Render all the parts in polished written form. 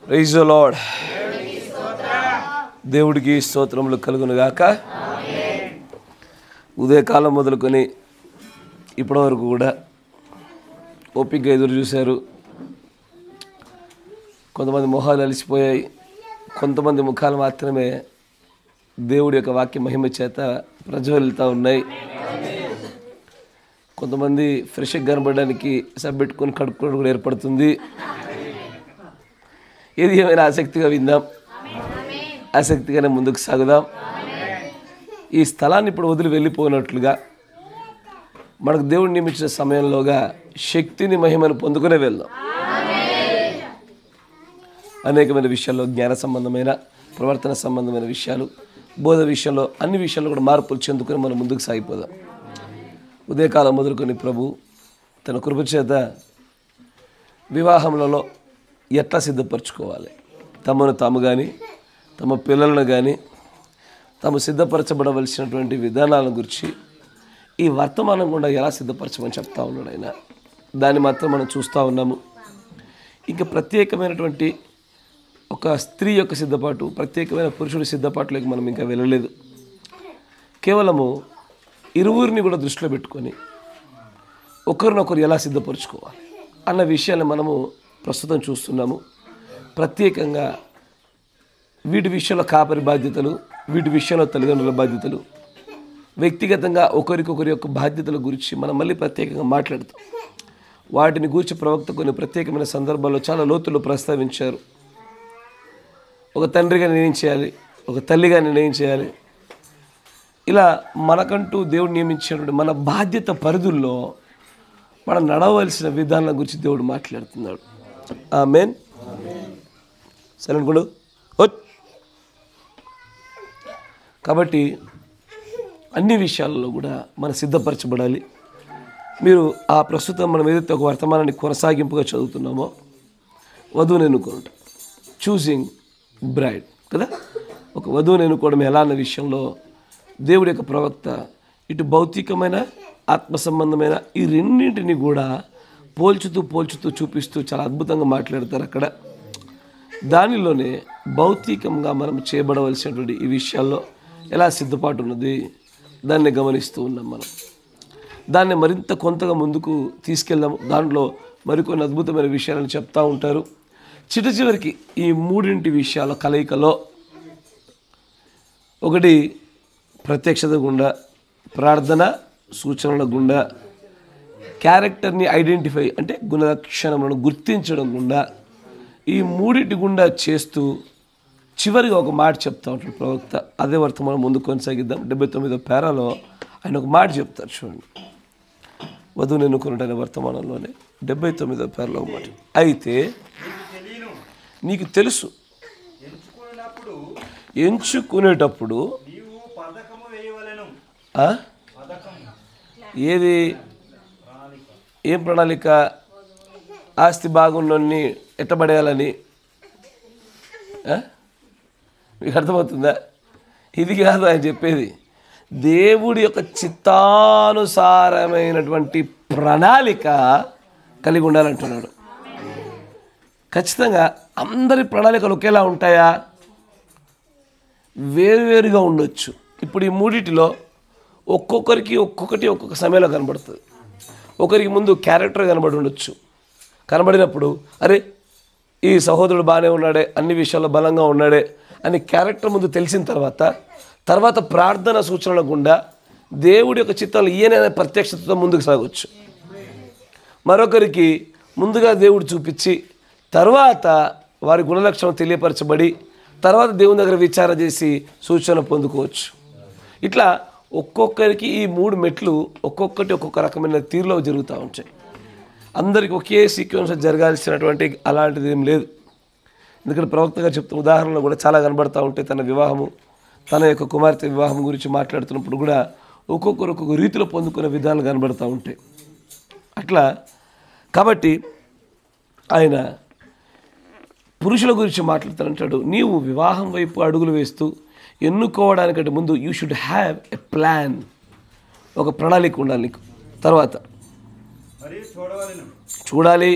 Praise the lord. దేవుడికి స్తోత్రములు కలుగును గాక. ఉదయకాలం మొదలుకొని ఇప్పటి వరకు కూడా ఓపికగా ఎదురు చూశారు. కొంతమంది మొహాలు అలిసిపోయాయి, కొంతమంది ముఖాలు మాత్రమే దేవుడి యొక్క వాక్య మహిమ చేత ప్రజ్వలిస్తూ ఉన్నాయి. కొంతమంది ఫ్రెష్గా కనబడడానికి సబ్బెట్టుకొని కడుక్కోవడం కూడా ఏర్పడుతుంది. ఏది ఏమైనా ఆసక్తిగా విందాం, ఆసక్తిగానే ముందుకు సాగుదాం. ఈ స్థలాన్ని ఇప్పుడు వదిలి వెళ్ళిపోయినట్లుగా మనకు దేవుడు నియమించిన సమయంలోగా శక్తిని మహిమను పొందుకునే వెళ్దాం. అనేకమైన విషయాల్లో జ్ఞాన సంబంధమైన, ప్రవర్తన సంబంధమైన విషయాలు, బోధ విషయంలో, అన్ని విషయాల్లో కూడా మార్పులు చెందుకొని మనం ముందుకు సాగిపోదాం. ఉదయకాలం మొదలుకొని ప్రభు తన కృప చేత వివాహములలో ఎట్లా సిద్ధపరచుకోవాలి, తమను తాము కానీ తమ పిల్లలను కానీ తాము సిద్ధపరచబడవలసినటువంటి విధానాల గురించి ఈ వర్తమానం కూడా ఎలా సిద్ధపరచమని చెప్తా ఉన్నాడు ఆయన. దాన్ని మాత్రం మనం చూస్తూ ఉన్నాము. ఇంకా ప్రత్యేకమైనటువంటి ఒక స్త్రీ యొక్క సిద్ధపాటు, ప్రత్యేకమైన పురుషుడి సిద్ధపాటులోకి మనం ఇంకా వెళ్ళలేదు. కేవలము ఇరువురిని కూడా దృష్టిలో పెట్టుకొని ఒకరినొకరు ఎలా సిద్ధపరచుకోవాలి అన్న విషయాన్ని మనము ప్రస్తుతం చూస్తున్నాము. ప్రత్యేకంగా వీటి విషయంలో కాపరి బాధ్యతలు, వీటి విషయంలో తల్లిదండ్రుల బాధ్యతలు, వ్యక్తిగతంగా ఒకరికొకరి యొక్క బాధ్యతల గురించి మనం మళ్ళీ ప్రత్యేకంగా మాట్లాడుతాం. వాటిని గురించి ప్రవక్త కొన్ని ప్రత్యేకమైన సందర్భాల్లో చాలా లోతుల్లో ప్రస్తావించారు. ఒక తండ్రిగా నిర్ణయం చేయాలి, ఒక తల్లిగా నిర్ణయం చేయాలి. ఇలా మనకంటూ దేవుడు నియమించినటువంటి మన బాధ్యత పరిధుల్లో మనం నడవలసిన విధానాల గురించి దేవుడు మాట్లాడుతున్నాడు. ఆమేన్. సరే అనుకోండు. కాబట్టి అన్ని విషయాల్లో కూడా మనం సిద్ధపరచబడాలి. మీరు ఆ ప్రస్తుతం మనం ఏదైతే ఒక వర్తమానాన్ని కొనసాగింపుగా చదువుతున్నామో, వధువుని ఎన్నుకోవడం, చూసింగ్ బ్రైడ్ కదా, ఒక వధువుని ఎన్నుకోవడం ఎలా అన్న విషయంలో దేవుడి యొక్క ప్రవక్త ఇటు భౌతికమైన, ఆత్మ సంబంధమైన ఈ రెండింటిని కూడా పోల్చుతూ చూపిస్తూ చాలా అద్భుతంగా మాట్లాడతారు అక్కడ. దానిలోనే భౌతికంగా మనం చేయబడవలసినటువంటి ఈ విషయాల్లో ఎలా సిద్ధపాటు ఉన్నది దాన్ని గమనిస్తూ ఉన్నాం. మనం దాన్ని మరింత కొంతగా ముందుకు తీసుకెళ్దాము. దాంట్లో మరికొన్ని అద్భుతమైన విషయాలను చెప్తూ ఉంటారు. చివరికి ఈ మూడింటి విషయాల కలయికలో ఒకటి ప్రత్యక్షత గుండా, ప్రార్థన సూచనల గుండా, క్యారెక్టర్ని ఐడెంటిఫై అంటే గుణలక్షణములను గుర్తించడం గుండా, ఈ మూడింటి గుండా చేస్తూ చివరిగా ఒక మాట చెప్తా ఉంటాడు ప్రవక్త. అదే వర్తమానం ముందు కొనసాగిద్దాం. 79వ పేరాలో ఆయన ఒక మాట చెప్తారు చూడండి. వధువుని ఎన్నుకున్నట్టు అనే వర్తమానంలోనే 79వ పేరాలో ఒక మాట. అయితే నీకు తెలుసు, ఎంచుకునేటప్పుడు ఏది, ఏం ప్రణాళిక, ఆస్తి బాగున్నోన్ని ఎట్టబడేయాలని. మీకు అర్థమవుతుందా? ఇది కాదు ఆయన చెప్పేది. దేవుడి యొక్క చిత్తానుసారమైనటువంటి ప్రణాళిక కలిగి ఉండాలంటున్నాడు. ఖచ్చితంగా అందరి ప్రణాళికలు ఒకేలా ఉంటాయా? వేరువేరుగా ఉండొచ్చు. ఇప్పుడు ఈ మూడిటిలో ఒక్కొక్కరికి ఒక్కొక్క సమయంలో కనబడుతుంది. ఒకరికి ముందు క్యారెక్టర్ కనబడి ఉండొచ్చు. కనబడినప్పుడు అరే ఈ సహోదరుడు బాగానే ఉన్నాడే, అన్ని విషయాల్లో బలంగా ఉన్నాడే అని క్యారెక్టర్ ముందు తెలిసిన తర్వాత ప్రార్థన సూచనల గుండా దేవుడి యొక్క చిత్తాలు ఈయన ప్రత్యక్షతతో ముందుకు సాగవచ్చు. మరొకరికి ముందుగా దేవుడు చూపించి తర్వాత వారి గుణలక్షణం తెలియపరచబడి తర్వాత దేవుని దగ్గర విచారణ చేసి సూచన పొందుకోవచ్చు. ఇట్లా ఒక్కొక్కరికి ఈ మూడు మెట్లు ఒక్కొక్కటి ఒక్కొక్క రకమైన తీరులో జరుగుతూ ఉంటాయి. అందరికి ఒకే సీక్వెన్స్ జరగాల్సినటువంటి అలాంటిది ఏం లేదు. ఎందుకంటే ప్రవక్తగా చెప్తున్న ఉదాహరణలు కూడా చాలా కనబడుతూ ఉంటాయి. తన వివాహము, తన యొక్క కుమార్తె వివాహం గురించి మాట్లాడుతున్నప్పుడు కూడా ఒక్కొక్కరు ఒక్కొక్క రీతిలో పొందుకునే విధానాలు కనబడుతూ ఉంటాయి. అట్లా కాబట్టి ఆయన పురుషుల గురించి మాట్లాడుతానంటాడు. నీవు వివాహం వైపు అడుగులు వేస్తూ ఎన్నుకోవడానికంటే ముందు you should have a plan, ఒక ప్రణాళిక ఉండాలి నీకు. తర్వాత చూడాలి,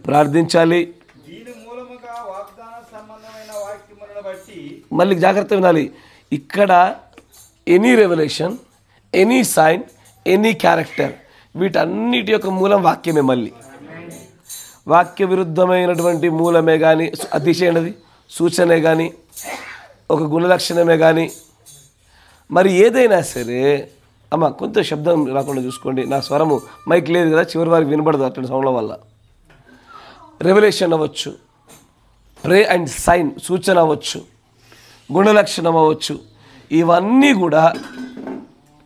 ప్రార్థించాలి, దీని మూలముగా వాగ్దాన సంబంధమైన వాక్యములను బట్టి మళ్ళీ జాగ్రత్త వినాలి. ఇక్కడ any revolution, any sign, any character, వీటన్నిటి యొక్క మూలం వాక్యమే. మళ్ళీ వాక్య విరుద్ధమైనటువంటి మూలమే కానీ, అతిశయనది సూచనే కానీ, ఒక గుణలక్షణమే కానీ, మరి ఏదైనా సరే, అమ్మ కొంత శబ్దం రాకుండా చూసుకోండి. నా స్వరము మైక్ లేదు కదా, చివరి వారికి వినబడదు అట్లాంటి సౌండ్ల వల్ల. రెవల్యూషన్ అవ్వచ్చు, ప్రే అండ్ సైన్ సూచన అవ్వచ్చు, గుణలక్షణం అవ్వచ్చు, ఇవన్నీ కూడా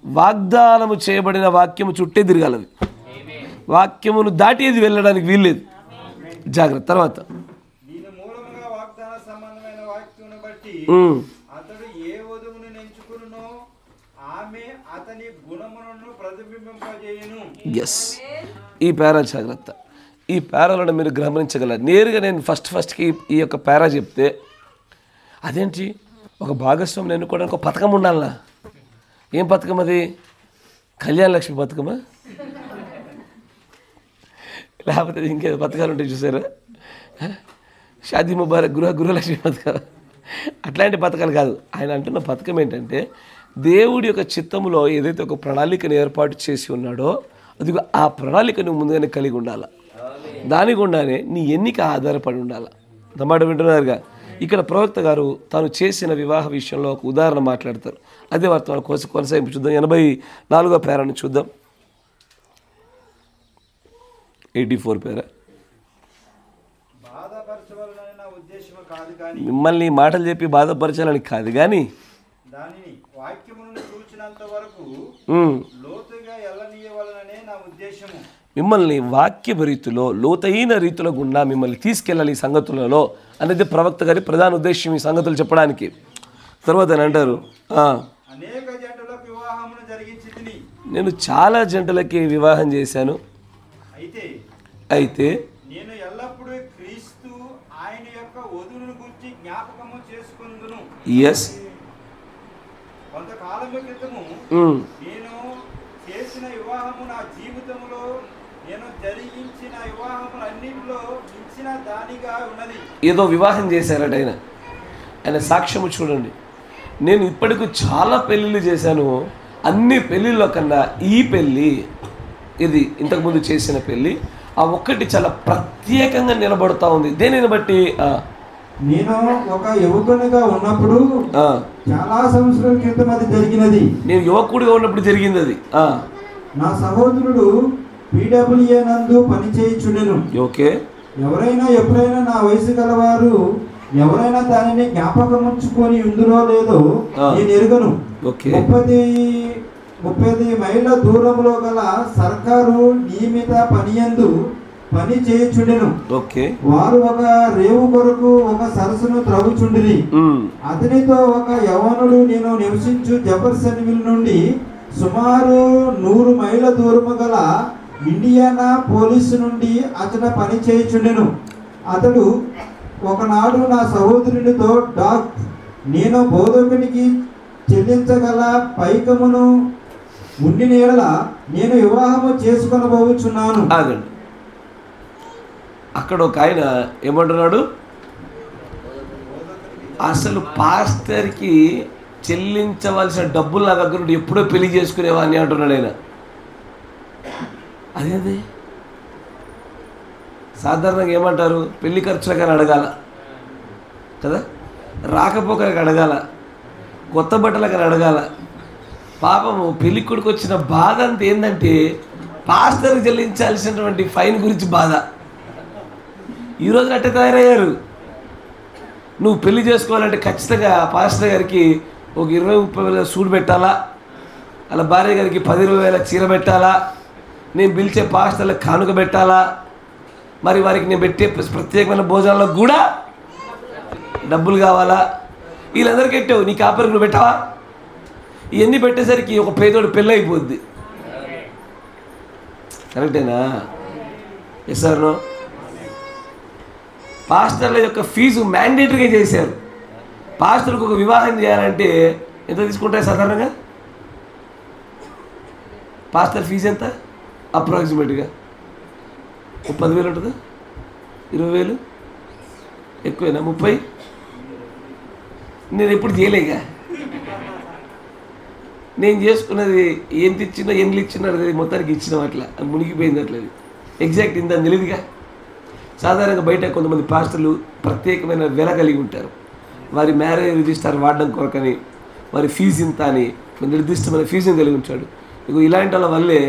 వాగ్దానము చేయబడిన వాక్యము చుట్టే తిరగాలవి. వాక్యమును దాటి అది వెళ్ళడానికి వీల్లేదు. జాగ్రత్త. తర్వాత దీని మూలముగా వాగ్దాన సంబంధమైన వాక్యమును బట్టి అతడు ఏ వధువును ఎంచుకునునో ఆమె అతని గుణములను ప్రతిబింబింపజేయును. ఎస్, ఈ పేరా జాగ్రత్త. ఈ పేరాలను మీరు గమనించగలరు. నేరుగా నేను ఫస్ట్కి ఈ యొక్క పేరా చెప్తే, అదేంటి ఒక భాగస్వామిని ఎన్నుకోవడానికి ఒక పథకం ఉండాలనా? ఏం పథకం అది? కళ్యాణ లక్ష్మి పథకమా? లేకపోతే ఇంకేదో పథకాలు ఉంటాయి చూసారా? షాదీ ముబారక్, గృహలక్ష్మి పథకం, అట్లాంటి పథకాలు కాదు. ఆయన అంటున్న పథకం ఏంటంటే, దేవుడి యొక్క చిత్తములో ఏదైతే ఒక ప్రణాళికను ఏర్పాటు చేసి ఉన్నాడో అది ఆ ప్రణాళికను ముందుగానే కలిగి ఉండాలి. దాని గుండానే నీ ఎన్నిక ఆధారపడి ఉండాలి. మాట వింటున్నారుగా. ఇక్కడ ప్రవక్త గారు తాను చేసిన వివాహ విషయంలో ఒక ఉదాహరణ మాట్లాడతారు. అదే వర్తమానం కోసం కొనసాగింపు చూద్దాం. 84వ పేరాను చూద్దాం. 84 పేరా. బాధపరచవలనని నా ఉద్దేశము కాదు కానీ, మిమ్మల్ని మాటలు చెప్పి బాధపరచాలని కాదు కానీ, దానిని వాక్యములను చూచినంత వరకు లోతుగా ఎల్లనీయవలననే నా ఉద్దేశము. మిమ్మల్ని వాక్య రీతిలో, లోతైన రీతిలో గుండా మిమ్మల్ని తీసుకెళ్ళాలి ఈ సంగతులలో అనేది ప్రవక్త గారి ప్రధాన ఉద్దేశం, ఈ సంగతులు చెప్పడానికి. తర్వాత అని అంటారు, అనేక జంటలకు వివాహమును జరిగించితిని. నేను చాలా జంటలకి వివాహం చేశాను. అయితే నేను ఎల్లప్పుడూ క్రీస్తు ఆయన యొక్క వధువును గురించి జ్ఞాపకము చేసుకొందును. ఎస్, కొంతకాలము క్రితము నేను చేసిన వివాహము నా జీవితంలో నేను జరిగించిన వివాహములన్నిటిలో మించిన దానిగా ఉన్నది. ఏదో వివాహం చేశారట ఆయన సాక్ష్యము చూడండి. నేను ఇప్పటికి చాలా పెళ్ళిళ్ళు చేశాను. అన్ని పెళ్ళిళ్ళ కన్నా ఈ పెళ్ళి, ఇది ఇంతకుముందు చేసిన పెళ్ళి, ఆ ఒక్కటి చాలా ప్రత్యేకంగా నిలబడుతూ ఉంది. దేనిని బట్టి? నేను ఒక యువకునిగా ఉన్నప్పుడు, చాలా సంవత్సరాల క్రితం అది జరిగినది. నేను యువకుడిగా ఉన్నప్పుడు జరిగింది అది. నా సహోదరుడు PWA నందు పనిచేయుచుండెను. ఓకే. ఎవరైనా ఎప్పుడైనా నా వయసు గలవారు ఎవరైనా దానిని జ్ఞాపకం ఉంచుకొని ఉందిరో లేదో నేను ఎరుగను. 30 మైళ్ళ దూరంలో గల సర్కారు నియమిత పనియందు పని చేయుచుండెను. వారు ఒక రేవు కొరకు ఒక సరస్సును త్రవ్వుచుండిరి. అతనితో ఒక యవనుడు నేను నివసించు జెఫర్సన్విల్ నుండి సుమారు 100 మైళ్ళ దూరము గల ఇండియానా పోలీసు నుండి అతను పని చేయుచుండెను. అతడు ఒకనాడు నా సహోదరునితో, డాగ్, నేను బోధకునికి చెల్లించగల పైకమును ఉండిన యెడల నేను వివాహము చేసుకొనబోచున్నాను. అక్కడ ఒక ఆయన ఏమంటున్నాడు? అసలు పాస్టర్కి చెల్లించవలసిన డబ్బులు నా దగ్గర నుండి ఎప్పుడో పెళ్లి చేసుకునేవాడిని అంటున్నాడు ఆయన. అదేది సాధారణంగా ఏమంటారు? పెళ్లి ఖర్చులకని అడగాల కదా, రాకపోకలకి అడగాల, కొత్త బట్టలకని అడగాల. పాపము పెళ్లి కొడుకు వచ్చిన బాధ అంతా ఏంటంటే పాస్టర్కి చెల్లించాల్సినటువంటి ఫైన్ గురించి బాధ. ఈరోజు అట్టే తయారయ్యారు. నువ్వు పెళ్లి చేసుకోవాలంటే ఖచ్చితంగా పాస్టర్ గారికి ఒక 20-30 వేల సూట్ పెట్టాలా, అలా భార్య గారికి 10-20 వేల చీర పెట్టాలా, నేను పిలిచే పాస్టర్లకు కానుక పెట్టాలా, మరి వారికి నేను పెట్టే ప్రత్యేకమైన భోజనాలకు కూడా డబ్బులు కావాలా. వీళ్ళందరికీ పెట్టావు, నీ కాపరికి నువ్వు పెట్టావా? ఇవన్నీ పెట్టేసరికి ఒక పేదోడు పెళ్ళి అయిపోద్ది. కరెక్టేనా? Yes sir. నో. పాస్టర్ల యొక్క ఫీజు మ్యాండేటరీగా చేశారు. పాస్టర్కి ఒక వివాహం చేయాలంటే ఎంత తీసుకుంటారు సాధారణంగా? పాస్టర్ ఫీజు ఎంత? అప్రాక్సిమేట్గా 10,000 ఉంటుందా? 20,000? ఎక్కువేనా 30? నేను ఎప్పుడు చేయలేగా. నేను చేసుకున్నది ఎంత ఇచ్చినా ఎన్ని ఇచ్చినా అది మొత్తానికి ఇచ్చిన అట్లా మునిగిపోయింది. అట్లా ఎగ్జాక్ట్ ఇంత తెలియదుగా. సాధారణంగా బయట కొంతమంది పాస్టర్లు ప్రత్యేకమైన వెల కలిగి ఉంటారు. వారి మ్యారేజ్ రిజిస్టర్ వాడడం కొరకని వారి ఫీజు ఇంత అని నిర్దిష్టమైన ఫీజుని కలిగి ఉంచాడు. ఇక ఇలాంటి వాళ్ళ వల్లే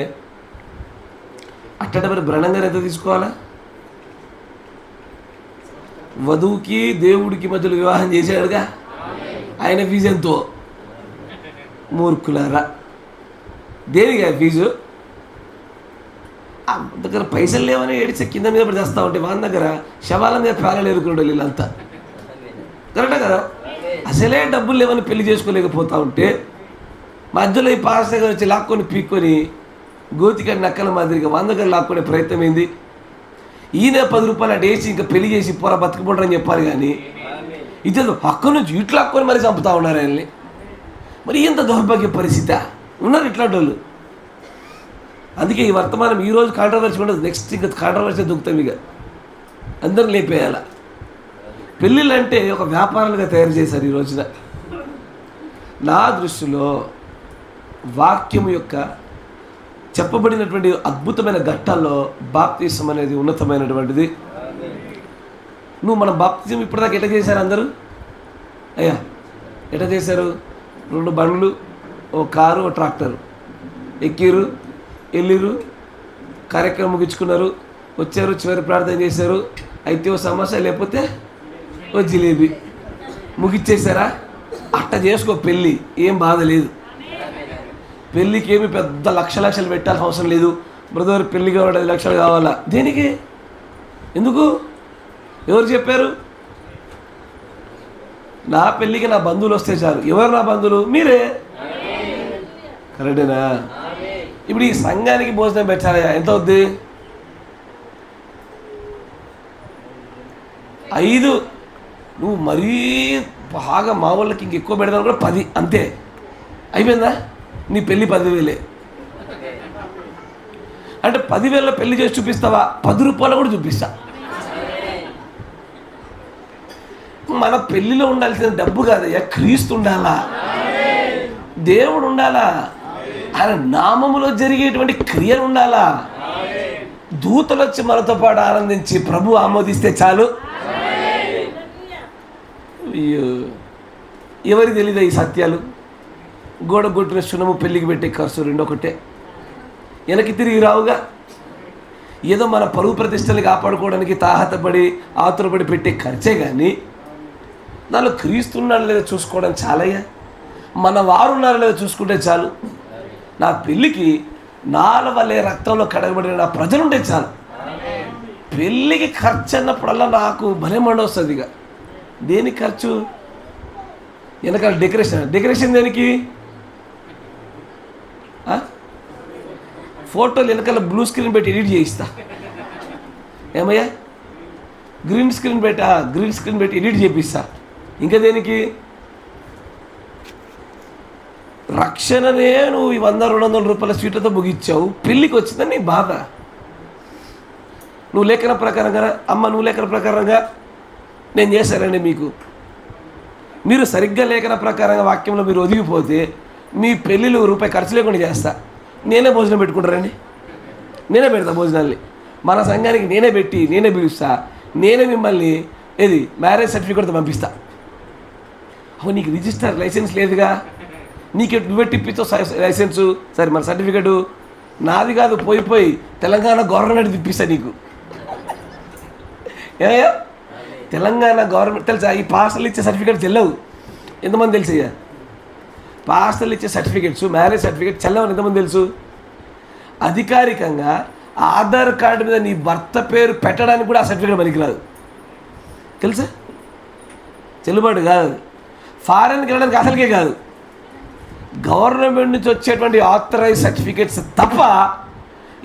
అట్టట మరి బ్రణంగా ఎంత తీసుకోవాలా? వధువుకి దేవుడికి మధ్యలో వివాహం చేశాడుగా, ఆయన ఫీజు ఎంతో. మూర్ఖులారా, దేనిగా ఫీజు? దగ్గర పైసలు లేవని ఏడిచే కింద మీద పడి చేస్తూ ఉంటే వాళ్ళ దగ్గర శవాల మీద ప్రాణాలు ఎదుర్కొంటారు వీళ్ళంతా. కరెక్టా కదా? అసలే డబ్బులు లేవని పెళ్లి చేసుకోలేకపోతూ ఉంటే మధ్యలో ఈ పాస్ దగ్గర వచ్చి లాక్కొని పీక్కొని గోతికడి నక్కల మాదిరిగా 100 దగ్గర లాక్కునే ప్రయత్నం ఏంది? ఈయన 10 రూపాయలు అటు వేసి ఇంకా పెళ్లి చేసి పొర బతుకుపోంటారని చెప్పాలి. కానీ ఇతను అక్కడి నుంచి ఇట్లా లాక్కొని మరి చంపుతా ఉన్నారు ఆయన్ని. మరి ఎంత దౌర్భాగ్య పరిస్థితి ఉన్నారు ఇట్లాంటి వాళ్ళు. అందుకే ఈ వర్తమానం ఈరోజు కాంట్రవర్సీ ఉండదు, నెక్స్ట్ ఇంకా కాంట్రవర్సీ దొక్కుతాం. ఇక అందరూ లేపేయాల. పెళ్ళిళ్ళు అంటే ఒక వ్యాపారాలుగా తయారు చేశారు ఈ రోజున. నా దృష్టిలో వాక్యం యొక్క చెప్పబడినటువంటి అద్భుతమైన ఘట్టాల్లో బాప్తిసం అనేది ఉన్నతమైనటువంటిది. నువ్వు మన బాప్తిజం ఇప్పటిదాకా ఎట్లా చేశారు అందరూ? అయ్యా ఎట్లా చేశారు? 2 బండ్లు, ఓ కారు, ఓ ట్రాక్టరు ఎక్కిరు, వెళ్ళిరు, కార్యక్రమం ముగించుకున్నారు, వచ్చారు, చివరి ప్రార్థన చేశారు. అయితే ఓ సమస్య లేకపోతే ఓ జిలేబీ ముగిచ్చేసారా? అట్ట చేసుకో పెళ్ళి, ఏం బాధ లేదు. పెళ్ళికి ఏమి పెద్ద లక్షలు పెట్టాల్సిన అవసరం లేదు. బ్రదర్ పెళ్ళి కావాలి 10 లక్షలు కావాలా? దేనికి? ఎందుకు? ఎవరు చెప్పారు? నా పెళ్ళికి నా బంధువులు వస్తే చాలు. ఎవరు నా బంధువులు? మీరే. కరెక్టేనా? ఇప్పుడు ఈ సంఘానికి భోజనం పెట్టాలి, ఎంత అవుద్ది? 5. నువ్వు మరీ బాగా మా వాళ్ళకి ఇంకెక్కువ పెడతాను కూడా 10, అంతే. అయిపోయిందా? నీ పెళ్ళి 10,000. అంటే 10,000లో పెళ్లి చేసి చూపిస్తావా? 10 రూపాయలు కూడా చూపిస్తా. మన పెళ్లిలో ఉండాల్సిన డబ్బు కాదయ్యా, క్రీస్తు ఉండాలా, దేవుడు ఉండాలా, ఆయన నామములో జరిగేటువంటి క్రియలు ఉండాలా. దూతలు వచ్చి మనతో పాటు ఆనందించి ప్రభు ఆమోదిస్తే చాలు. ఎవరికి తెలీదా ఈ సత్యాలు? గోడ కొట్టిన సున్నము పెళ్ళికి పెట్టే ఖర్చు 2 ఒకటే. వెనక్కి తిరిగి రావుగా. ఏదో మన పరువు ప్రతిష్టలు కాపాడుకోవడానికి తాహతపడి ఆతురపడి పెట్టే ఖర్చే కానీ నాలో క్రీస్తు ఉన్నాడు లేదా చూసుకోవడం చాలయ్యా. మన వారు ఉన్నారో లేదో చూసుకుంటే చాలు. నా పెళ్ళికి నాల వల్లే రక్తంలో కడగబడిన నా ప్రజలుంటే చాలు. పెళ్ళికి ఖర్చు అన్నప్పుడల్లా నాకు భలే మండొస్తుంది. ఇక దేనికి ఖర్చు? వెనకాల డెకరేషన్ దేనికి? ఫోటోలు వెనకాల బ్లూ స్క్రీన్ పెట్టి ఎడిట్ చేయిస్తా. ఏమయ్యా? గ్రీన్ స్క్రీన్ పెట్టి ఎడిట్ చేపిస్తా. ఇంకా దేనికి? రక్షణనే నువ్వు 100-200 రూపాయల స్వీట్లతో ముగిచ్చావు. పెళ్ళికి వచ్చిందని నీ బాధ. నువ్వు లేఖన ప్రకారంగా, అమ్మ నువ్వు లేఖన ప్రకారంగా నేను చేశానండి. మీరు సరిగ్గా లేఖన ప్రకారంగా వాక్యంలో మీరు ఒదిగిపోతే మీ పెళ్ళిళ్ళు రూపాయి ఖర్చు లేకుండా చేస్తా. నేనే భోజనం పెట్టుకుంటారండి, నేనే పెడతా భోజనాల్ని. మన సంఘానికి నేనే పెట్టి నేనే పిలుస్తా. నేనే మిమ్మల్ని మ్యారేజ్ సర్టిఫికేట్తో పంపిస్తా. అవు నీకు రిజిస్టర్ లైసెన్స్ లేదుగా, నీకు నువ్వే తిప్పిస్తావు లైసెన్సు. సరే మన సర్టిఫికేటు నాది కాదు, పోయి తెలంగాణ గవర్నమెంట్ తిప్పిస్తా నీకు. ఏమయ్యా? తెలంగాణ గవర్నమెంట్ తెలుసా? ఈ పాస్టర్లు ఇచ్చే సర్టిఫికేట్స్ చెల్లవు. ఎంతమంది తెలుసయ్యా? పాస్టర్లు ఇచ్చే సర్టిఫికేట్స్, మ్యారేజ్ సర్టిఫికేట్ చెల్లవని ఎంతమంది తెలుసు? అధికారికంగా ఆధార్ కార్డు మీద నీ భర్త పేరు పెట్టడానికి కూడా ఆ సర్టిఫికేట్ పనికిరాదు. తెలుసా? చెల్లుబాటు కాదు. ఫారెన్కి వెళ్ళడానికి అసలుకే కాదు. గవర్నమెంట్ నుంచి వచ్చేటువంటి ఆథరైజ్ సర్టిఫికేట్స్ తప్ప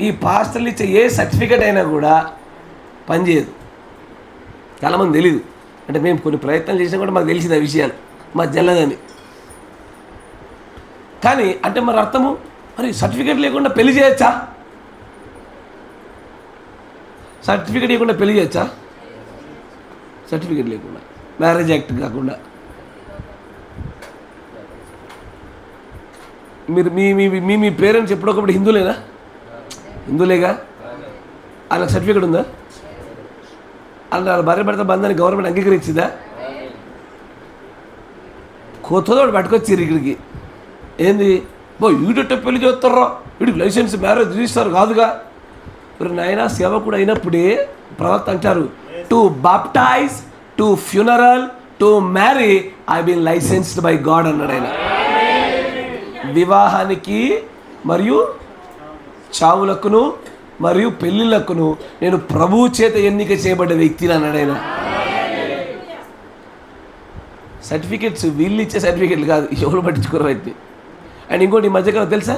ఈ పాస్టర్లు ఇచ్చే ఏ సర్టిఫికేట్ అయినా కూడా పనిచేయదు. చాలామంది తెలీదు. అంటే మేము కొన్ని ప్రయత్నాలు చేసినా కూడా మాకు తెలిసింది ఆ విషయాలు, మాకు జల్లదని. కానీ అంటే మరి అర్థము, మరి సర్టిఫికేట్ లేకుండా పెళ్లి చేయొచ్చా? సర్టిఫికేట్ ఇవ్వకుండా పెళ్లి చేయొచ్చా? సర్టిఫికేట్ లేకుండా, మ్యారేజ్ యాక్ట్ కాకుండా. మీరు మీ మీ మీ పేరెంట్స్ ఎప్పుడొకప్పుడు హిందువులేనా? హిందువులేగా. వాళ్ళకి సర్టిఫికేట్ ఉందా? అలా భార్య భర్త బంధాన్ని గవర్నమెంట్ అంగీకరించిందా? కొత్తదోడు పట్టుకొచ్చారు ఇక్కడికి. ఏంది వీడిట పెళ్లి చేస్తారా, వీడికి లైసెన్స్ మ్యారేజ్ రిజిస్టర్ కాదుగా. ఇప్పుడు నాయన సేవకుడు అయినప్పుడే ప్రవక్త అంటారు, to baptise, to funeral, to marry I been licensed by God అన్నాడు ఆయన. వివాహానికి మరియు చావులకును మరియు పెళ్ళిళ్ళకును నేను ప్రభువు చేత ఎన్నిక చేయబడ్డ వ్యక్తిని అన్నాడు ఆయన. సర్టిఫికెట్స్ వీళ్ళు ఇచ్చే సర్టిఫికెట్లు కాదు, ఎవరు పట్టించుకోరు అయితే. అండ్ ఇంకోటి ఈ మధ్యకాలం తెలుసా,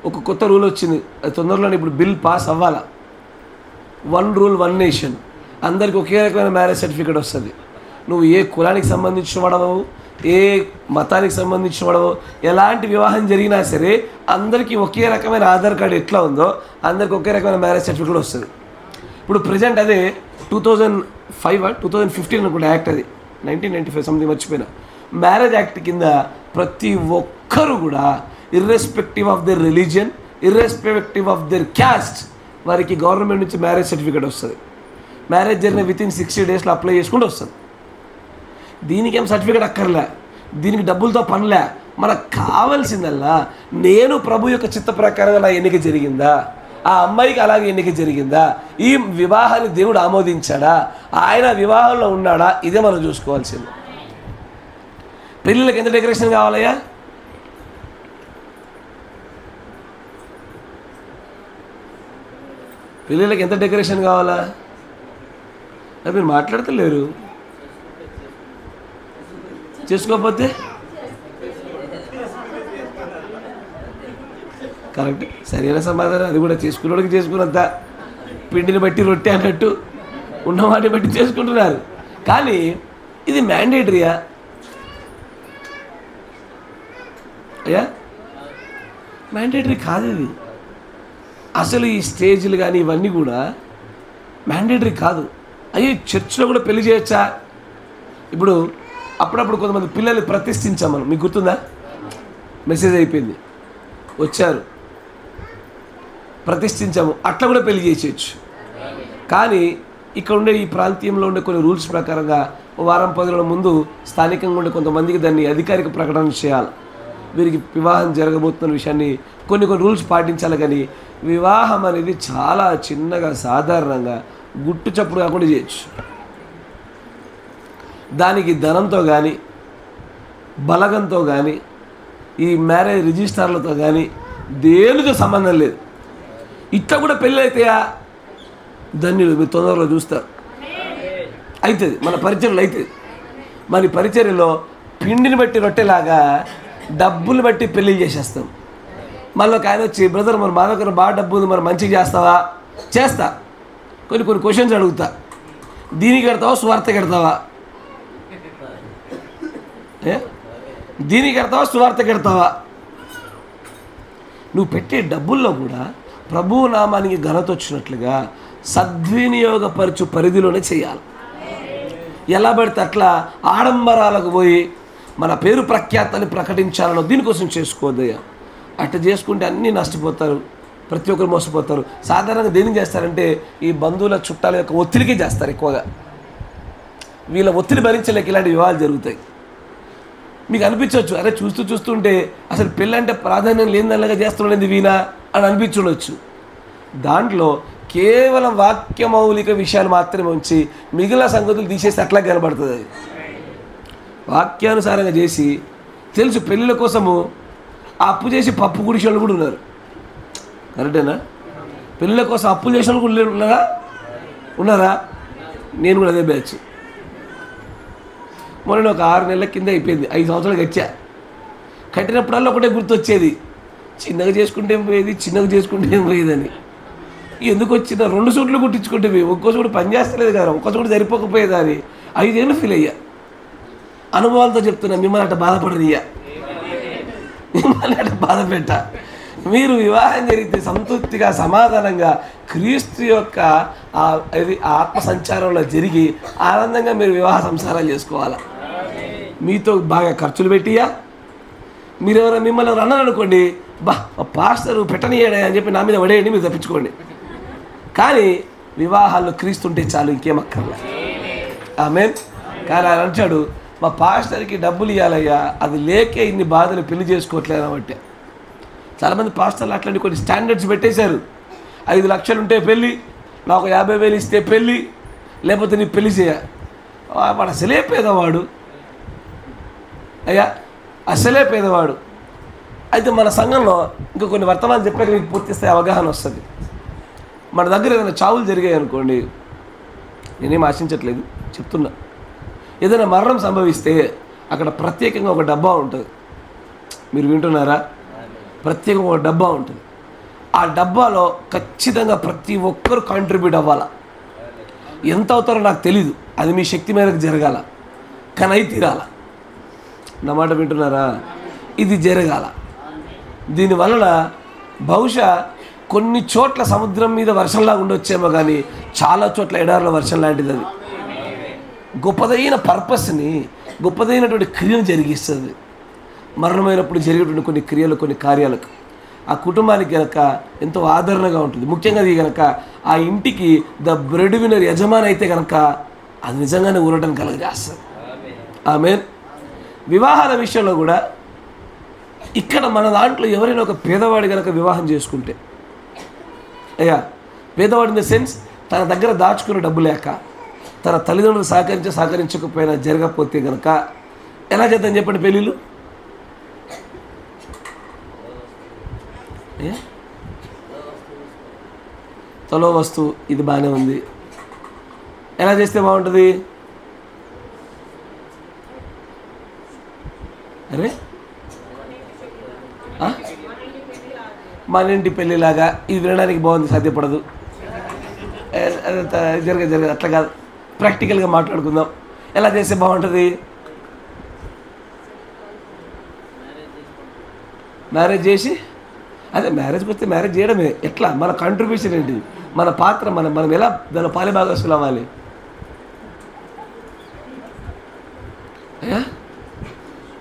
ఒక కొత్త రూల్ వచ్చింది, అది తొందరలోనే ఇప్పుడు బిల్ పాస్ అవ్వాలా. 1 రూల్ 1 నేషన్, అందరికి ఒకే రకమైన మ్యారేజ్ సర్టిఫికేట్ వస్తుంది. నువ్వు ఏ కులానికి సంబంధించిన వాడవు, ఏ మతానికి సంబంధించిన వాడవు, ఎలాంటి వివాహం జరిగినా సరే అందరికీ ఒకే రకమైన ఆధార్ కార్డు ఎట్లా ఉందో అందరికి ఒకే రకమైన మ్యారేజ్ సర్టిఫికేట్ వస్తుంది. ఇప్పుడు ప్రజెంట్ అదే 2005 2015 అనుకుంటే యాక్ట్, అది 1995 సంథింగ్ మర్చిపోయినా. మ్యారేజ్ యాక్ట్ కింద ప్రతి ఒక్కరు కూడా irrespective of their religion, irrespective of their caste, వారికి గవర్నమెంట్ నుంచి మ్యారేజ్ సర్టిఫికేట్ వస్తుంది. మ్యారేజ్ జరిగిన వితిన్ 60 డేస్లో అప్లై చేసుకుంటూ వస్తుంది. దీనికి ఏం సర్టిఫికేట్ అక్కర్లే, దీనికి డబ్బులతో పనిలే. మనకు కావాల్సిందల్లా నేను ప్రభు యొక్క చిత్త ప్రకారంగా నా ఎన్నిక జరిగిందా, ఆ అమ్మాయికి అలాగే ఎన్నిక జరిగిందా, ఈ వివాహాన్ని దేవుడు ఆమోదించాడా, ఆయన వివాహంలో ఉన్నాడా, ఇదే మనం చూసుకోవాల్సింది. పెళ్ళిళ్ళకి ఎంత డెకరేషన్ కావాలయ్యా? పెళ్ళిళ్ళకి ఎంత డెకరేషన్ కావాలా? అది మీరు మాట్లాడతలేరు. చేసుకోకపోతే కరెక్ట్, సరైన సమాధానం. అది కూడా చేసుకున్నోడికి చేసుకున్నంత, పిండిని బట్టి రొట్టె అన్నట్టు ఉన్నవాటిని బట్టి చేసుకుంటున్నారు. కానీ ఇది మ్యాండేటరీయా అయ్యా? మ్యాండేటరీ కాదు ఇది. అసలు ఈ స్టేజ్లు కానీ ఇవన్నీ కూడా మ్యాండేటరీ కాదు. అయ్యో చర్చ్లో కూడా పెళ్లి చేయొచ్చా? ఇప్పుడు అప్పుడప్పుడు కొంతమంది పిల్లల్ని ప్రతిష్ఠించాం మనం, మీకు గుర్తుందా? మెసేజ్ అయిపోయింది, వచ్చారు, ప్రతిష్ఠించాము, అట్లా కూడా పెళ్లి చేసేయచ్చు. కానీ ఇక్కడ ఉండే ఈ ప్రాంతీయంలో ఉండే కొన్ని రూల్స్ ప్రకారంగా వారం 10 రోజుల ముందు స్థానికంగా ఉండే కొంతమందికి దాన్ని అధికారిక ప్రకటన చేయాలి. వీరికి వివాహం జరగబోతున్న విషయాన్ని కొన్ని రూల్స్ పాటించాలి. కానీ వివాహం అనేది చాలా చిన్నగా సాధారణంగా గుట్టు చప్పుడు కాకుండా చేయొచ్చు. దానికి ధనంతో కానీ బలగంతో కానీ ఈ మ్యారేజ్ రిజిస్టర్లతో కానీ దేనితో సంబంధం లేదు. ఇట్లా కూడా పెళ్ళి అవుతాయా? ధన్యులు, మీరు తొందరలో చూస్తారు. అవుతుంది, మన పరిచర్యలు అవుతుంది. మరి పరిచర్యలో పిండిని బట్టి రొట్టెలాగా డబ్బులు బట్టి పెళ్ళిళ్ళు చేసేస్తాం. మళ్ళీ ఒక ఆయన వచ్చి, బ్రదర్ మరి మా దగ్గర బాగా డబ్బు ఉంది, మరి మంచిగా చేస్తావా? చేస్తా. కొన్ని క్వశ్చన్స్ అడుగుతా. దీనికి కడతావా, సువార్త కడతావా? దీనికి కడతావా, సువార్త కడతావా? నువ్వు పెట్టే డబ్బుల్లో కూడా ప్రభువు నామానికి ఘనత వచ్చినట్లుగా సద్వినియోగపరచు పరిధిలోనే చేయాలి. ఎలా పడితే అట్లా ఆడంబరాలకు పోయి మన పేరు ప్రఖ్యాతని ప్రకటించాలనో దీనికోసం చేసుకోవద్దయ్యా. అట్లా చేసుకుంటే అన్నీ నష్టపోతారు, ప్రతి ఒక్కరు మోసపోతారు. సాధారణంగా దేనికి చేస్తారంటే ఈ బంధువుల చుట్టాల యొక్క ఒత్తిడికే చేస్తారు ఎక్కువగా. వీళ్ళ ఒత్తిడి భరించలేక ఇలాంటి వివాహాలు జరుగుతాయి. మీకు అనిపించవచ్చు, అరే చూస్తుంటే అసలు పెళ్ళంటే ప్రాధాన్యం లేనిదనగా చేస్తుండేది వీణా అని అనిపించుండొచ్చు. దాంట్లో కేవలం వాక్య మౌలిక విషయాలు మాత్రమే ఉంచి మిగిలిన సంగతులు తీసేసి అట్లా కనబడుతుంది. అది వాక్యానుసారంగా చేసి తెలుసు పెళ్ళిళ్ళ కోసము అప్పు చేసి పప్పు గుడిసే వాళ్ళు కూడా ఉన్నారు. కరెక్టేనా? పెళ్ళిళ్ళ కోసం అప్పులు చేసిన వాళ్ళు కూడా ఉన్నారా? నేను కూడా అదే బ్యాచ్. మొన్న ఒక 6 నెలల కింద అయిపోయింది, 5 సంవత్సరాలు కట్టా. కట్టినప్పుడల్లా ఒకటే గుర్తొచ్చేది, చిన్నగా చేసుకుంటే ఏం పోయేది, చిన్నగా చేసుకుంటే ఏం పోయేదని. ఎందుకు వచ్చిన 2 సూట్లు కుట్టించుకుంటే ఒక్కో సూటు పని చేస్తలేదు కదా, ఒక్క సూటు సరిపోకపోయేదా అని 5 ఏళ్ళు ఫీల్ అయ్యా. అనుభవాలతో చెప్తున్నా, మిమ్మల్ని అట్లా బాధపడనియ్యా, మిమ్మల్ని అట్లా బాధ పెట్ట. మీరు వివాహం జరిగితే సంతృప్తిగా సమాధానంగా క్రీస్తు యొక్క ఆత్మ సంచారంలో జరిగి ఆనందంగా మీరు వివాహ సంసారాలు చేసుకోవాలా. మీతో బాగా ఖర్చులు పెట్టియా, మీరు ఎవరైనా మిమ్మల్ని అన్నారనుకోండి, పాస్టర్ పెట్టనీయడే అని చెప్పి నా మీద పడేయండి, మీరు తప్పించుకోండి. కానీ వివాహాల్లో క్రీస్తుంటే చాలు, ఇంకేం అక్కర్లే. ఆమేన్. కానీ ఆయన అంటాడు, మా పాస్టర్కి డబ్బులు ఇవ్వాలయ్యా, అది లేకే ఇన్ని బాధలు పెళ్లి చేసుకోవట్లేదు అంటే. చాలామంది పాస్టర్లు అట్లాంటి కొన్ని స్టాండర్డ్స్ పెట్టేశారు. 5 లక్షలు ఉంటే పెళ్ళి, నాకు 50,000 ఇస్తే పెళ్ళి, లేకపోతే నీ పెళ్లి చేయ. వాడు అసలే పేదవాడు అయ్యా, అసలే పేదవాడు. అయితే మన సంఘంలో ఇంకా కొన్ని వర్తమానాలు చెప్పాక మీకు పూర్తిస్తే అవగాహన వస్తుంది. మన దగ్గర ఏదైనా చావులు జరిగాయి అనుకోండి, నేనేం ఆశించట్లేదు, చెప్తున్నా. ఏదైనా మరణం సంభవిస్తే అక్కడ ప్రత్యేకంగా ఒక డబ్బా ఉంటుంది. మీరు వింటున్నారా? ప్రత్యేకంగా ఒక డబ్బా ఉంటుంది. ఆ డబ్బాలో ఖచ్చితంగా ప్రతి ఒక్కరు కాంట్రిబ్యూట్ అవ్వాలా. ఎంత అవుతారో నాకు తెలీదు, అది మీ శక్తి మేరకు జరగాల, కానీ అయి తీరాల. నా మాట వింటున్నారా? ఇది జరగాల. దీనివలన బహుశా కొన్ని చోట్ల సముద్రం మీద వర్షంలా ఉండొచ్చేమో, కానీ చాలా చోట్ల ఎడారిలో వర్షం లాంటిది. అది గొప్పదైన పర్పస్ని, గొప్పదైనటువంటి క్రియను జరిగిస్తుంది. మరణమైనప్పుడు జరిగేటువంటి కొన్ని క్రియలు, కొన్ని కార్యాలకు ఆ కుటుంబానికి కనుక ఎంతో ఆదరణగా ఉంటుంది. ముఖ్యంగా అది కనుక ఆ ఇంటికి ద బ్రెడ్ విన్నర్ యజమాని అయితే కనుక అది నిజంగానే ఊరటం కలగజేస్తుంది. ఆమేన్. వివాహాల విషయంలో కూడా ఇక్కడ మన దాంట్లో ఎవరైనా ఒక పేదవాడి కనుక వివాహం చేసుకుంటే, అయ్యా పేదవాడి ఇన్ ద సెన్స్ తన దగ్గర దాచుకున్న డబ్బు లేక, తన తల్లిదండ్రులు సహకరించకపోయినా జరగకపోతే కనుక ఎలా చేద్దాం చెప్పండి పెళ్ళిళ్ళు? తలో వస్తువు ఇది బాగానే ఉంది, ఎలా చేస్తే బాగుంటుంది? అరే మన ఇంటి పెళ్ళిలాగా ఇది వినడానికి బాగుంది, సాధ్యపడదు. జరగదు, అట్లా కాదు. ప్రాక్టికల్గా మాట్లాడుకుందాం, ఎలా చేస్తే బాగుంటుంది? మ్యారేజ్ చేసి, అదే మ్యారేజ్కి వస్తే మ్యారేజ్ చేయడమే. ఎట్లా? మన కాంట్రిబ్యూషన్ ఏంటి, మన పాత్ర, మనం ఎలా దాని పాలిభాగస్తులు అవ్వాలి? అయ్యా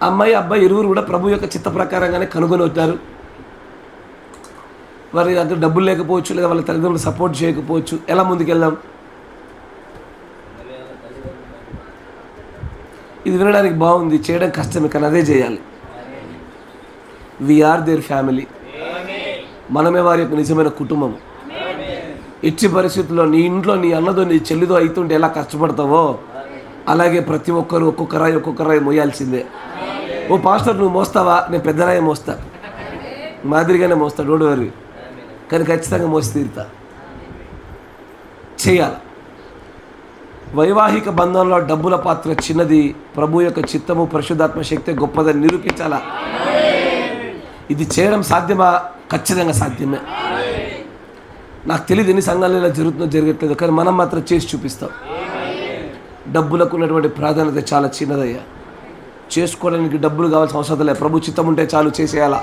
అమ్మాయి అబ్బాయి ఇరువురు కూడా ప్రభు యొక్క చిత్త ప్రకారంగానే కనుగొని వచ్చారు. వారి దగ్గర డబ్బులు లేకపోవచ్చు, లేదా వాళ్ళ తల్లిదండ్రులు సపోర్ట్ చేయకపోవచ్చు. ఎలా ముందుకెళ్దాం? ఇది వినడానికి బాగుంది, చేయడం కష్టమే, కానీ అదే చేయాలి. We're their family. మనమే వారి యొక్క నిజమైన కుటుంబం. ఇచ్చి పరిస్థితుల్లో నీ ఇంట్లో నీ అన్నదో నీ చెల్లిదో అవుతుంటే ఎలా కష్టపడతావో అలాగే ప్రతి ఒక్కరు ఒక్కొక్క రాయి మోయాల్సిందే. ఓ పాస్టర్ నువ్వు మోస్తావా? నేను పెద్ద రాయి మోస్తా, మాదిరిగానే మోస్తా, డోంట్ వరీ. కానీ ఖచ్చితంగా మోసి తీరుతా, చేయాలి. వైవాహిక బంధంలో డబ్బుల పాత్ర చిన్నది, ప్రభు యొక్క చిత్తము పరిశుద్ధాత్మ శక్తి గొప్పదని నిరూపించాలా. ఇది చేయడం సాధ్యమా? ఖచ్చితంగా సాధ్యమే. నాకు తెలియదు ఎన్ని సంఘాలు ఇలా జరుగుతుందో జరగట్లేదు, కానీ మనం మాత్రం చేసి చూపిస్తాం. డబ్బులకు ఉన్నటువంటి ప్రాధాన్యత చాలా చిన్నదయ్యా. చేసుకోవడానికి డబ్బులు కావాల్సిన అవసరం లేదు, ప్రభు చిత్తం ఉంటే చాలు, చేసేయాలా.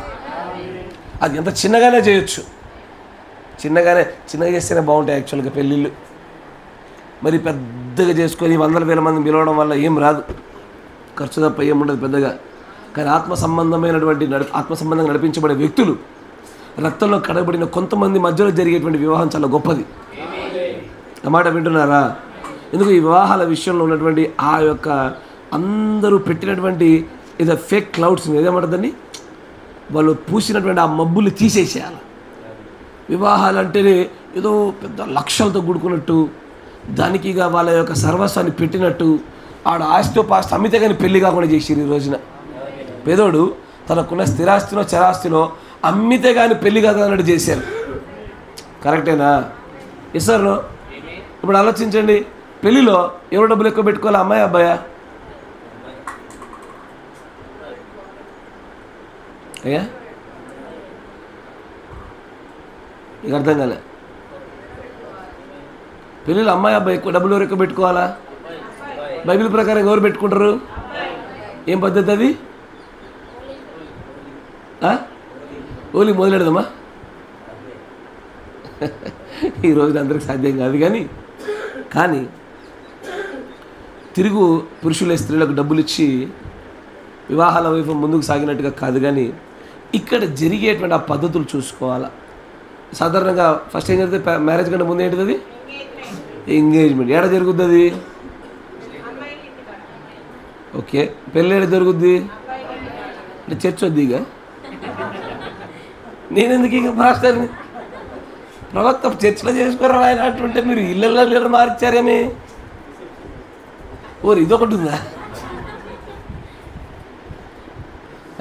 అది ఎంత చిన్నగానే చేయొచ్చు, చిన్నగా చేస్తేనే బాగుంటాయి యాక్చువల్గా పెళ్ళిళ్ళు. మరి పెద్దగా చేసుకొని 100,000 మంది పిలవడం వల్ల ఏం రాదు, ఖర్చు తప్ప ఏముండదు పెద్దగా. కానీ ఆత్మ సంబంధంగా నడిపించబడే వ్యక్తులు, రక్తంలో కడగబడిన కొంతమంది మధ్యలో జరిగేటువంటి వివాహం చాలా గొప్పది. అన్నమాట వింటున్నారా? ఎందుకు ఈ వివాహాల విషయంలో ఉన్నటువంటి ఆ యొక్క అందరూ పెట్టినటువంటి ఏదో ఫేక్ క్లౌడ్స్ ఏదేమంటుందని వాళ్ళు పూసినటువంటి ఆ మబ్బులు తీసేసేయాలి. వివాహాలు అంటేనే ఏదో పెద్ద లక్షలతో కూడుకున్నట్టు, దానికి ఇక వాళ్ళ యొక్క సర్వస్వాన్ని పెట్టినట్టు, ఆడ ఆస్తితో పాస్తి అమ్మితే కానీ పెళ్లి కాకుండా చేసిరు. ఈ రోజున పేదోడు తనకున్న స్థిరాస్తినో చరాస్తినో అమ్మితే కానీ పెళ్లి కాదు అన్నట్టు చేశారు. కరెక్టేనా? Yes sir. ఇప్పుడు ఆలోచించండి, పెళ్ళిలో ఎవరు డబ్బులు ఎక్కువ పెట్టుకోవాలి, అమ్మాయి అబ్బాయా? అయ్యా ఇక అర్థం కాలే. పెళ్ళిలో అమ్మాయి అబ్బాయి ఎక్కువ డబ్బులు ఎవరు ఎక్కువ పెట్టుకోవాలా? బైబిల్ ప్రకారం ఎవరు ఓన్లీ మొదలెడదామా? ఈ రోజున అందరికి సాధ్యం కాదు. కానీ తిరుగు పురుషులే స్త్రీలకు డబ్బులు ఇచ్చి వివాహాల వైపు ముందుకు సాగినట్టుగా కాదు. కానీ ఇక్కడ జరిగేటువంటి ఆ పద్ధతులు చూసుకోవాలా. సాధారణంగా ఫస్ట్ ఏం జరుగుతుంది? మ్యారేజ్ కంటే ముందు ఏంటిది? అది ఎంగేజ్మెంట్. ఏడ జరుగుద్ది అది? ఓకే. పెళ్ళి ఏడ జరుగుద్ది? అంటే చర్చ్ వద్ది. ఇక నేనెందుకు ఇక మాస్టర్ని ప్రవక్త చర్చలో చేసుకోరా ఆయన అంటుంటే మీరు ఇళ్ళల్లో మార్చారేమి? ఓరు ఇదొకటి ఉందా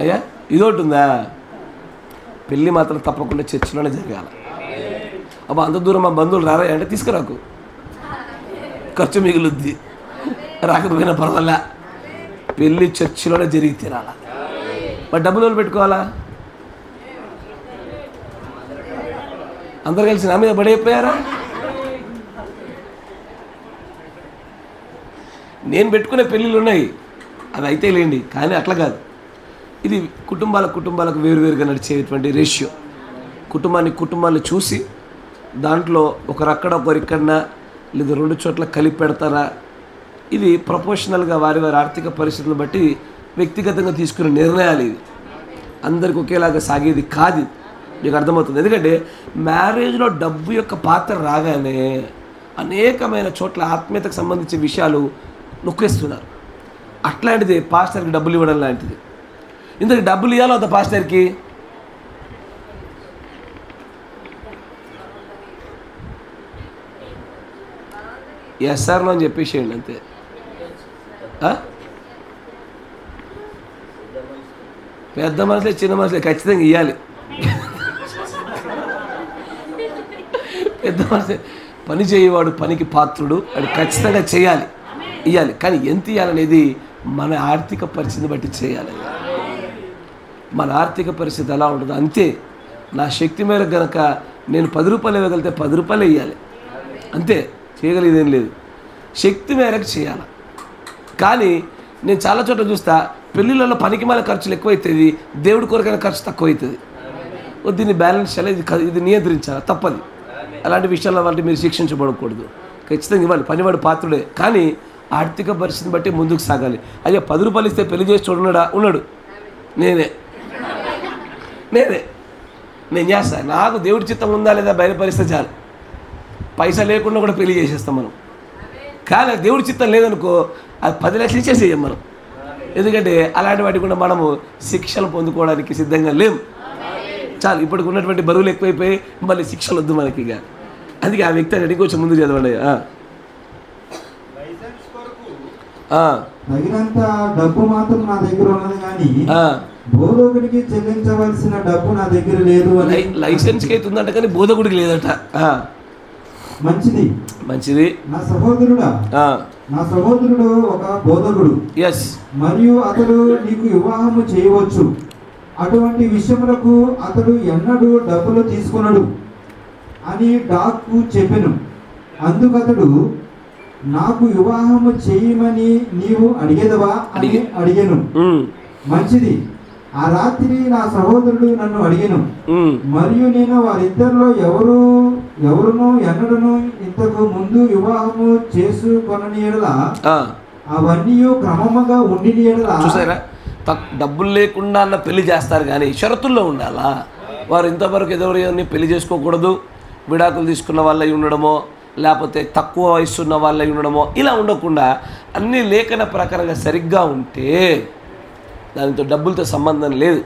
అయ్యా? ఇదొకటి ఉందా? పెళ్ళి మాత్రం తప్పకుండా చర్చిలోనే జరగాల. అబ్బా అంత దూరం మా బంధువులు రారా అంటే తీసుకురాకు, ఖర్చు మిగులుద్ది. రాకపోయినా పర్వాలా, పెళ్ళి చర్చిలోనే జరిగి తీరాలా. మరి డబ్బులు వాళ్ళు పెట్టుకోవాలా? అందరు కలిసి నా మీద పడైపోయారా? నేను పెట్టుకునే పెళ్ళిళ్ళు ఉన్నాయి, అవి అయితే లేండి. కానీ అట్లా కాదు. ఇది కుటుంబాలకు వేరువేరుగా నడిచేటువంటి రేషియో. కుటుంబాన్ని చూసి దాంట్లో ఒకరక్కడ ఒకరిక్కడన్నా లేదా 2 చోట్ల కలిపి పెడతారా? ఇది ప్రపోర్షనల్గా వారి ఆర్థిక పరిస్థితులను బట్టి వ్యక్తిగతంగా తీసుకునే నిర్ణయాలు. ఇది అందరికి ఒకేలాగా సాగేది కాదు. మీకు అర్థమవుతుంది. ఎందుకంటే మ్యారేజ్లో డబ్బు యొక్క పాత్ర రాగానే అనేకమైన చోట్ల ఆత్మీయతకు సంబంధించిన విషయాలు నొక్కేస్తున్నారు. అట్లాంటిది పాస్టర్కి డబ్బులు ఇవ్వడం లాంటిది. ఇంతకు డబ్బులు ఇవ్వాలో అంత పాస్టర్కి? ఎస్ఆర్లో అని చెప్పేసేయండి అంతే. పెద్ద మనసులే చిన్న మనసులే ఖచ్చితంగా ఇవ్వాలి. పెద్ద మనసు పని చేయవాడు పనికి పాత్రుడు, అది ఖచ్చితంగా చేయాలి, ఇవ్వాలి. కానీ ఎంత ఇవ్వాలనేది మన ఆర్థిక పరిస్థితిని బట్టి చేయాలి. మన ఆర్థిక పరిస్థితి ఎలా ఉంటుందో అంతే. నా శక్తి మేరకు కనుక నేను 10 రూపాయలు ఇవ్వగలిగితే 10 రూపాయలు ఇవ్వాలి, అంతే. చేయగలిగేదేం లేదు, శక్తి మేరకు చేయాలి. కానీ నేను చాలా చోట్ల చూస్తా, పెళ్ళిళ్ళలో పనికి మన ఖర్చులు ఎక్కువైతుంది, దేవుడి కొరకైన ఖర్చు తక్కువవుతుంది. దీన్ని బ్యాలెన్స్ చేయాలి, ఇది నియంత్రించాలి, తప్పది. అలాంటి విషయాల్లో వాటిని మీరు శిక్షించబడకూడదు. ఖచ్చితంగా ఇవ్వాలి, పనివాడు పాత్రుడే. కానీ ఆర్థిక పరిస్థితిని బట్టి ముందుకు సాగాలి. అయ్యా 10 రూపాయలు ఇస్తే పెళ్లి చేసి చూడన్నాడా? ఉన్నాడు. నేను చేస్తాను. నాకు దేవుడి చిత్తం ఉందా లేదా బయలుపరిస్తే చాలు. పైసా లేకుండా కూడా పెళ్లి చేసేస్తాం మనం. కానీ దేవుడి చిత్తం లేదనుకో, అది 10 లక్షలు ఇచ్చేసేయం మనం. ఎందుకంటే అలాంటి వాటి కూడా మనము శిక్షలు పొందుకోవడానికి సిద్ధంగా లేం. చాలు, ఇప్పటికి ఉన్నటువంటి బరువులు ఎక్కువైపోయి మళ్ళీ శిక్షలు వద్దు మనకి. ఇక అందుకే ఆ వ్యక్తి అనేది కొంచెం ముందు చదవండి. తగినంత డబ్బు మాత్రం నా దగ్గర ఉన్నది, కానీ బోధకుడికి చెల్లించవలసిన డబ్బు నా దగ్గర లేదు. లైసెన్స్కి అయితే ఉందంట కానీ బోధకుడికి లేదట. మంచిది. నా సహోదరుడు ఒక బోధకుడు, మరియు అతడు నీకు వివాహము చేయవచ్చు. అటువంటి విషయములకు అతడు ఎన్నడూ డబ్బులు తీసుకున్నాడు అని డాక్కు చెప్పెను. అందుకతడు నాకు వివాహము చేయమని నీవు అడిగేదవా అని అడిగాను. మంచిది. ఆ రాత్రి నా సహోదరుడు నన్ను అడిగాను, మరియు నేను వారిద్దరిలో ఎవరును ఎన్నడను ఇంతకు ముందు వివాహము చేసుకొనని ఎడల అవన్నీ క్రమముగా ఉండి ఎడల. చూసారా, డబ్బులు లేకుండా అన్న పెళ్లి చేస్తారు, కానీ షరతుల్లో ఉండాలా. వారు ఇంతవరకు ఎవరిని పెళ్లి చేసుకోకూడదు, విడాకులు తీసుకున్న వాళ్ళై ఉండడమో, లేకపోతే తక్కువ వయసు ఉన్న వాళ్ళై ఉండడమో, ఇలా ఉండకుండా అన్ని లేఖన ప్రకారంగా సరిగ్గా ఉంటే దానితో డబ్బులతో సంబంధం లేదు.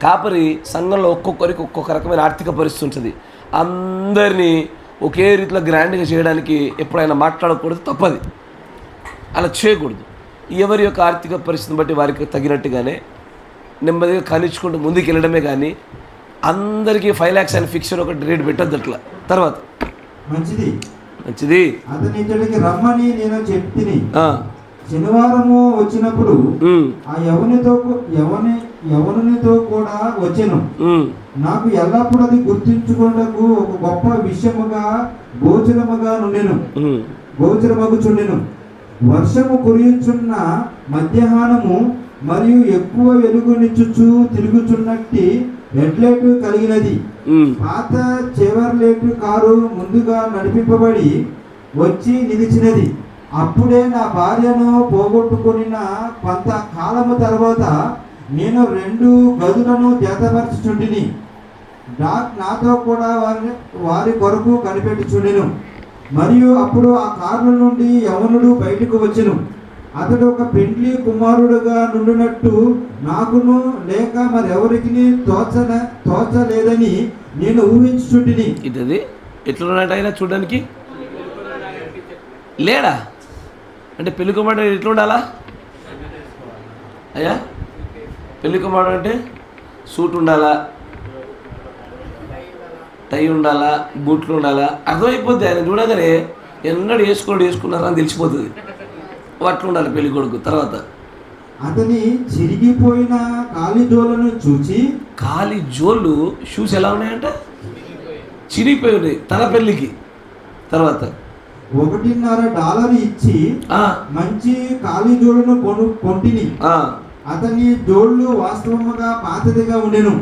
కాపరి సంఘంలో ఒక్కొక్కరికి ఒక్కొక్క రకమైన ఆర్థిక పరిస్థితి ఉంటుంది. అందరినీ ఒకే రీతిలో గ్రాండ్గా చేయడానికి ఎప్పుడైనా మాట్లాడకూడదు, తప్పది. అలా చేయకూడదు. ఎవరి యొక్క ఆర్థిక పరిస్థితిని బట్టి వారికి తగినట్టుగానే నెమ్మదిగా కనిచుకుంటూ ముందుకు వెళ్ళడమే. కానీ అందరికీ 5 lakhs అని ఫిక్స్డ్ ఒక రేట్ పెట్టద్దు. అట్లా తర్వాత మంచిది అతని ఇక్కడికి రమ్మని నేను చెప్తిని. శనివారము వచ్చినప్పుడు ఆ యవనునితో కూడా వచ్చెను. నాకు ఎల్లప్పుడూ అది గుర్తించుకున్నకు ఒక గొప్ప విషయముగా గోచరమగుచుండెను. వర్షము కురియుచున్న మధ్యాహ్నము మరియు ఎక్కువ వెలుగునిచ్చుచు తిరుగుచున్నట్టి హెడ్లైట్ కలిగినది. పాత చెవర్లెట్ కారు ముందుగా నడిపింపబడి వచ్చి నిలిచినది. అప్పుడే నా భార్యను పోగొట్టుకున్న కొంత కాలము తర్వాత నేను 2 గదులను జతపరచుచుండిని. డాక్ నాతో కూడా వారి కొరకు కనిపెట్టుచుండెను. మరియు అప్పుడు ఆ కారుల నుండి యవనుడు బయటకు వచ్చెను. అతడు ఒక పెండ్లి కుమారుడుగా నుండినట్టు నాకును లేక మరెవరికి తోచలేదని నేను ఊహించుచుంటిని. ఇది ఎట్లున్నట్టయినా చూడడానికి లేడా అంటే పెళ్లి కుమారుడు ఎట్లుండాలా అయ్యా? పెళ్లి కుమారుడు అంటే సూట్ ఉండాలా, టై ఉండాలా, బూట్లు ఉండాలా, అర్థమైపోద్ది. ఆయన చూడగానే ఎన్నడూ వేసుకున్నారా అని తెలిసిపోతుంది. అట్లా ఉండాలి పెళ్లి కొడుకు. తర్వాత అతని చిరిగిపోయిన కాలి జోళ్ళను చూచి, కాలి జోళ్ళు షూస్ ఎలా ఉన్నాయంటే చిరిగిపోయి ఉన్నాయి తన పెళ్ళికి. తర్వాత $1.5 ఇచ్చి మంచి కాలి జోళ్ళను కొంటిని. అతని జోళ్ళు వాస్తవముగా పాతదిగా ఉండెను,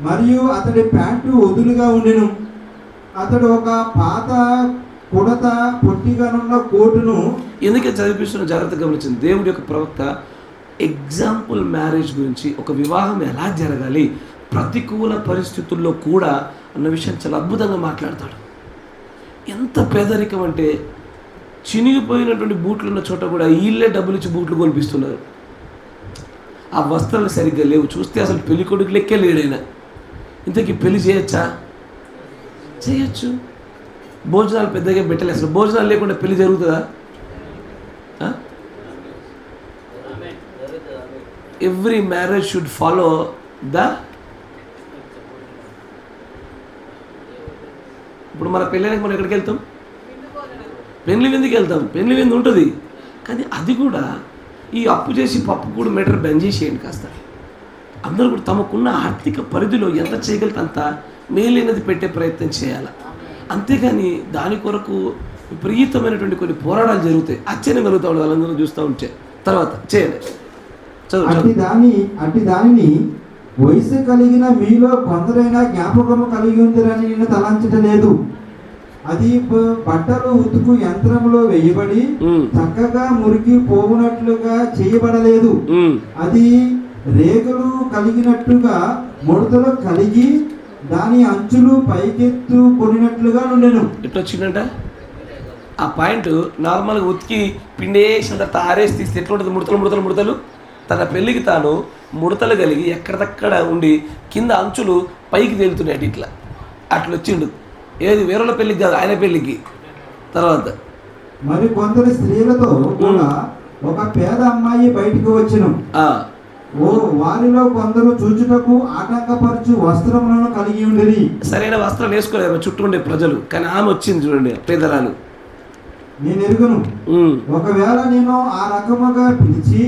మరియు అతడి ప్యాంటు వదులుగా ఉండెను. అతడు ఒక పాత కుడత పొట్టిగానున్న కోటును. ఎందుకే చదివిస్తున్న జాగ్రత్త గమనించింది. దేవుడి యొక్క ప్రవక్త ఎగ్జాంపుల్ మ్యారేజ్ గురించి, ఒక వివాహం ఎలా జరగాలి ప్రతికూల పరిస్థితుల్లో కూడా అన్న విషయం చాలా అద్భుతంగా మాట్లాడతాడు. ఎంత పేదరికం అంటే చినిగిపోయినటువంటి బూట్లు ఉన్న చోట కూడా వీళ్ళే డబ్బులు ఇచ్చి బూట్లు కొనిపిస్తున్నారు. ఆ వస్త్రాలు సరిగ్గా లేవు. చూస్తే అసలు పెళ్లి కొడుకు లెక్కే లేడైనా. ఇంతకీ పెళ్లి చేయొచ్చా? చేయొచ్చు. భోజనాలు పెద్దగా పెట్టలేదు. అసలు భోజనాలు లేకుండా పెళ్లి జరుగుతుందా? Every marriage should follow the. ఇప్పుడు మన పెళ్ళైనాక మనం ఎక్కడికి వెళ్తాం? పెళ్లి విందుకి వెళ్తాం. పెళ్లి విందు ఉంటుంది. కానీ అది కూడా ఈ అప్పు చేసి పప్పు కూడా మీటర్ బంద్ చేసేయండి కాస్త. అందరూ కూడా తమకున్న ఆర్థిక పరిధిలో ఎంత చేయగలితే అంత మేలైనది పెట్టే ప్రయత్నం చేయాలి. అంతేగాని దాని కొరకు విపరీతమైనటువంటి కొన్ని పోరాటాలు జరుగుతాయి. ఆశ్చర్యం కలుగుతా ఉండే వాళ్ళందరూ చూస్తూ ఉంటే. తర్వాత చేయండి. అట్టి దానిని వయసు కలిగిన మీలో కొందరైనా జ్ఞాపకము కలిగి ఉందిరని నేను తలంచలేదు. అది బట్టలు ఉతుకు యంత్రంలో వేయబడి చక్కగా మురికి పోవునట్లుగా చేయబడలేదు. అది రేగులు కలిగినట్టుగా ముడతలు కలిగి దాని అంచులు పైకెత్తు కొనినట్లుగా ఉండెను. ఎట్లొచ్చిందంట ఆ పాయింట్? నార్మల్గా ఉతికి పిండేసిన తర్వాత ఆరేసి తీస్తే ఎట్లుంటుంది? ముడతలు. తన పెళ్ళికి తాను ముడతలు కలిగి ఎక్కడదక్కడ ఉండి కింద అంచులు పైకి తేలుతున్నాయి. ఇట్లా అట్లా వచ్చిండు. ఏది వేరే పెళ్ళికి కాదు, ఆయన పెళ్ళికి. తర్వాత మరి కొందరు స్త్రీలతో కూడా ఒక పేద అమ్మాయి బయటకు వచ్చెను. వారిలో కొందరు చూచుటకు ఆటంకపరచు వస్త్రములను కలిగి ఉండేది. సరైన వస్త్రాలు వేసుకోలేదు చుట్టూ ఉండే ప్రజలు. కానీ ఆమె వచ్చింది చూడండి, పేదరాలు. నేను ఎరుగును. ఒకవేళ నేను ఆ రకముగా పిలిచి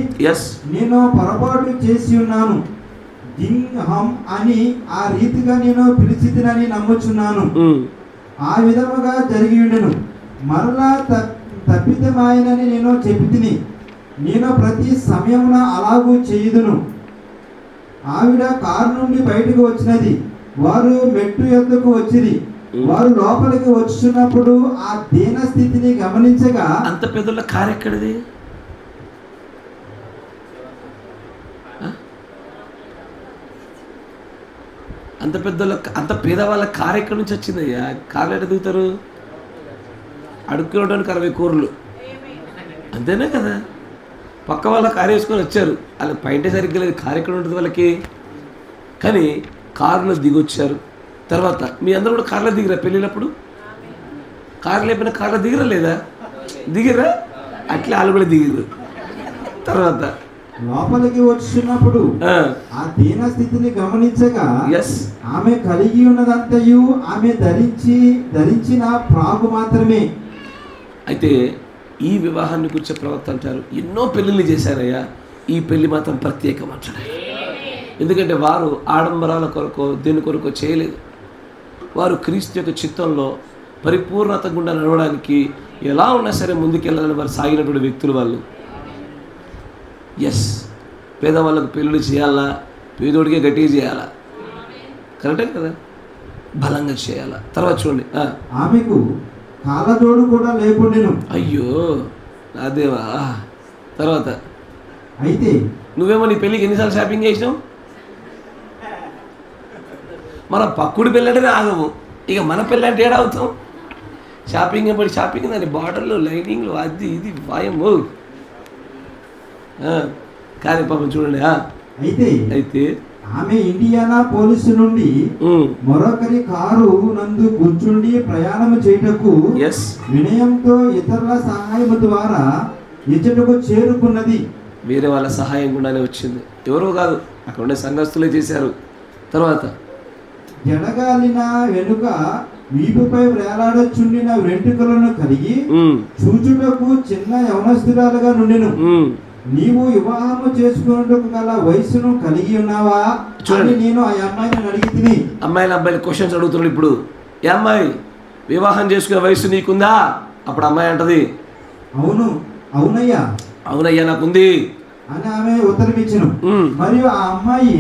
నేను పొరపాటు చేసి ఉన్నాను దింహం అని ఆ రీతిగా నేను పిలిచితినని నమ్ముచున్నాను. ఆ విధముగా జరిగి ఉండెను. మరలా తప్పితమాయనని నేను చెప్పితిని. నేను ప్రతి సమయమున అలాగూ చేయుదును. ఆవిడ కారు నుండి బయటకు వచ్చినది. వారు మెట్టు ఎద్దుకు వచ్చిరి. వారు లోపలికి వచ్చినప్పుడు ఆ దీన స్థితిని గమనించగా, అంత పెద్దల కారు ఎక్కడిది? అంత పెద్దల అంత పేదవాళ్ళ కారు ఎక్కడి నుంచి వచ్చిందయ్యా? కార్లు ఎట్లా దిగుతారు? అడుక్కోవడానికి 60 కోర్లు అంతేనే కదా. పక్క వాళ్ళ కారు వేసుకొని వచ్చారు. వాళ్ళకి పైంటే సరిగ్గా లేదు. కారు ఎక్కడ ఉంటుంది వాళ్ళకి? కానీ కారులో దిగొచ్చారు. తర్వాత మీ అందరూ కూడా కార్లో దిగిరా? పెళ్ళినప్పుడు కారు లేపిన కార్లో దిగిరా లేదా? దిగిరా? అట్లా వాళ్ళు కూడా దిగిరు. తర్వాత లోపలికి వచ్చినప్పుడు ఆ దీన స్థితిని గమనించగా ఆమె కలిగి ఉన్నదంతయు ఆమె ధరించిన ప్రాగు మాత్రమే. అయితే ఈ వివాహాన్ని గురించి ప్రవక్త అంటారు, ఎన్నో పెళ్ళిళ్ళు చేశారయ్యా, ఈ పెళ్లి మాత్రం ప్రత్యేకం అంటారు. ఎందుకంటే వారు ఆడంబరాల కొరకు దేని కొరకు చేయలేదు. వారు క్రీస్తు యొక్క చిత్తంలో పరిపూర్ణత గుండా నడవడానికి ఎలా ఉన్నా సరే ముందుకెళ్ళాలని వారు సాగినటువంటి వ్యక్తులు వాళ్ళు. పేదవాళ్ళకు పెళ్ళిళ్ళు చేయాలా? పేదోడికే గట్టిగా చేయాలా? కరెక్టే కదా, బలంగా చేయాలా. తర్వాత చూడండి, ఆమెకు కాళ్ళజోడు కూడా లేకుండెను. అయ్యో అదేవా. తర్వాత అయితే నువ్వేమో నీ పెళ్ళికి ఎన్నిసార్లు షాపింగ్ చేసినావు? మన పక్కుడు పెళ్ళంటేనే ఆగము, ఇక మన పెళ్ళంటే ఏడా అవుతాం? షాపింగ్ పడి షాపింగ్ దాని బార్డర్లు లైనింగ్లు అది ఇది వాయము. కానీ పాపం చూడండి. అయితే ఆమె ఇండియానా పోలీసు నుండి మరొకరి కారు నందు కూర్చుండి ప్రయాణం చేయుటకు వినయంతో ఇతరుల సహాయం ద్వారా ఇచ్చటకు చేరుకున్నది. వేరే వాళ్ళ సహాయం కూడానే వచ్చింది, ఎవరో కాదు, అక్కడ ఉండే సంఘస్థులే చేశారు. తర్వాత జడగాలిన వెనుక వీపుపై వేలాడచుండిన వెంట్రుకలను కలిగి చూచుటకు చిన్న యవనస్తురాలుగా నుండెను. నీవు వివాహము చేసుకున్నట్టుకు గల వయసును కలిగి ఉన్నావా అని నేను ఆ అమ్మాయిని అడిగి అబ్బాయిలు క్వశ్చన్స్ అడుగుతున్నాడు. ఇప్పుడు ఏ అమ్మాయి వివాహం చేసుకునే వయసు నీకుందా? అప్పుడు అమ్మాయి అంటది, అవునయ్యా నాకుంది అని ఆమె ఉత్తరమిచ్చెను. మరియు ఆ అమ్మాయి,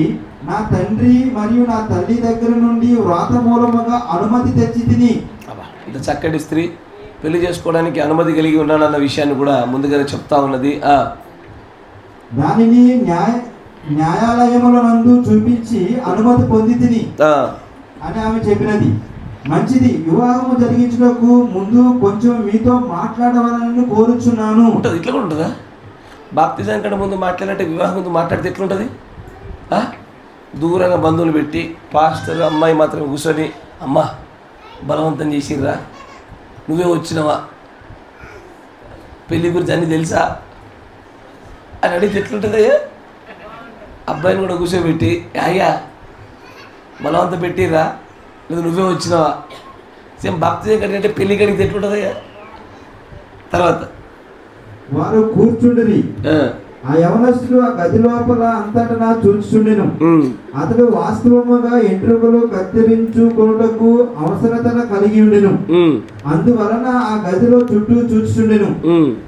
నా తండ్రి మరియు నా తల్లి దగ్గర నుండి వ్రాత మూలముగా అనుమతి తెచ్చి తిని. ఇంత చక్కటి స్త్రీ పెళ్లి చేసుకోవడానికి అనుమతి కలిగి ఉన్నానన్న విషయాన్ని కూడా ముందుగానే చెప్తా ఉన్నది. దానిని న్యాయాలయముల నందు చూపించి అనుమతి పొంది తిని అని ఆమె చెప్పినది. మంచిది, వివాహము జరిగించడానికి ముందు కొంచెం మీతో మాట్లాడవాలని కోరుచున్నాను. ఇట్లా కూడా ఉంటుందా? బాప్తిజం కంటే ముందు మాట్లాడినట్టే వివాహం ముందు మాట్లాడితే ఎట్లుంటుంది? దూరంగా బంధువులు పెట్టి పాస్టర్ అమ్మాయి మాత్రం కూర్చొని, అమ్మా బలవంతం చేసిర్రా, నువ్వే వచ్చినవా, పెళ్లి గురించి అన్నీ తెలుసా అని అడిగితే ఎట్లుంటుంది? అబ్బాయిని కూడా కూర్చోబెట్టి, అయ్యా బలవంతం పెట్టిర్రా, లేదా నువ్వే వచ్చినావా, సేమ్ బాప్తిజం కంటే పెళ్లి కడిగితే ఎట్లుంటుందయ్యా? తర్వాత వారు కూర్చుండిరి. ఆ యవనస్తుడు ఆ గది లోపల అంతటా చూచుచుండెను. అతడు వాస్తవముగా ఎంట్రుకలు కత్తిరించుకొనుటకు అవసరత కలిగి ఉండెను. అందువలన ఆ గదిలో చుట్టూ చూచుచుండెను.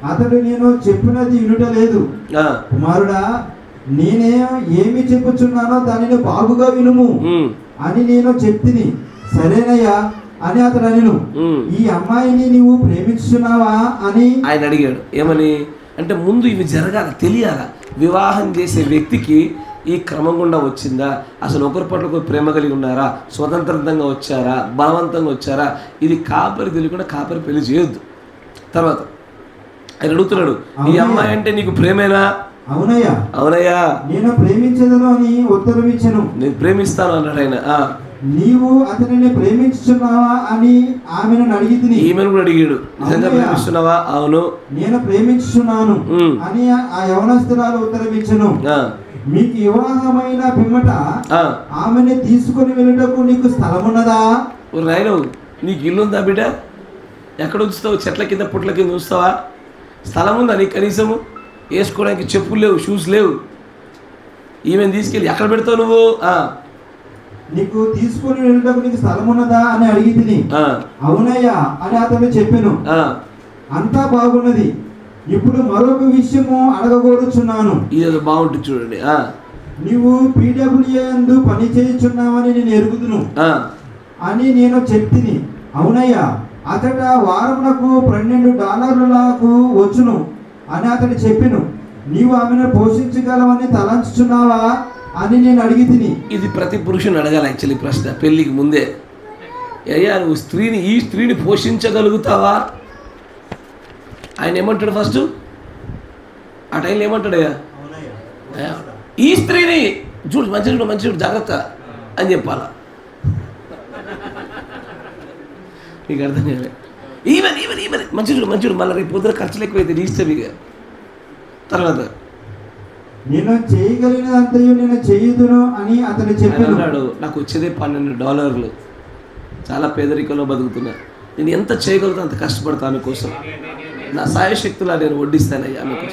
అతడు, నేను చెప్పినది వినుట లేదు. కుమారుడా, నేనే ఏమి చెప్పుచున్నానో దానిని బాగుగా వినుము అని నేను చెప్తిని. సరేనయ్యా అని అతడు అనెను. ఈ అమ్మాయిని నీవు ప్రేమించున్నావా అని ఆయన అడిగాడు. ఏమని అంటే, ముందు ఇవి జరగాల, తెలియాల. వివాహం చేసే వ్యక్తికి ఈ క్రమం గుండా వచ్చిందా, అసలు ఒకరి పట్ల ఒకరు ప్రేమ కలిగి ఉన్నారా, స్వతంత్రంగా వచ్చారా, బలవంతంగా వచ్చారా, ఇది కాపరి తెలియకుండా కాపరి పెళ్లి చేయొద్దు. తర్వాత ఆయన అడుగుతున్నాడు, ఈ అమ్మాయి అంటే నీకు ప్రేమేనా? అవునయ్యా నేను ప్రేమించదను అని ఉత్తరం ఇచ్చాను. నేను ప్రేమిస్తాను అన్నాడు ఆయన. నీవు అతనిని ప్రేమించున్నావా అని ఆమెను అడిగి తిని. ఈమెను కూడా అడిగాడు, నిజంగా ప్రేమిస్తున్నావా? అవును, నేను ప్రేమించున్నాను అని ఆ యవనస్తురాలు ఉత్తరం ఇచ్చెను. మీకు వివాహమైన పిమ్మట ఆమెను తీసుకుని వెళ్ళటకు నీకు స్థలం ఉన్నదా? నాయన, నీకు ఇల్లు ఉందా బిడ్డ? ఎక్కడ ఉంచుతావు? చెట్ల కింద పుట్ల కింద ఉంచుతావా? స్థలం ఉందా నీకు? కనీసము వేసుకోవడానికి చెప్పులు లేవు, షూస్ లేవు. ఈమెను తీసుకెళ్ళి ఎక్కడ పెడతావు నువ్వు? నీకు తీసుకుని వెళ్ళటకు నీకు స్థలం ఉన్నదా అని అడిగి తిని. అవునయ్యా అని అతను చెప్పాను. అంతా బాగున్నది, ఇప్పుడు మరొక విషయము అడగకూరుచున్నాను. ఇది బాగుంటుంది చూడండి. నీవు PWA యందు పని చేయుచున్నావని నేను ఎరుగుదును అని నేను చెప్తిని. అవునయ్యా, అతడ వారమునకు $12 వచ్చును అని అతడు చెప్పెను. నీవు ఆమెను పోషించగలవని తలంచుచున్నావా అని నేను అడిగి తిని. ఇది ప్రతి పురుషుని అడగాలి యాక్చువల్లీ ప్రశ్న పెళ్ళికి ముందే. అయ్యా, నువ్వు ఈ స్త్రీని పోషించగలుగుతావా? ఆయన ఏమంటాడు ఫస్ట్? ఆ టైంలో ఏమంటాడయ్యా? ఈ స్త్రీని చూడు, మంచి జాగ్రత్త అని చెప్పాలా? మీకు అర్థం కాలే. ఈవెన్ మంచి మళ్ళీ రేపు పొద్దున ఖర్చులు ఎక్కువైతే నీ ఇష్టం. ఇక తర్వాత నేను చేయగలిగినంతయు నేను చేయుదును అని అతను చెప్పాడు. నాకు వచ్చేదే $12, చాలా పేదరికంలో బతుకుతున్నా, నేను ఎంత చేయగలుగుతా అంత కష్టపడతాను కోసం. నా సాయశక్తులా నేను వడ్డిస్తానయ్యా మీకు.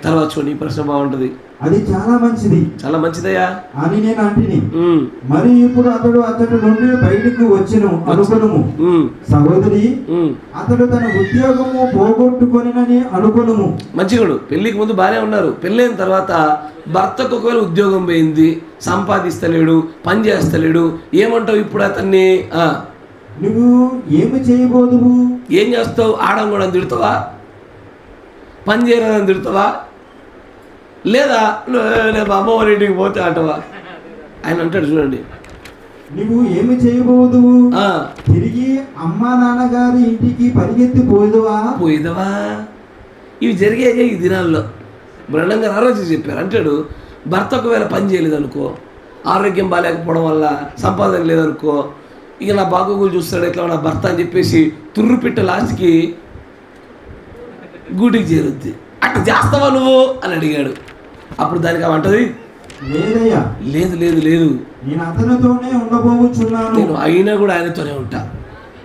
తర్వాత చూడండి, ఈ ప్రశ్న బాగుంటుంది. అది చాలా మంచిది, చాలా మంచిదయ్యా అని నేను అంటిని. మరి ఇప్పుడు అతడు నుండి బయటకు వచ్చెను అనుకొనుము. సహోదరి, అతడు తన ఉద్యోగము పోగొట్టుకొనినని అనుకొనుము. మంచిగాడు, పెళ్లికి ముందు బాగానే ఉన్నారు. పెళ్ళైన తర్వాత భర్తకు ఒకవేళ ఉద్యోగం పోయింది, సంపాదిస్తలేడు, పని చేస్తలేడు, ఏమంటావు ఇప్పుడు అతన్ని? నువ్వు ఏమి చేయబోదువు? ఏం చేస్తావు? ఆడం కూడా తిడతావా? పని చేయరాదని తిడతావా? లేదా నేను అమ్మవారి ఇంటికి పోతే అంటవా? ఆయన అంటాడు చూడండి, నువ్వు ఏమి చేయబోదువు? తిరిగి అమ్మా నాన్నగారి ఇంటికి పరిగెత్తి పోయేదవా? ఇవి జరిగాయి ఈ దినాల్లో. బ్రహ్మంగా ఆలోచించి చెప్పారు. అంటాడు, భర్త ఒకవేళ పని చేయలేదు అనుకో, ఆరోగ్యం బాగాలేకపోవడం వల్ల సంపాదన లేదనుకో, ఇక నా బాగోగులు చూస్తాడు ఎట్లా నా భర్త అని చెప్పేసి తుర్రు పెట్టే లాస్ట్కి గూటికి చేరుద్ది. అట్లా చేస్తావా నువ్వు అని అడిగాడు. అప్పుడు దానికి అంటది, లేదయ్యా, లేదు లేదు లేదు, నేను అతనితోనే ఉండబోచున్నాను. నేను అయినా కూడా ఆయనతోనే ఉంటా.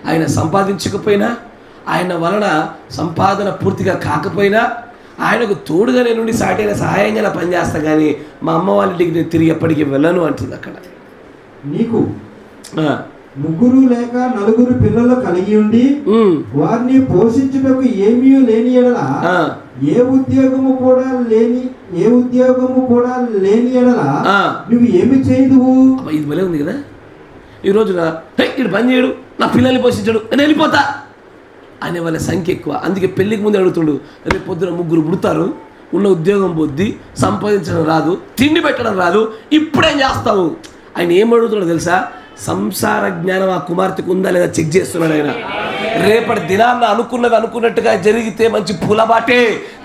ఆయన సంపాదించకపోయినా, ఆయన వలన సంపాదన పూర్తిగా కాకపోయినా, ఆయనకు తోడుగా నేను సాటైన సహాయంగా పనిచేస్తా, కానీ మా అమ్మ వాళ్ళ ఇంటికి నేను తిరిగి ఎప్పటికీ వెళ్ళను అంటుంది. అక్కడ నీకు 3 లేక 4 పిల్లలు కలిగి ఉండి వారిని పోషించుటకు ఏమీ లేని ఎడల, ఏ ఉద్యోగము కూడా లేని ఎడల నువ్వు ఏమి చేయదువు? ఇది భలే ఉంది కదా. ఈ రోజున ఇటు పని చేయడు, నా పిల్లల్ని పోషించడు, నేను వెళ్ళిపోతా అనే వాళ్ళ సంఖ్య ఎక్కువ. అందుకే పెళ్ళికి ముందు అడుగుతుండు, రేపు పొద్దున 3 పుడతారు, ఉన్న ఉద్యోగం పొద్ది, సంపాదించడం రాదు, తిండి పెట్టడం రాదు, ఇప్పుడేం చేస్తావు? ఆయన ఏం అడుగుతున్నాడు తెలుసా? సంసార జ్ఞానం ఆ కుమార్తెకు ఉందా లేదా చెక్ చేస్తున్నాడు ఆయన. రేపటి దినాన్న అనుకున్నట్టుగా జరిగితే మంచి పూలబాటే,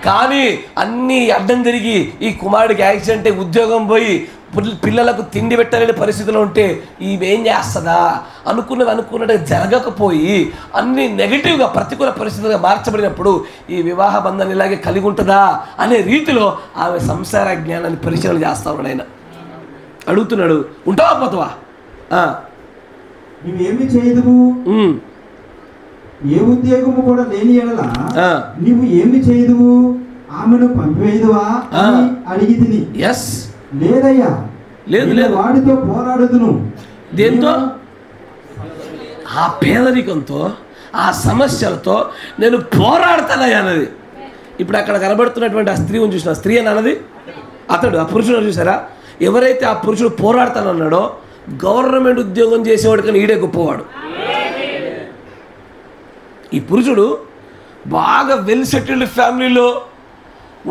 కానీ అన్నీ అడ్డం జరిగి ఈ కుమారుడికి యాక్సిడెంట్, ఉద్యోగం పోయి పిల్లలకు తిండి పెట్టలేని పరిస్థితిలో ఉంటే ఈమెం చేస్తుందా? అనుకున్నట్టుగా జరగకపోయి అన్ని నెగిటివ్గా ప్రతికూల పరిస్థితులుగా మార్చబడినప్పుడు ఈ వివాహ బంధాన్ని ఇలాగే కలిగి ఉంటుందా అనే రీతిలో ఆమె సంసార జ్ఞానాన్ని పరిశీలన చేస్తా ఉన్నాడు. ఆయన అడుగుతున్నాడు, ఉంటావా పోతావా? నువ్వేమి చేయదువు? ఏ ఉద్యోగము కూడా లేని ఎడల నువ్వు ఏమి చేయదువు? ఆమెను పంపివేయదువా అని అడిగి తిని, లేదయ్యా, లేదు, వాడితో పోరాడుదును. దేంతో? ఆ పేదరికంతో, ఆ సమస్యలతో నేను పోరాడతానయ్యా అన్నది. ఇప్పుడు అక్కడ కనబడుతున్నటువంటి ఆ స్త్రీ చూసిన, స్త్రీ అని అన్నది అతడు, ఆ పురుషుడు చూసారా? ఎవరైతే ఆ పురుషుడు పోరాడతానన్నాడో గవర్నమెంట్ ఉద్యోగం చేసేవాడు కానీ ఈడే గొప్పవాడు. ఈ పురుషుడు బాగా వెల్ సెటిల్డ్ ఫ్యామిలీలో,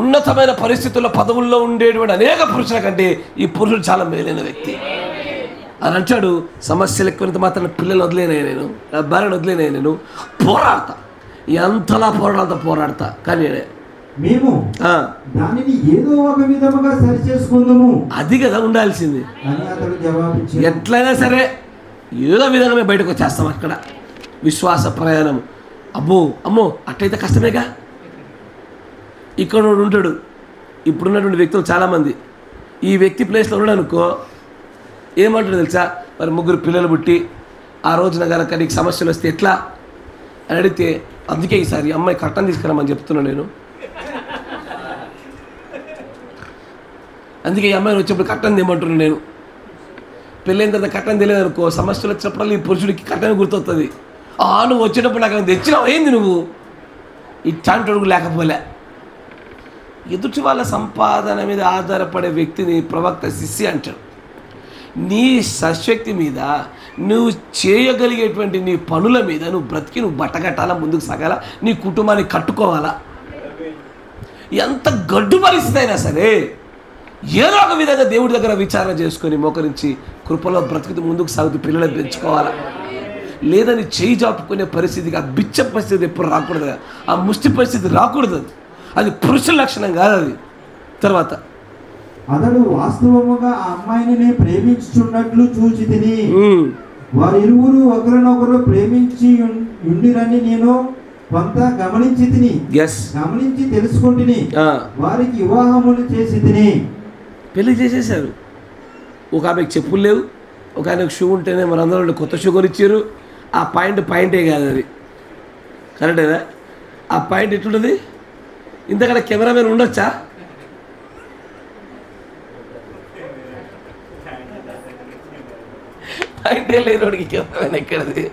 ఉన్నతమైన పరిస్థితుల్లో, పదవుల్లో ఉండేటువంటి అనేక పురుషుల కంటే ఈ పురుషుడు చాలా మేలైన వ్యక్తి అని అంటాడు. సమస్యలు ఎక్కువైనంత మాత్రం పిల్లలు వదిలేనాయి, నేను నా భార్యను వదిలేనాయి, నేను పోరాడతా, ఎంతలా పోరాడతా, కానీ మేము దానిని ఏదో ఒక విధముగా సరి చేసుకుందాము. అది కదా ఉండాల్సింది. ఎట్లయినా సరే ఏదో విధంగా మేము బయటకు వచ్చేస్తాం. అక్కడ విశ్వాస ప్రయాణం. అమ్మో అట్లయితే కష్టమేగా. ఇక్కడ ఉంటాడు, ఇప్పుడున్నటువంటి వ్యక్తులు చాలామంది ఈ వ్యక్తి ప్లేస్లో ఉన్నాడు అనుకో, ఏమంటాడు తెలుసా? మరి 3 పిల్లలు పుట్టి ఆ రోజున కనుక నీకు సమస్యలు వస్తే ఎట్లా అని అడిగితే, అందుకే ఈసారి అమ్మాయి కట్టం తీసుకురామని చెప్తున్నాను నేను. అందుకే ఈ అమ్మాయిని వచ్చినప్పుడు కట్టం తెమ్మంటున్నాను నేను. పెళ్ళైన తర్వాత కట్టం తెలియదు అనుకో, సమస్యలు వచ్చినప్పుడు ఈ పురుషుడికి కట్టం గుర్తొస్తుంది. నువ్వు వచ్చేటప్పుడు నాకు తెచ్చినావు, ఏంది నువ్వు ఇట్లాంటి అడుగు లేకపోలే. ఎదుటి వాళ్ళ సంపాదన మీద ఆధారపడే వ్యక్తిని ప్రవక్త శిష్య అంటాడు. నీ సశక్తి మీద, నువ్వు చేయగలిగేటువంటి నీ పనుల మీద నువ్వు బ్రతికి నువ్వు బట్టగట్టాలా, ముందుకు సాగాల, నీ కుటుంబాన్ని కట్టుకోవాలా. ఎంత గడ్డు పరిస్థితి అయినా సరే ఏదో ఒక విధంగా దేవుడి దగ్గర విచారణ చేసుకొని మోకరించి కృపలో బ్రతుకుతూ ముందుకు సాగుతూ పిల్లలను పెంచుకోవాలా. లేదని చేయి జాపుకునే పరిస్థితికి, ఆ బిచ్చ పరిస్థితి ఎప్పుడు రాకూడదు, ఆ ముష్టి పరిస్థితి రాకూడదు. అది పురుషుల లక్షణం కాదు. అది తర్వాత అతడు వాస్తవముగా ఆ అమ్మాయిని ప్రేమించుచున్నట్లు చూచి తిని, వారిరువురు ఒకరినొకరు ప్రేమించి ఉండిరని నేను కొంత గమనించి తెలుసుకుంటుని వారికి వివాహములు చేసి తిని. పెళ్లి చేసేసారు. ఒక ఆమెకు చెప్పులు లేవు, ఒక ఆయనకు షూ ఉంటేనే మనందరూ కొత్త షూ కొనిచ్చారు. ఆ పాయింటే కాదు, అది కరెక్టేనా? ఆ పాయింట్ ఎట్లుంటుంది? ఇంతకన్నా కెమెరామెన్ ఉండొచ్చా? పాయింటే లేనోడికి కెమెరామెన్ ఎక్కడది?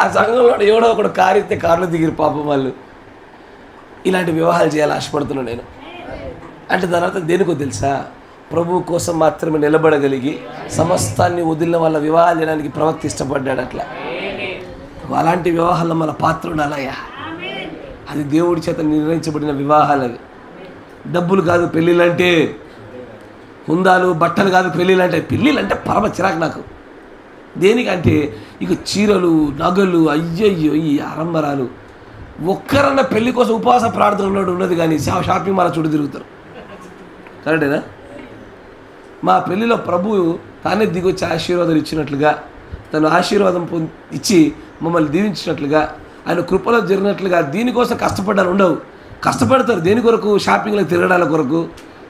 ఆ సంఘంలో ఎవడో ఒకడు కారు ఇస్తే కారులో దిగిరు పాపం వాళ్ళు. ఇలాంటి వివాహాలు చేయాలని ఆశపడుతున్నాను నేను. అంటే దాని అర్థం దేనికో తెలుసా? ప్రభువు కోసం మాత్రమే నిలబడగలిగి సమస్తాన్ని వదిలిన వాళ్ళ వివాహాలు చేయడానికి ప్రవక్త ఇష్టపడ్డాడు. అట్లా అలాంటి వివాహాల్లో మన పాత్ర ఉండాలయ్యా. అది దేవుడి చేత నిర్ణయించబడిన వివాహాలు. అవి డబ్బులు కాదు పెళ్ళిళ్ళంటే, హుందాలు బట్టలు కాదు పెళ్ళిళ్ళంటే. పెళ్ళిళ్ళంటే పరమ చిరాకు నాకు. దేనికంటే ఇక చీరలు, నగలు, అయ్యయ్యో ఈ ఆరంభరాలు. ఒక్కరన్నా పెళ్లి కోసం ఉపవాస ప్రార్థన ఉన్నది కానీ షాపింగ్ మాల్ చుట్టూ తిరుగుతారు. కరెక్టేనా? మా పెళ్ళిలో ప్రభువు తానే దిగొచ్చి ఆశీర్వాదాలు ఇచ్చినట్లుగా, తను ఆశీర్వాదం ఇచ్చి మమ్మల్ని దీవించినట్లుగా, ఆయన కృపలో జరిగినట్లుగా దీనికోసం కష్టపడ్డాను ఉండవు. కష్టపడతారు దేని కొరకు? షాపింగ్లో తిరగడాల కొరకు,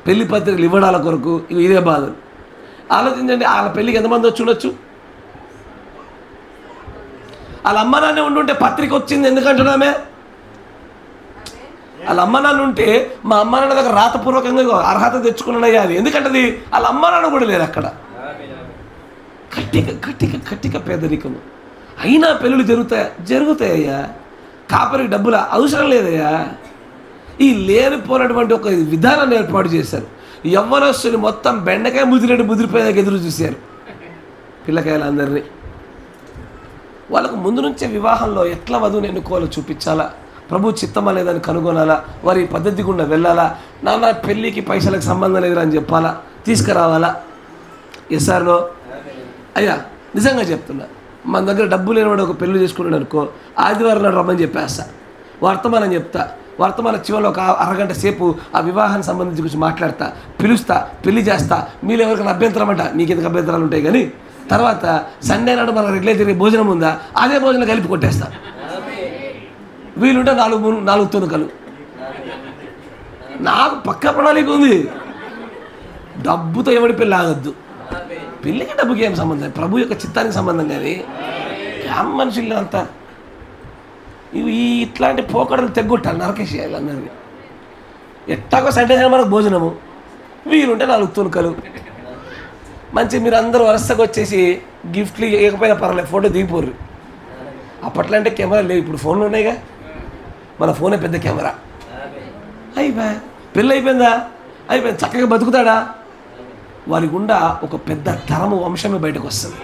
పెళ్లి పత్రికలు ఇవ్వడాల కొరకు. ఇదే బాధలు. ఆలోచించండి, వాళ్ళ పెళ్ళికి ఎంతమంది వచ్చి ఉండొచ్చు? వాళ్ళ అమ్మ నాన్న ఉండుంటే పత్రిక వచ్చింది ఎందుకంటున్నామే? వాళ్ళ అమ్మ నాన్న ఉంటే మా అమ్మ నాన్న దగ్గర రాతపూర్వకంగా అర్హత తెచ్చుకున్నానయ్యా అది. ఎందుకంటది వాళ్ళ అమ్మ నాన్న కూడా లేదు అక్కడ. కట్టిక పేదరికము. అయినా పెళ్ళిళ్ళు జరుగుతాయ్యా. కాపరికి డబ్బుల అవసరం లేదయ్యా. ఈ లేనిపోయినటువంటి ఒక విధానాన్ని ఏర్పాటు చేశారు. యవ్వనస్తుని మొత్తం బెండకాయ ముదిరిపోయేదాకా ఎదురు చూశారు పిల్లకాయలందరినీ. వాళ్ళకు ముందు నుంచే వివాహంలో ఎట్లా వధువుని ఎన్నుకోవాలో చూపించాలా, ప్రభు చిత్తమా లేదని కనుగొనాలా, వారి పద్ధతి గుండా వెళ్ళాలా, నాన్న పెళ్ళికి పైసలకు సంబంధం లేదురా అని చెప్పాలా, తీసుకురావాలా. ఎస్ఆర్నో అయ్యా నిజంగా చెప్తున్నా, మన దగ్గర డబ్బు లేనివాడు ఒక పెళ్లి చేసుకున్నాడు అనుకో, ఆదివారం నాడు రమ్మని చెప్పేస్తా, వర్తమానం చెప్తా, వర్తమాన చివరిలో ఒక అరగంట సేపు ఆ వివాహానికి సంబంధించి గురించి మాట్లాడతా, పిలుస్తా, పెళ్లి చేస్తా. మీరు ఎవరికైనా అభ్యంతరం అంట, మీకు ఎందుకు అభ్యంతరాలు ఉంటాయి కానీ తర్వాత సండే నాడు మన రెగ్యులర్ జరిగే భోజనం ఉందా, అదే భోజనం కలిపి కొట్టేస్తా. వీలుంటే నాలుగు తునుకలు. నాకు పక్క ప్రణాళిక ఉంది. డబ్బుతో ఎవడి పెళ్ళి ఆగద్దు. పెళ్ళికి డబ్బుకి ఏం సంబంధం? ప్రభు యొక్క చిత్తానికి సంబంధం. కానీ మనుషులు అంతా ఇవి ఇట్లాంటి పోకడలు తెగొట్టాలి, నరకేసేయాలి అందరినీ. ఎట్టాగో సండే మనకు భోజనము, వీలుంటే 4 తునుకలు. మంచి మీరు అందరూ వరుసగా వచ్చేసి గిఫ్ట్లు ఇవ్వకపోయినా పర్వాలేదు, ఫోటో దిగిపోర్రు. అప్పట్లో అంటే కెమెరా లేవు, ఇప్పుడు ఫోన్లు ఉన్నాయిగా. మన ఫోనే పెద్ద కెమెరా. అయిపోయా, పెళ్ళి అయిపోయిందా? అయిపోయింది. చక్కగా బతుకుతాడా? వారి గుండా ఒక పెద్ద తరము వంశమే బయటకు వస్తుంది.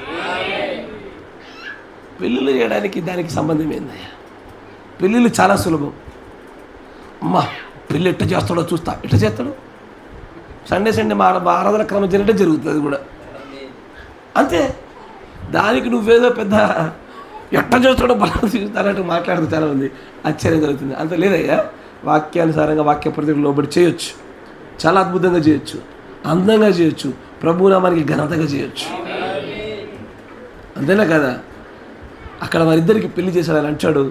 పెళ్ళిళ్ళు చేయడానికి దానికి సంబంధం ఏందయ్యా? పెళ్ళిళ్ళు చాలా సులభం. అమ్మా పెళ్ళి ఎట్ట చేస్తాడో చూస్తా. ఎట్ట చేస్తాడు? సండే మా ఆరాధన క్రమం జరిగితే జరుగుతుంది కూడా అంతే. దానికి నువ్వేదో పెద్ద ఎట్ట చేస్తాడో బలం చూస్తానంటూ మాట్లాడుతూ చాలామంది ఆశ్చర్యం కలుగుతుంది. అంత లేదయ్యా. వాక్యానుసారంగా వాక్య ప్రతికి లోబడి చేయొచ్చు, చాలా అద్భుతంగా చేయొచ్చు, అందంగా చేయొచ్చు, ప్రభునామానికి ఘనతగా చేయొచ్చు. అంతేనా కదా? అక్కడ వారిద్దరికి పెళ్లి చేశాడని అంటాడు.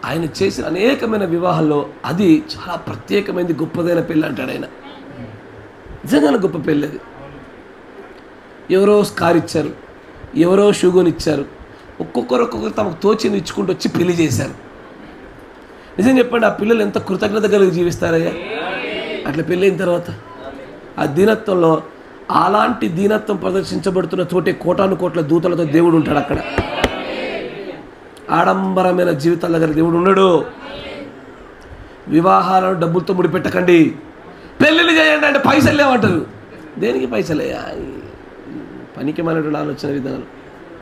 ఆయన చేసిన అనేకమైన వివాహాల్లో అది చాలా ప్రత్యేకమైనది, గొప్పదైన పెళ్ళి అంటాడు ఆయన. నిజంగా గొప్ప పెళ్ళి అది. ఎవరో కారు ఇచ్చారు, ఎవరో షూగోని ఇచ్చారు, ఒక్కొక్కరు తమకు తోచింది ఇచ్చుకుంటూ వచ్చి పెళ్లి చేశారు. నిజం చెప్పండి, ఆ పిల్లలు ఎంత కృతజ్ఞత కలిగి జీవిస్తారయ్యా అట్లా పెళ్ళి అయిన తర్వాత. ఆ దీనత్వంలో అలాంటి దీనత్వం ప్రదర్శించబడుతున్న చోటే కోటాను కోట్ల దూతలతో దేవుడు ఉంటాడు అక్కడ. ఆడంబరమైన జీవితాల దగ్గర దేవుడు ఉన్నాడు. వివాహాలను డబ్బులతో ముడిపెట్టకండి. పెళ్ళిళ్ళు చేయండి అంటే పైసలు లేవంటారు. దేనికి పైసలయ్యా? పనికి మనటువంటి ఆలోచన విధానాలు.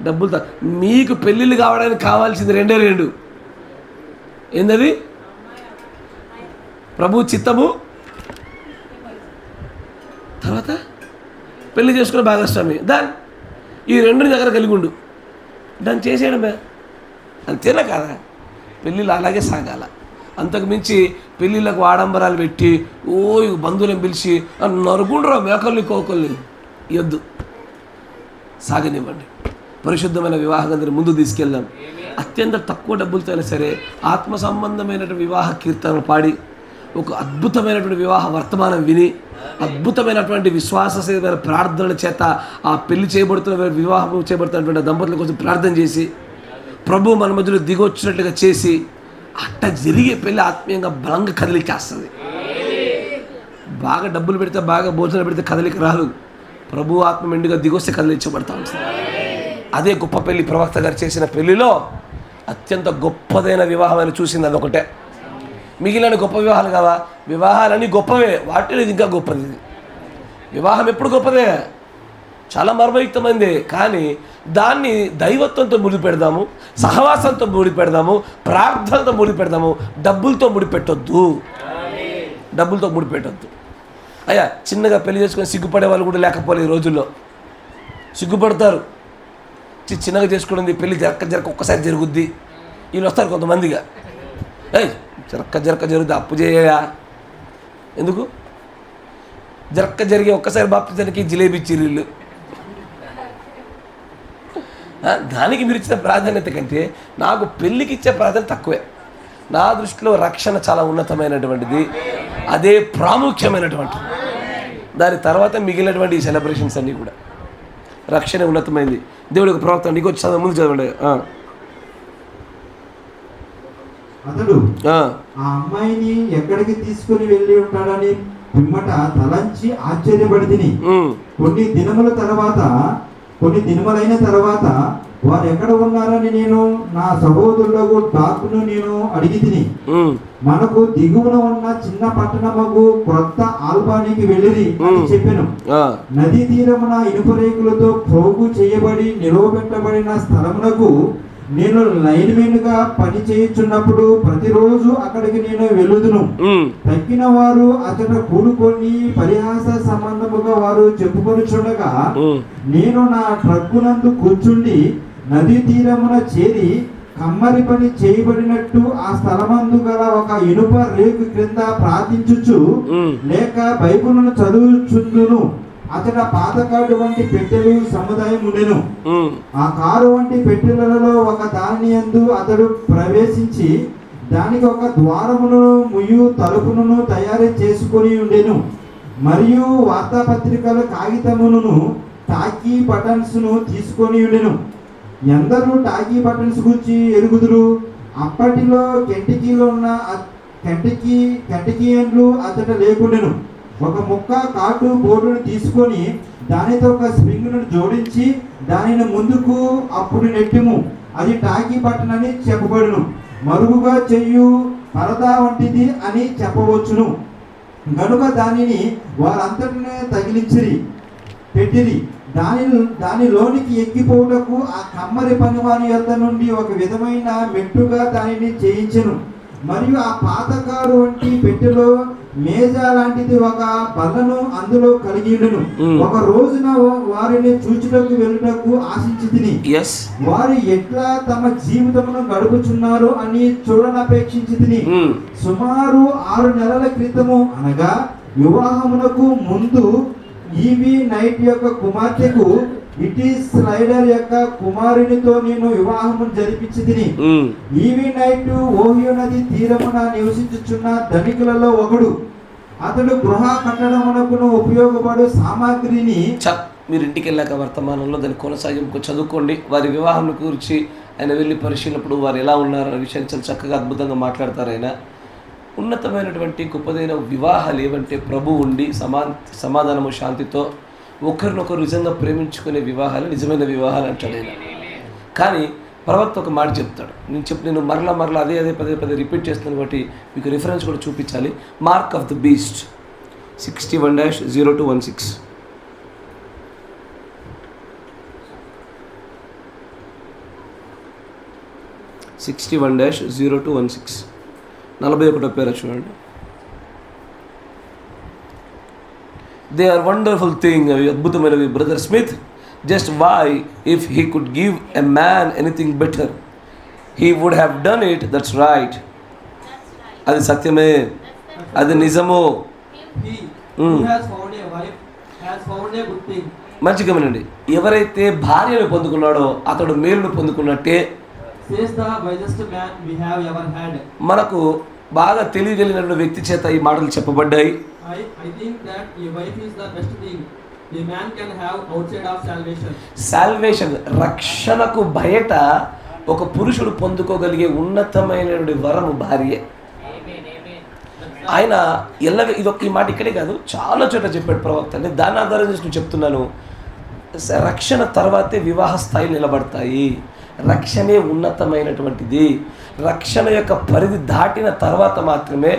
డబ్బులతో మీకు పెళ్ళిళ్ళు కావడానికి కావాల్సింది 2 ఏందది? ప్రభు చిత్తము, తర్వాత పెళ్లి చేసుకునే భాగస్వామి. ఈ 2 దగ్గర కలిగి ఉండు, దాన్ని చేసేయడమే. అంతేనా కాదా? పెళ్ళిళ్ళు అలాగే సాగాల. అంతకు మించి పెళ్ళిళ్ళకు ఆడంబరాలు పెట్టి బంధువులను పిలిచి నరుగుండ్రా మేకల్ని కోకల్ని ఇవ్వద్దు. సాగనివ్వండి. పరిశుద్ధమైన వివాహ గదిని ముందు తీసుకెళ్దాం. అత్యంత తక్కువ డబ్బులతో అయినా సరే ఆత్మ సంబంధమైనటువంటి వివాహ కీర్తనలు పాడి, ఒక అద్భుతమైనటువంటి వివాహ వర్తమానం విని, అద్భుతమైనటువంటి విశ్వాసమైన ప్రార్థనల చేత ఆ పెళ్లి చేయబడుతున్న వివాహం చేయబడుతున్నటువంటి దంపతుల కోసం ప్రార్థన చేసి, ప్రభు మన మధ్యలో దిగొచ్చినట్లుగా చేసి, అట్ట జరిగే పెళ్ళి ఆత్మీయంగా బలంగా కదిలిచ్చేస్తుంది. బాగా డబ్బులు పెడితే, బాగా భోజనాలు పెడితే కదలిక రాదు. ప్రభు ఆత్మ మెండుగా దిగొస్తే కదిలించబడతా ఉంటుంది. అదే గొప్ప పెళ్లి. ప్రవక్త గారు చేసిన పెళ్లిలో అత్యంత గొప్పదైన వివాహం అని చూసింది అదొకటే. మిగిలిన గొప్ప వివాహాలు కావా, వివాహాలన్నీ గొప్పవే, వాటిలో ఇది ఇంకా గొప్పది. వివాహం ఎప్పుడు గొప్పదే, చాలా మర్మయుక్తమైంది. కానీ దాన్ని దైవత్వంతో ముడిపెడదాము, సహవాసంతో ముడిపెడదాము, ప్రార్థనతో ముడిపెడదాము. డబ్బులతో ముడిపెట్టొద్దు, డబ్బులతో ముడిపెట్టొద్దు. అయ్యా చిన్నగా పెళ్లి చేసుకొని సిగ్గుపడే వాళ్ళు కూడా లేకపోలేదు. ఈ రోజుల్లో సిగ్గుపడతారు. చిన్నగా చేసుకున్నది పెళ్ళి జరక్క ఒక్కసారి జరుగుద్ది. వీళ్ళు వస్తారు కొంతమందిగా, జరక్క జరుగుద్ది, అప్పు చేయా ఎందుకు, జరక్క జరిగే ఒక్కసారి బాప్తిజానికి జిలేబీ చిల్లు. దానికి మీరు ఇచ్చిన ప్రాధాన్యత కంటే నాకు పెళ్ళికి ఇచ్చే ప్రాధాన్యత తక్కువే. నా దృష్టిలో రక్షణ చాలా ఉన్నతమైనటువంటిది, అదే ప్రాముఖ్యమైనటువంటిది. దాని తర్వాత మిగిలినటువంటి ఈ సెలబ్రేషన్స్ అన్నీ కూడా. రక్షణ ఉన్నతమైంది. దేవుడి యొక్క ప్రవక్త నీకు వచ్చి చదువు, ముందు చదవండి. అతడు ఆ అమ్మాయిని ఎక్కడికి తీసుకుని వెళ్ళి ఉంటాడని పిమ్మట తలంచి ఆశ్చర్యపడి తిని కొన్ని దినములైన తర్వాత వారు ఎక్కడ ఉన్నారని నేను నా సహోదరులకు డాకును నేను అడిగి తిని, మనకు దిగువన ఉన్న చిన్న పట్టణముకు క్రొత్త ఆల్బానికి వెళ్ళిరి అని చెప్పాను. నదీ తీరమున ఇనుప రేకులతో ప్రోగు చేయబడి నిలవబెట్టబడిన స్థలమునకు నేను లైన్మెన్ గా పని చేయుచున్నప్పుడు ప్రతిరోజు అక్కడికి నేను వెళ్ళుదును. తక్కిన వారు అతడు కూడుకొని పరిహాస సంబంధముగా వారు చెప్పుకొని చూడగా నేను నా ట్రక్కునందు కూర్చుండి నదీ తీరమున చేరి కమ్మరి పని చేయబడినట్టు ఆ స్థలమందు గల ఒక ఇనుప రేకు క్రింద ప్రార్థించుచు లేక బైబిలును చదువుచుందును. అతడు పాతకాడు వంటి పెట్టెలు సముదాయం ఉండెను. ఆ కారు వంటి పెట్టెలలో ఒక దాని యందు అతడు ప్రవేశించి దానికి ఒక ద్వారమును ముయ్యు తలుపును తయారు చేసుకొని ఉండెను. మరియు వార్తాపత్రికల కాగితమును టాకీ బటన్స్ ను తీసుకొని ఉండెను. ఎందరూ టాకీ బటన్స్ గురించి ఎరుగుదురు. అప్పటిలో కెంటకీలో ఉన్న కెంటకీయన్లు అతడు లేకుండెను. ఒక ముక్క కాటు బోర్డును తీసుకొని దానితో ఒక స్ప్రింగ్ను జోడించి దానిని ముందుకు అప్పుడు నెట్టుము, అది టాకీ బటన్ అని చెప్పబడును. మరుగుగా చెయ్యు పరదా వంటిది అని చెప్పవచ్చును. గనుక దానిని వారంతటినే తగిలించిరి పెట్టిరి. దానిలోనికి ఎక్కిపోవుటకు ఆ కమ్మరి పనివాని యొద్ద నుండి ఒక విధమైన మెట్టుగా దానిని చేయించెను. మరియు ఆ పాతకారు వంటి పెట్టెలో మేజా లాంటిది ఒక బల్లను అందులో కలిగి ఉండెను. ఒక రోజున వారిని చూచుటకు వెళ్ళుటకు ఆశించి తిని వారు ఎట్లా తమ జీవితమును గడుపుచున్నారు అని చూడనపేక్షించి తిని సుమారు 6 నెలల క్రితము అనగా వివాహమునకు ముందు ఈవి నైట్ యొక్క కుమార్తెకు ఇటీ స్లైడర్ యొక్క కుమారునితో నేను వివాహము జరిపించి తిని. ఈవి నైట్ ఓహియో నది తీరమున నివసించుచున్న ధనికులలో ఒకడు. అతడు గృహ కట్టడమునకు ఉపయోగపడు సామాగ్రిని మీరు ఇంటికి వెళ్ళాక వర్తమానంలో దాని కొనసాగింపు చదువుకోండి. వారి వివాహం గురించి ఆయన వెళ్ళి పరిశీలినప్పుడు వారు ఎలా ఉన్నారు అనే విషయాన్ని చాలా చక్కగా అద్భుతంగా మాట్లాడతారు. ఆయన ఉన్నతమైనటువంటి గొప్పదైన వివాహాలు ఏవంటే ప్రభు ఉండి సమాధానము శాంతితో ఒకరినొకరు నిజంగా ప్రేమించుకునే వివాహాలు నిజమైన వివాహాలు అంటాడు ఆయన. కానీ ప్రవక్త ఒక మాట చెప్తాడు. నేను మరలా అదే పదే రిపీట్ చేస్తున్నాను కాబట్టి మీకు రిఫరెన్స్ కూడా చూపించాలి. Mark of the beast 61-02-16. 61-02-16 41వ పేర చూడండి. They are wonderful thing, అద్భుతమైనవి brother Smith. Just why if he could give a man anything better, he would have done it. That's right. అది సత్యమే, అది నిజము. మంచిగా వినండి. ఎవరైతే భార్యను పొందుకున్నాడో అతడు మేలును పొందుకున్నట్టే. మనకు బాగా తెలియగలిగిన వ్యక్తి చేత ఈ మాటలు చెప్పబడ్డాయి. సాల్వేషన్ రక్షణకు బయట ఒక పురుషుడు పొందుకోగలిగే ఉన్నతమైన వరము భార్య. ఆయన ఈ మాట ఇక్కడే కాదు, చాలా చోట చెప్పాడు ప్రవక్త. నేను దాన్ని ఆధారం చేసుకుని చెప్తున్నాను. రక్షణ తర్వాతే వివాహ స్థాయిలు నిలబడతాయి. రక్షణే ఉన్నతమైనటువంటిది. రక్షణ యొక్క పరిధి దాటిన తర్వాత మాత్రమే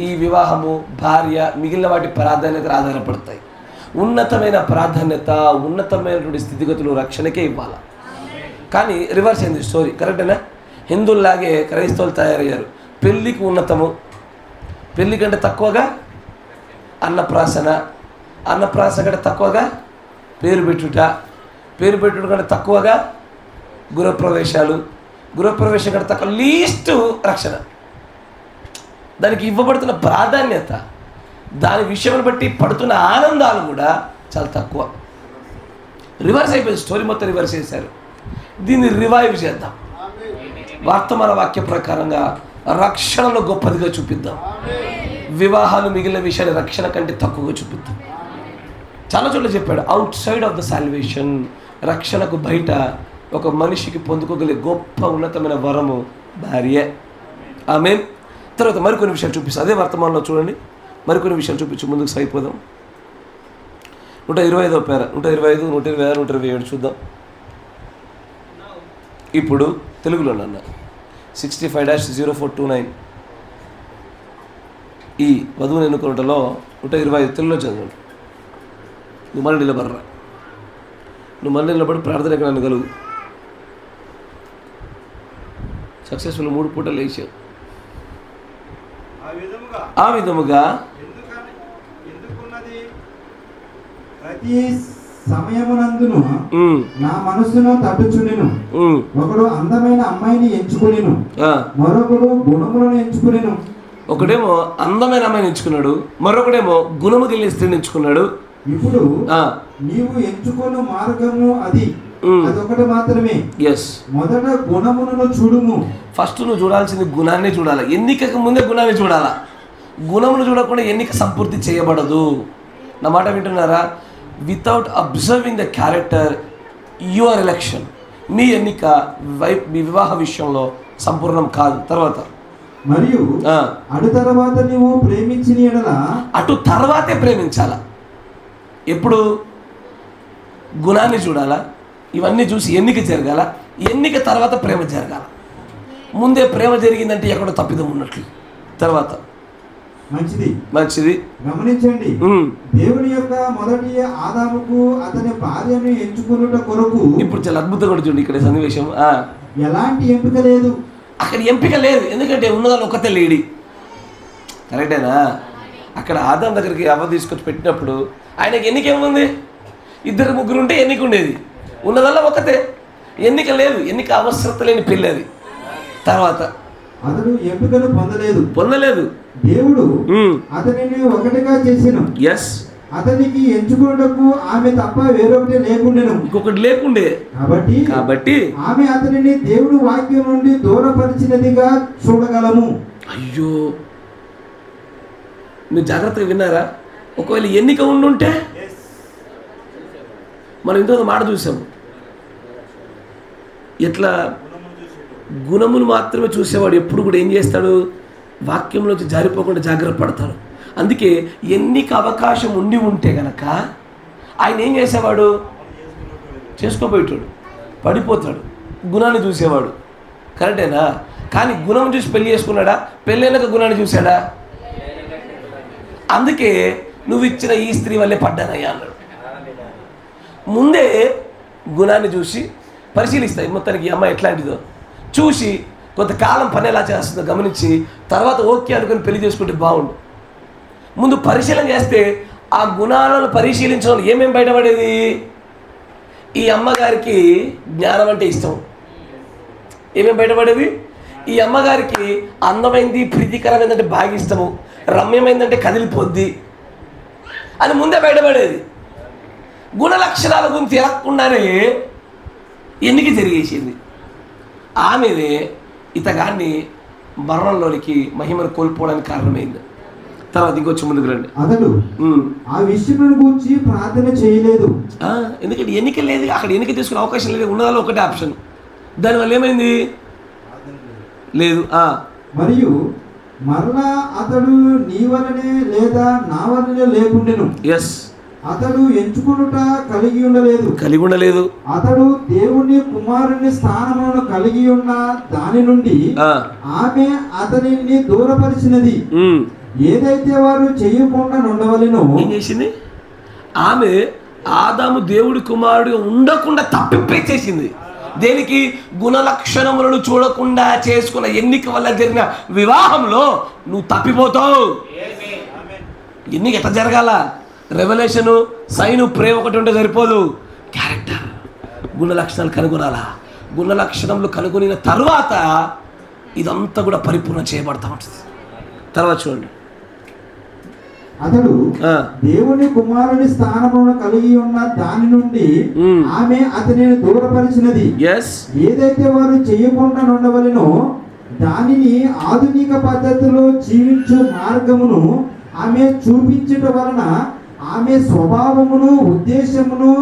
ఈ వివాహము, భార్య, మిగిలిన వాటి ప్రాధాన్యతలు ఆధారపడతాయి. ఉన్నతమైన ప్రాధాన్యత, ఉన్నతమైనటువంటి స్థితిగతులు రక్షణకే ఇవ్వాలి. కానీ రివర్స్ అయింది స్టోరీ. కరెక్టేనా? హిందువుల్లాగే క్రైస్తవులు తయారయ్యారు. పెళ్ళికి ఉన్నతము, పెళ్ళి కంటే తక్కువగా అన్నప్రాసన, అన్నప్రాసన కంటే తక్కువగా పేరు పెట్టుట, పేరు పెట్టుట కంటే తక్కువగా గృహప్రవేశాలు, గృహప్రవేశం కంటే తక్కువ లీస్ట్ రక్షణ. దానికి ఇవ్వబడుతున్న ప్రాధాన్యత, దాని విషయాన్ని బట్టి పడుతున్న ఆనందాలు కూడా చాలా తక్కువ. రివర్స్ అయిపోయింది స్టోరీ, మొత్తం రివర్స్ చేశారు. దీన్ని రివైవ్ చేద్దాం. వర్తమాన వాక్య ప్రకారంగా రక్షణలో గొప్పదిగా చూపిద్దాం. వివాహాలు మిగిలిన విషయాలు రక్షణ కంటే తక్కువగా చూపిద్దాం. చాలా చోట్ల చెప్పాడు, out side of the salvation, రక్షణకు బయట ఒక మనిషికి పొందుకోగలిగే గొప్ప ఉన్నతమైన వరము భార్య. ఆమేన్. తర్వాత మరికొన్ని విషయాలు చూపిస్తాం. అదే వర్తమానంలో చూడండి, మరికొన్ని విషయాలు చూపించి ముందుకు సాగిపోదాం. 125వ పేర, 125, 126, 127 చూద్దాం. ఇప్పుడు తెలుగులో అన్న 65-0429 ఈ వధువుని ఎన్నుకున్నటలో 125 తెలుగులో చదవండి. నువ్వు మళ్ళీ నిలబడరా, నువ్వు మళ్ళీ నిలబడి ప్రార్థన ఎక్కడ అనగలుగు. సక్సెస్ఫుల్ 3 పూటలు లేచావు. ఆ విధముగా ప్రతి సమయమునందును నా మనస్సును తట్టుచునిను. ఒకడు అందమైన అమ్మాయిని ఎంచుకునేను, మరొకడు గుణములను ఎంచుకునేను. ఒకడేమో అందమైన అమ్మాయిని ఎంచుకున్నాడు, మరొకడేమో గుణము కలిగిన స్త్రీని ఎంచుకున్నాడు. ఇప్పుడు నీవు ఎంచుకున్న మార్గము అదొకటి మాత్రమే. మొదట గుణమును చూడుము. ఫస్ట్ నువ్వు చూడాల్సింది గుణాన్ని చూడాలి. ఎన్నికకు ముందే గుణాన్ని చూడాలా. గుణమును చూడకుండా ఎన్నిక సంపూర్తి చేయబడదు. నా మాట వింటున్నారా? Without observing the character your election, మీ ఎన్నిక మీ వివాహ విషయంలో సంపూర్ణం కాదు. తర్వాత మరియు అటు తర్వాత నీవు ప్రేమించిన ఎడల, అటు తర్వాతే ప్రేమించాల. ఎప్పుడు? గుణాన్ని చూడాలా, ఇవన్నీ చూసి ఎన్నిక జరగాల, ఎన్నిక తర్వాత ప్రేమ జరగాల. ముందే ప్రేమ జరిగిందంటే ఎక్కడో తప్పిదం ఉన్నట్లు. తర్వాత మంచిది గమనించండి, దేవుని యొక్క మొదటి ఆదాముకు అతని భార్యను ఎంచుకున్నట కొరకు. ఇప్పుడు చాలా అద్భుతంగా చూడండి ఇక్కడ సన్నివేశం. ఎలాంటి ఎంపిక లేదు, అక్కడ ఎంపిక లేదు. ఎందుకంటే ఉన్నదాన్ని ఒకతే లేడీ. కరెక్టేనా? అక్కడ ఆదాం దగ్గరికి అవ్వ తీసుకొచ్చి పెట్టినప్పుడు ఆయనకి ఎన్నిక ఏముంది? 2-3 ఉంటే ఎన్నిక ఉండేది. ఉన్నదల్లా ఒకతే, ఎన్నిక లేదు. ఎన్నిక అవసరత లేని పెళ్ళి అది. తర్వాత అతడు ఎంపికను పొందలేదు. దేవుడు అతనిని ఒకటిగా చేసెను. అతనికి ఎంచుకున్నకు ఆమె తప్ప వేరొకటి లేకుండెను, ఇంకొకటి లేకుండే. కాబట్టి ఆమె అతనిని దేవుడు వాక్యం నుండి దూరపరిచినదిగా చూడగలము. అయ్యో, మీరు జాగ్రత్తగా విన్నారా? ఒకవేళ ఎన్నిక ఉండుంటే, మనం ఇంకొక మాట చూసాము, ఎట్లా గుణములు మాత్రమే చూసేవాడు ఎప్పుడు కూడా ఏం చేస్తాడు? వాక్యంలోంచి జారిపోకుండా జాగ్రత్త పడతాడు. అందుకే ఎన్నిక అవకాశం ఉంటే గనక ఆయన ఏం చేసేవాడు? చేసుకోబోయేటాడు, పడిపోతాడు. గుణాన్ని చూసేవాడు. కరెక్టేనా? కానీ గుణం చూసి పెళ్లి చేసుకున్నాడా? పెళ్ళైనాక గుణాన్ని చూశాడా? అందుకే నువ్వు ఇచ్చిన ఈ స్త్రీ వల్లే పడ్డానయ్యా అన్నాడు. ముందే గుణాన్ని చూసి పరిశీలిస్తాయి. మొత్తానికి ఈ అమ్మాయి ఎట్లాంటిదో చూసి కొంతకాలం పని ఎలా చేస్తుందో గమనించి తర్వాత ఓకే అనుకుని పెళ్లి చేసుకుంటే బాగుండు. ముందు పరిశీలన చేస్తే ఆ గుణాలను పరిశీలించడం ఏమేమి బయటపడేది? ఈ అమ్మగారికి జ్ఞానం అంటే ఇష్టం. ఏమేమి బయటపడేది? ఈ అమ్మగారికి అందమైంది, ప్రీతికరమైందంటే బాగా ఇష్టము, రమ్యమైందంటే కదిలిపోద్ది అని ముందే బయటపడేది. గుణ లక్షణాల గురించి తిరగకుండానే ఎన్నిక జరిగేసింది. ఆమెనే ఇతగాన్ని మరణంలోనికి, మహిమను కోల్పోవడానికి కారణమైంది. తర్వాత ఇంకొచ్చి ముందుకు రండి. అతడు ఆ విషయం గురించి ప్రార్థన చేయలేదు. ఎందుకంటే ఎన్నిక లేదు, అక్కడ ఎన్నిక తీసుకునే అవకాశం లేదు. ఉన్నదాలో ఒకటే ఆప్షన్, దానివల్ల ఏమైంది? లేదు. మరియు మరలా అతడు నీ వలనే లేదా నా వలనే లేకుండెను. ఎస్, అతడు ఎంచుకునుట కలిగి ఉండలేదు. అతడు దేవుని కుమారుని స్థానమును కలిగి ఉన్న దాని నుండి ఆమె అతనిని దూరపరిచినది. ఏదైతే వారు చేయకుండా ఉండవలెనో ఏం చేసింది? ఆమె ఆదాము దేవుడి కుమారుడిగా ఉండకుండా తప్పిపేచేసింది. దేనికి? గుణలక్షణములను చూడకుండా చేసుకున్న ఎన్నిక వల్ల జరిగిన వివాహంలో నువ్వు తప్పిపోతావు. ఎన్నిక ఎట్లా జరగాల? రెవల్యూషను, సైను, ప్రేమ ఒకటి ఉంటే సరిపోదు. క్యారెక్టర్, గుణ లక్షణాలు కనుగొనాలా. గుణ లక్షణములు కనుగొనిన తర్వాత ఇదంతా కూడా పరిపూర్ణ చేయబడతా ఉంటుంది. తర్వాత చూడండి, అతడు దేవుని కుమారుని స్థానమును కలిగి ఉన్న దాని నుండి ఆమె అతనిని దూరపరిచినది. ఏదైతే వారు చేయకుండా ఉండవలెనో దానిని ఆధునిక పద్ధతిలో జీవించు మార్గమును ఆమె చూపించట వలన ఆమె స్వభావమును ఉద్దేశమును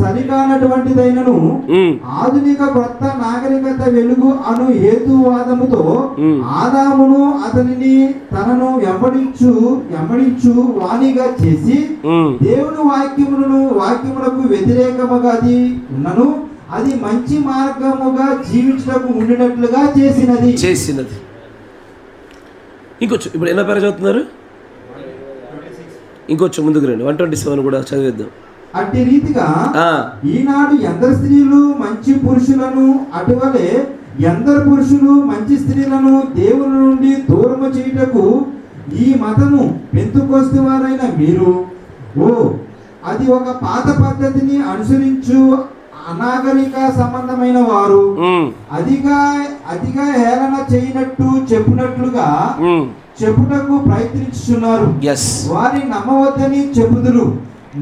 సరికానటువంటిదైనను ఆధునిక కొత్త నాగరికత వెలుగు అను హేతువాదముతో ఆదామును అతనిని తనను వెంబడించు వాణిగా చేసి దేవుని వాక్యములకు వ్యతిరేకముగా అది ఉన్నను అది మంచి మార్గముగా జీవించటకు ఉండినట్లుగా చేసినది. ఇంకొచ్చు ఇప్పుడు ఎన్నో పేరు చదువుతున్నారు? ఇంకొచ్చు ముందుకు రండి. 127 కూడా చదివేద్దాం. అట్టి రీతిగా ఈనాడు ఎందరు స్త్రీలు మంచి పురుషులను అటువలే ఎందరు పురుషులు మంచి స్త్రీలను దేవుని నుండి దూరము చేయుటకు ఈ మతము పెంతుకొస్తే వారైన మీరు అది ఒక పాత పద్ధతిని అనుసరించు అనాగరిక సంబంధమైన వారు అదిగా హేళన చేయనట్టు చెప్పుటకు ప్రయత్నించుచున్నారు. వారి నమ్మవద్దని చెప్పుదురు.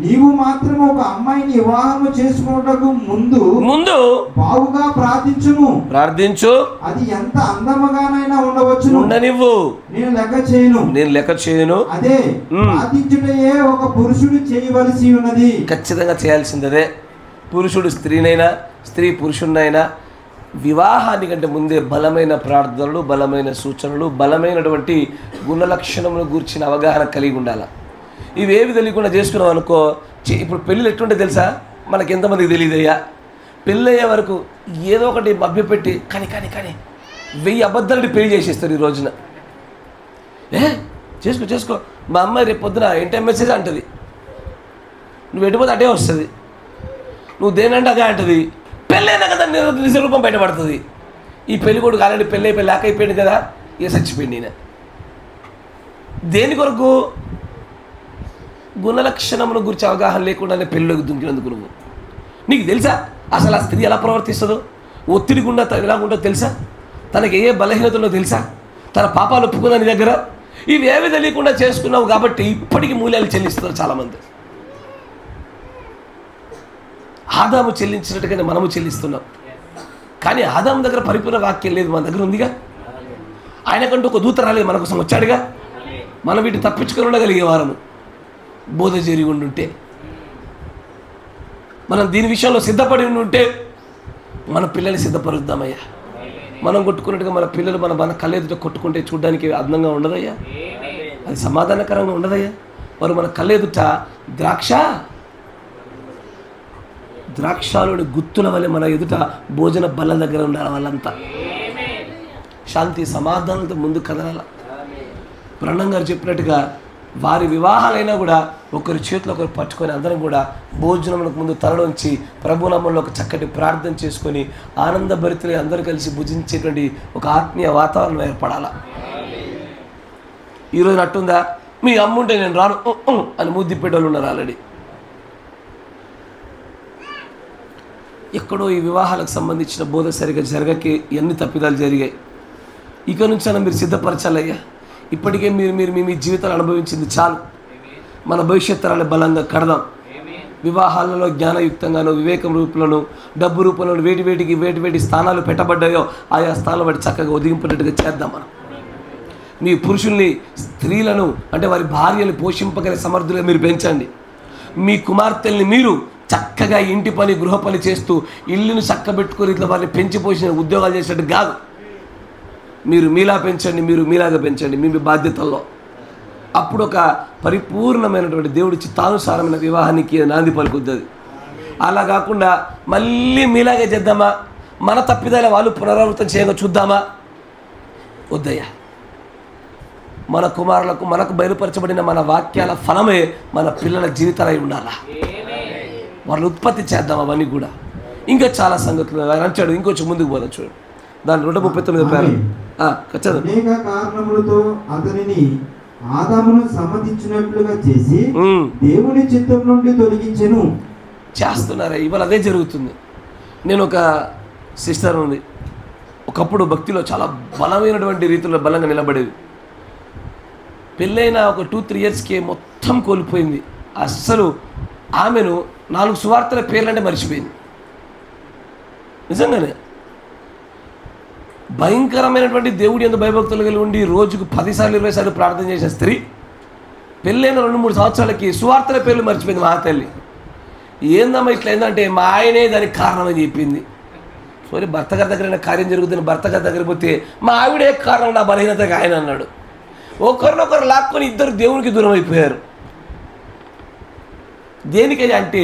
నీవు మాత్రం ఒక అమ్మాయిని వివాహము చేసుకున్నటకు ముందు బావుగా ప్రార్థించు. అది ఎంత అందముగానైనా ఉండనివ్వు, నేను లెక్క చేయను. అదే ప్రార్థించుటయే ఒక పురుషుడు చేయవలసి ఉన్నది. ఖచ్చితంగా చేయాల్సిందే. పురుషుడు స్త్రీనైనా, స్త్రీ పురుషుడినైనా వివాహానికంటే ముందే బలమైన ప్రార్థనలు, బలమైన సూచనలు, బలమైనటువంటి గుణలక్షణములు గూర్చిన అవగాహన కలిగి ఉండాలి. ఇవేవి తెలియకుండా చేసుకున్నాం అనుకో, ఇప్పుడు పెళ్ళిళ్ళు ఎట్టుంటే తెలుసా? మనకి ఎంతమందికి తెలియదయ్యా. పెళ్ళయ్యే వరకు ఏదో ఒకటి మభ్యపెట్టి కానీ 1000 అబద్ధాలని పెళ్లి చేసేస్తారు ఈ రోజున. చేసుకో మా అమ్మాయి రేపు పొద్దున ఏంటో మెసేజ్ అంటుంది, నువ్వు ఎటుపోతే అటే వస్తుంది, నువ్వు దేనంటే అదే అంటుంది. పెళ్ళైనా కదా నిజ రూపం బయటపడుతుంది. ఈ పెళ్లి కొడుకు ఆల్రెడీ పెళ్ళి లాక్ అయిపోయింది కదా, చచ్చిపోయింది ఈయన. దేని కొరకు? గుణలక్షణముల గురించి అవగాహన లేకుండానే పెళ్ళిలోకి దుంకినందుకు నీకు తెలుసా అసలు ఆ స్త్రీ ఎలా ప్రవర్తిస్తుందో? ఒత్తిడి గుండా ఎలాగుంటుందో తెలుసా? తనకి ఏ బలహీనతలో తెలుసా? తన పాపాలు ఒప్పుకుందా నీ దగ్గర? ఇవేవి తెలియకుండా చేసుకున్నావు కాబట్టి ఇప్పటికీ మూల్యాలు చెల్లిస్తున్నారు చాలామంది. ఆదాము చెల్లించినట్టుగానే మనము చెల్లిస్తున్నాం. కానీ ఆదాము దగ్గర పరిపూర్ణ వాక్యం లేదు, మన దగ్గర ఉందిగా. ఆయనకంటూ ఒక దూత రాలేదు, మన కోసం వచ్చాడుగా. మనం వీటిని తప్పించుకొని ఉండగలిగే వారము బోధ జరిగి ఉండుంటే, మనం దీని విషయంలో సిద్ధపడి ఉండుంటే మన పిల్లల్ని సిద్ధపరుద్దామయ్యా. మనం కొట్టుకున్నట్టుగా మన పిల్లలు మన కళ్ళెదుట కొట్టుకుంటే చూడడానికి అందంగా ఉండదయ్యా, అది సమాధానకరంగా ఉండదయ్యా. వారు మన కళ్ళెదుట ద్రాక్షలోని గుత్తుల వల్ల మన ఎదుట భోజన బల్ల దగ్గర ఉండాలి. వాళ్ళంతా శాంతి సమాధానంతో ముందు కదలాల. బ్రహ్మం గారు చెప్పినట్టుగా వారి వివాహాలైనా కూడా ఒకరి చేతిలో ఒకరు పట్టుకొని అందరం కూడా భోజనములకు ముందు తలలోంచి ప్రభునామంలో ఒక చక్కటి ప్రార్థన చేసుకొని ఆనందభరితులై అందరూ కలిసి భుజించేటువంటి ఒక ఆత్మీయ వాతావరణం ఏర్పడాలా. ఈరోజు అట్టుందా? మీ అమ్ముంటే నేను రాను అని ముద్దిప్పేటోళ్ళు ఉన్నారు ఆల్రెడీ. ఎక్కడో ఈ వివాహాలకు సంబంధించిన బోధ సరిగ్గా జరగకి ఎన్ని తప్పిదాలు జరిగాయి. ఇక నుంచైనా మీరు సిద్ధపరచాలయ్యా. ఇప్పటికే మీరు మీ జీవితాలు అనుభవించింది చాలు. మన భవిష్యత్ తరాలు బలంగా కడదాం. వివాహాలలో జ్ఞానయుక్తంగానో వివేకం రూపంలోనూ డబ్బు రూపంలో వేటి స్థానాలు పెట్టబడ్డాయో ఆయా స్థానాలు బట్టి చక్కగా ఒదిగింపేటట్టుగా చేద్దాం. మనం మీ పురుషుల్ని, స్త్రీలను అంటే వారి భార్యని పోషింపగలిగే సమర్థులుగా మీరు పెంచండి. మీ కుమార్తెల్ని మీరు చక్కగా ఇంటి పని గృహ పని చేస్తూ ఇల్లును చక్కబెట్టుకొని ఇట్లా వారిని పెంచి పోసిన ఉద్యోగాలు చేసినట్టు కాదు. మీరు మీలా పెంచండి, మీరు మీలాగా పెంచండి మీ బాధ్యతల్లో. అప్పుడు ఒక పరిపూర్ణమైనటువంటి దేవుడి చిత్తానుసారమైన వివాహానికి నాంది పలుకుతుంది. అలా కాకుండా మళ్ళీ మీలాగే చేద్దామా, మన తప్పిదాల వాళ్ళు పునరావృతం చేయగా చూద్దామా, వద్దయ్యా. మన కుమారులకు మనకు బయలుపరచబడిన మన వాక్యాల ఫలమే మన పిల్లల జీవితాలై ఉండాలా. వాళ్ళని ఉత్పత్తి చేద్దాం అవన్నీ కూడా. ఇంకా చాలా సంగతులు ఆయన అంటాడు. ఇంకొంచెం ముందుకు పోదాం చూడండి. దాని 139 పేరు అనేక కారణములతో అతనిని ఆదామును సమ్మతించినట్లుగా చేసి దేవుని చిత్తం నుండి తొలగించెను. చేస్తున్నారా? ఇవాళ అదే జరుగుతుంది. నేను ఒక సిస్టర్ ఉంది, ఒకప్పుడు భక్తిలో చాలా బలమైనటువంటి రీతిలో బలంగా నిలబడేది. పెళ్ళైన ఒక 2-3 ఇయర్స్కి మొత్తం కోల్పోయింది. అస్సలు ఆమెను 4 సువార్తల పేర్లంటే మర్చిపోయింది. నిజంగానే భయంకరమైనటువంటి దేవుడి యందు భయభక్తులు కలిగి ఉండి రోజుకు 10 సార్లు 20 సార్లు ప్రార్థన చేసే స్త్రీ పెళ్ళైన 2-3 సంవత్సరాలకి సువార్తల పేర్లు మర్చిపోయింది. మా తల్లి ఏందమ్మా ఇట్లా ఏందంటే మా ఆయనే దానికి కారణమని చెప్పింది. సరే భర్త గారి దగ్గర కార్యం జరుగుతుంది, భర్త గారి దగ్గర పోతే మా ఆవిడే కారణం నా బలహీనతగా ఆయన అన్నాడు. ఒకరినొకరు లాక్కొని ఇద్దరు దేవునికి దూరం అయిపోయారు. దేనికై అంటే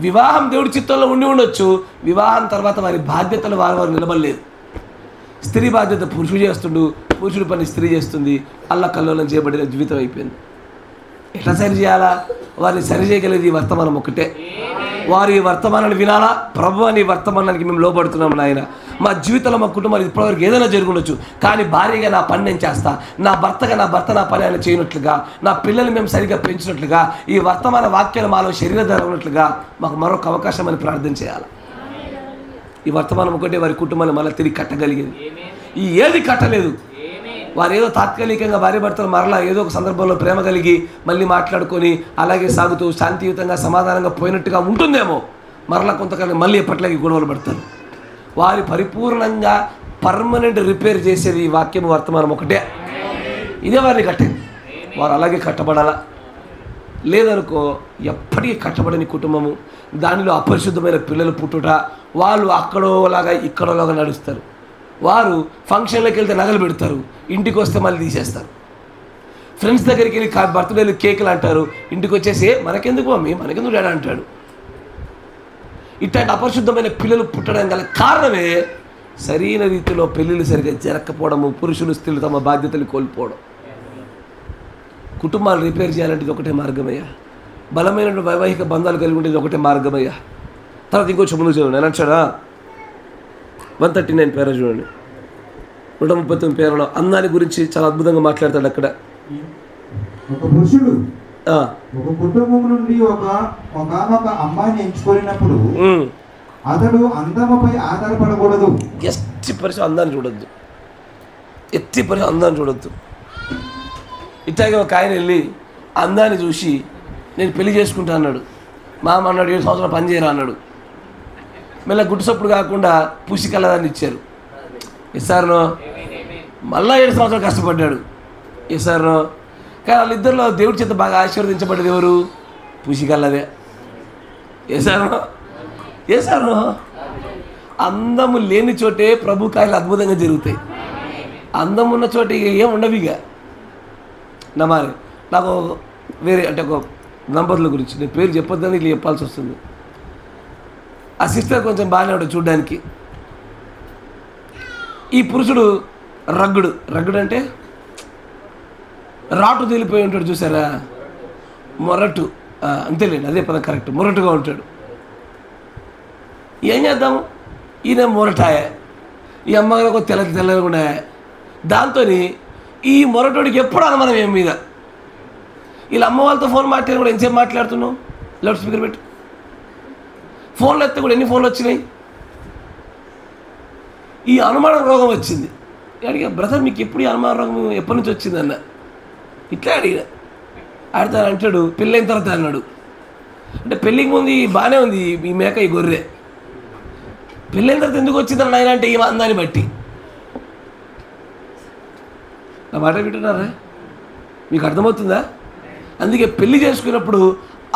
వివాహం దేవుడి చిత్తంలో ఉండి ఉండొచ్చు, వివాహం తర్వాత వారి బాధ్యతలు వారు నిలబడలేదు. స్త్రీ బాధ్యత పురుషుడు చేస్తుండు, పురుషుడి పని స్త్రీ చేస్తుంది. అల్లకల్లోలం చేయబడిన జీవితం అయిపోయింది. ఎట్లా సరి చేయాలా? వారిని సరి చేయగలిగేది వర్తమానం ఒకటే. వారి వర్తమానాన్ని వినాలా. ప్రభు అని వర్తమానానికి మేము లోబడుతున్నాం నాయన. మా జీవితంలో మా కుటుంబాలు ఇప్పటివరకు ఏదైనా జరుగుండొచ్చు, కానీ భార్యగా నా పని నేను చేస్తా, నా భర్తగా నా భర్త నా పని ఆయన చేయనట్లుగా, నా పిల్లల్ని మేము సరిగ్గా పెంచినట్లుగా, ఈ వర్తమాన వాక్యాలు మాలో శరీరధార ఉన్నట్లుగా మాకు మరొక అవకాశం అని ప్రార్థన చేయాలి. ఈ వర్తమానం ఒకటే వారి కుటుంబాన్ని మళ్ళీ తిరిగి కట్టగలిగేది. ఈ ఏది కట్టలేదు. వారు ఏదో తాత్కాలికంగా భార్య భర్తలు మరలా ఏదో ఒక సందర్భంలో ప్రేమ కలిగి మళ్ళీ మాట్లాడుకొని అలాగే సాగుతూ శాంతియుతంగా సమాధానంగా పోయినట్టుగా ఉంటుందేమో, మరలా కొంతకాలం మళ్ళీ ఎప్పట్లాగే గొడవలు పడతారు. వారి పరిపూర్ణంగా పర్మనెంట్ రిపేర్ చేసేది ఈ వాక్యం వర్తమానం ఒకటే. ఇదే వారిని కట్టేది. వారు అలాగే కట్టబడాలా. లేదనుకో ఎప్పటికీ కట్టబడని కుటుంబము, దానిలో అపరిశుద్ధమైన పిల్లలు పుట్టుట, వాళ్ళు అక్కడోలాగా ఇక్కడోలాగా నడుస్తారు. వారు ఫంక్షన్లోకి వెళ్తే నగలు పెడతారు, ఇంటికి వస్తే మళ్ళీ తీసేస్తారు. ఫ్రెండ్స్ దగ్గరికి వెళ్ళి బర్త్డేలు కేకులు అంటారు, ఇంటికి వచ్చేసి మనకెందుకు మమ్మీ మనకెందుకు డాడీ అంటాడు. ఇట్లాంటి అపరిశుద్ధమైన పిల్లలు పుట్టడం గల కారణమే సరైన రీతిలో పెళ్ళిళ్ళు సరిగ్గా జరగకపోవడము, పురుషులు స్త్రీలు తమ బాధ్యతలు కోల్పోవడం. కుటుంబాలు రిపేర్ చేయాలంటే ఇది ఒకటే మార్గమయ్యా. బలమైన వైవాహిక బంధాలు కలిగి ఉండేది ఒకటే మార్గమయ్యా. తర్వాత ఇంకొంచెం ముందు చూడండి. ఎలా అంటాడా 139 పేర చూడండి. 139 పేరలో అందాన్ని గురించి చాలా అద్భుతంగా మాట్లాడతాడు అక్కడ. ఒక పురుషుడు ఒక కుటుంబం నుండి ఒక అమ్మాయిని ఎంచుకున్నప్పుడు అతడు అందముపై ఆధారపడకూడదు. ఎట్టి పరిస్థితి అందాన్ని చూడొద్దు, ఎట్టి పరిస్థితి అందాన్ని చూడొద్దు. ఇట్లాగే ఒక ఆయన వెళ్ళి అందాన్ని చూసి నేను పెళ్లి చేసుకుంటా అన్నాడు. మామ అన్నాడు 7 సంవత్సరాలు పని చేయరా అన్నాడు. మళ్ళీ గుడ్డుసప్పుడు కాకుండా పూసికల్లదాన్ని ఇచ్చారు. ఎస్ఆర్నో మళ్ళీ 7 సంవత్సరాలు కష్టపడ్డాడు. ఎస్ఆర్నో కానీ వాళ్ళిద్దరిలో దేవుడి చేత బాగా ఆశీర్వదించబడ్డది ఎవరు? పూసికల్లదే. ఎస్ఆర్నో అందము లేని చోటే ప్రభు కార్యాలు అద్భుతంగా జరుగుతాయి. అందం ఉన్న చోట ఏం ఉండవు. ఇక నమ్మాలి. నాకు వేరే అంటే ఒక దంపతుల గురించి నేను పేరు చెప్పొద్దని ఇట్లా చెప్పాల్సి వస్తుంది. ఆ సిస్టర్ కొంచెం బాగానే ఉంటుంది చూడ్డానికి. ఈ పురుషుడు రగ్గుడు అంటే రాటు తేలిపోయి ఉంటాడు చూసారా, మొరటు, అంతేలేండి అదే పదం కరెక్ట్, మొరటుగా ఉంటాడు. ఏం చేద్దాము, ఈయన మొరటాయ, ఈ అమ్మగారు ఒక తెల్లగా ఉన్నాయ. దాంతో ఈ మొరటోడికి ఎప్పుడు అనుమానం ఏం మీద. వీళ్ళ అమ్మ వాళ్ళతో ఫోన్ మాట్లాడి కూడా ఎంతసేపు మాట్లాడుతున్నావు, లౌడ్ స్పీకర్ పెట్టు. ఫోన్లు ఎత్తే కూడా ఎన్ని ఫోన్లు వచ్చినాయి. ఈ అనుమానం రోగం వచ్చింది. అడిగా బ్రదర్ మీకు ఎప్పుడు ఈ అనుమాన రోగం ఎప్పటి నుంచి వచ్చింది అన్న. ఇట్లా అడిగిన. ఆడితే అంటాడు పెళ్ళైన తర్వాత అన్నాడు. అంటే పెళ్ళికి ముందు బాగానే ఉంది ఈ మేక ఈ గొర్రె, పెళ్ళైన తర్వాత ఎందుకు వచ్చిందని ఆయన అంటే ఈ అందాన్ని బట్టి. నా మాట వింటున్నారా? మీకు అర్థమవుతుందా? అందుకే పెళ్లి చేసుకున్నప్పుడు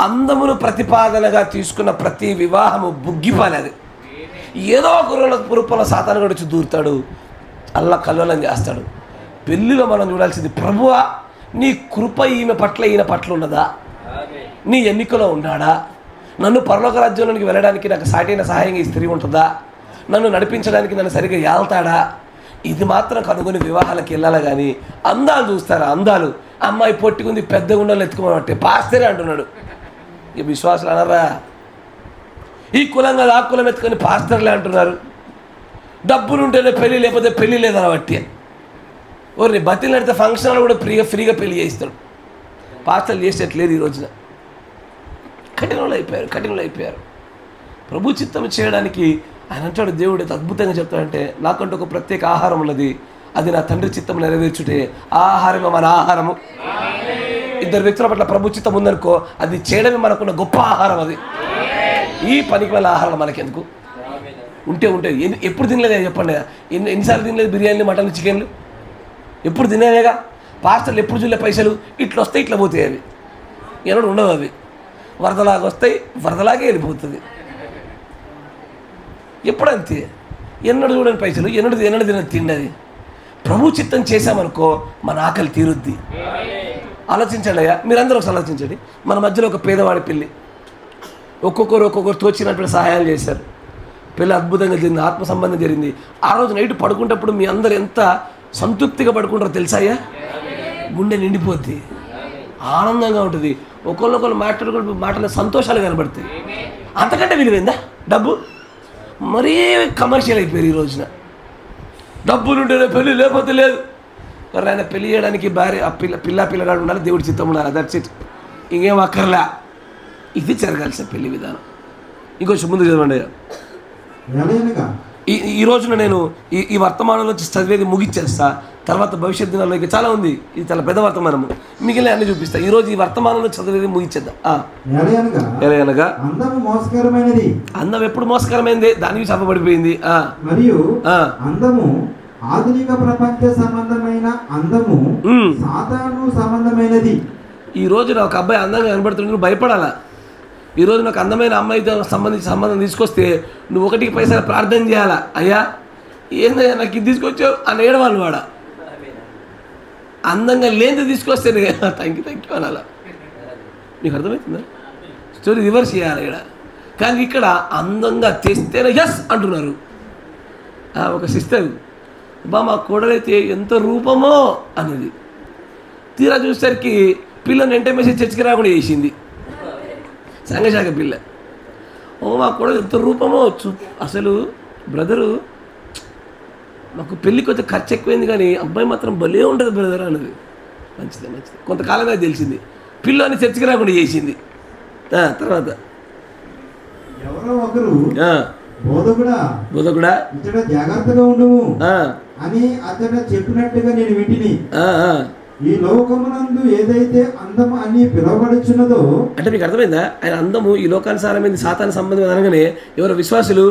అందమును ప్రతిపాదనగా తీసుకున్న ప్రతి వివాహము బుగ్గిపాలి. అది ఏదో ఒక రూపంలో సాతాను గడిచి దూరుతాడు, అల్లా కల్లోలం చేస్తాడు. పెళ్ళిలో మనం చూడాల్సింది, ప్రభువా నీ కృప ఈమె పట్ల ఈయన పట్ల ఉన్నదా, నీ ఎన్నికలో ఉన్నాడా, నన్ను పరలోక రాజ్యంలోనికి వెళ్ళడానికి నాకు సాటైన సహాయంగా ఈ స్త్రీ ఉంటుందా, నన్ను నడిపించడానికి నన్ను సరిగ్గా ఏళ్తాడా, ఇది మాత్రం కనుగొని వివాహాలకు వెళ్ళాలి. కానీ అందాలు చూస్తారా, అందాలు అమ్మాయి పొట్టుకుంది పెద్దగా ఉండాలి ఎత్తుకోమంటే పాస్తేనే అంటున్నాడు. ఇక విశ్వాసాలు అనరా, ఈ కులం కదా ఆ కులం ఎత్తుకొని పాస్తర్లే అంటున్నారు. డబ్బులు ఉంటేనే పెళ్ళి, లేకపోతే పెళ్ళి లేదని బట్టి ఓరి బతిలు నడితే ఫంక్షన్లు కూడా ఫ్రీగా పెళ్లి చేయిస్తాడు. పాస్తర్లు చేసేట్లేదు ఈ రోజున. కఠినంలో అయిపోయారు. ప్రభు చిత్తం చేయడానికి ఆయన అంటాడు, దేవుడు అద్భుతంగా చెప్తాడంటే, నాకంటూ ఒక ప్రత్యేక ఆహారం ఉన్నది, అది నా తండ్రి చిత్తం నెరవేర్చుటే ఆహారమే మన ఆహారము. ఇద్దరు వ్యక్తుల పట్ల ప్రభు చిత్తం ఉందనుకో, అది చేయడమే మనకున్న గొప్ప ఆహారం. అది ఈ పనికి వల్ల ఆహారం మనకెందుకు ఉంటే ఎప్పుడు తినలేదా చెప్పండి. ఎన్నిసార్లు తినలేదు బిర్యానీలు, మటన్లు, చికెన్లు? ఎప్పుడు తినేవేగా. పార్సల్ ఎప్పుడు చూడలే, పైసలు ఇట్లా వస్తాయి ఇట్లా పోతాయి, అవి ఎన్నడూ ఉండవు. అవి వరదలాగా వస్తాయి, వరదలాగే వెళ్ళిపోతుంది. ఎప్పుడంతే, ఎన్నడూ చూడని పైసలు, ఎన్నడూ తినని తిండి. అది ప్రభు చిత్తం చేశామనుకో మన ఆకలి తీరుద్ది. ఆలోచించండి అయ్యా, మీరందరూ ఒకసారి ఆలోచించండి. మన మధ్యలో ఒక పేదవాడి పెళ్ళి, ఒక్కొక్కరు తోచినటువంటి సహాయాలు చేశారు. పెళ్ళి అద్భుతంగా జరిగింది, ఆత్మ సంబంధం జరిగింది. ఆ రోజు నైట్ పడుకుంటప్పుడు మీ అందరు ఎంత సంతృప్తిగా పడుకుంటారో తెలుసాయ్యా. గుండె నిండిపోద్ది, ఆనందంగా ఉంటుంది. ఒకళ్ళొకళ్ళు మాటలు సంతోషాలు కనబడతాయి. అంతకంటే విలువైందా డబ్బు? మరీ కమర్షియల్ అయిపోయారు ఈ రోజున. డబ్బులు ఉంటేనే పెళ్ళి, లేకపోతే లేదు. మరి ఆయన పెళ్ళి చేయడానికి భార్య పిల్లగాడు ఉండాలి, దేవుడి చిత్తం ఉండాలి, దట్స్ ఇట్. ఇంకేం అక్కర్లే. ఇది జరగాల్సిన పెళ్లి విధానం. ఇంకొంచెం ముందు చదవండి. ఈ రోజున నేను ఈ వర్తమానంలో చదివేది ముగిచ్చేస్తా. తర్వాత భవిష్యత్ దినాల్లో ఇక చాలా ఉంది, ఇది చాలా పెద్ద వర్తమానము, మిగిలిన అన్ని చూపిస్తా. ఈ రోజు ఈ వర్తమానంలో చదివేది ముగిచ్చేద్దాం. అనగా అందం ఎప్పుడు మోసకరమైంది, దానికి చెప్పబడిపోయింది. మరియు అందము ఆధునిక ప్రపంచ సంబంధమైన అందము సాతాను సంబంధమైనది. ఈ రోజు ఒక అబ్బాయి అందంగా కనబడుతుంటే నువ్వు భయపడాలా. ఈ రోజు నాకు అందమైన అమ్మాయితో సంబంధం తీసుకొస్తే నువ్వు ఒకటికి పైసలు ప్రార్థన చేయాలా, అయ్యా ఏందయ్యా నాకు ఇది తీసుకొచ్చావు అని ఏడవాలి. వాడ అందంగా లేనిది తీసుకొస్తే థ్యాంక్ యూ అనాలా. నీకు అర్థమవుతుందా? స్టోరీ రివర్స్ చేయాలి ఇక్కడ. కానీ ఇక్కడ అందంగా తెస్తేనే ఎస్ అంటున్నారు. ఒక సిస్టర్ మా కోడలైతే ఎంత రూపమో అనేది, తీరా చూసేసరికి పిల్లని వెంటనే మెసేజ్ చర్చికి రాకుండా చేసింది. సంఘశాఖ పిల్ల. మా కోడలు ఎంత రూపమో అసలు బ్రదరు, మాకు పెళ్ళికి వచ్చే ఖర్చు ఎక్కువైంది కానీ అబ్బాయి మాత్రం భలే ఉంటుంది బ్రదర్ అన్నది. మంచిదే. కొంతకాలంగా తెలిసింది. పిల్లని చర్చికి రాకుండా చేసింది. తర్వాత ఎవరో ఒకరు బోధకుడా ఇతడు జాగ్రత్తగా ఉండుము అని అతడు చెప్పినట్టుగా నేను వింటిని. ఈ లోకమునందు ఏదైతే అందము అని పిలువబడుచున్నదో, అంటే మీకు అర్థమైందా? ఆయన అందము ఈ లోకానుసారమైంది, సాతాను సంబంధం అనగానే ఎవరో విశ్వాసులు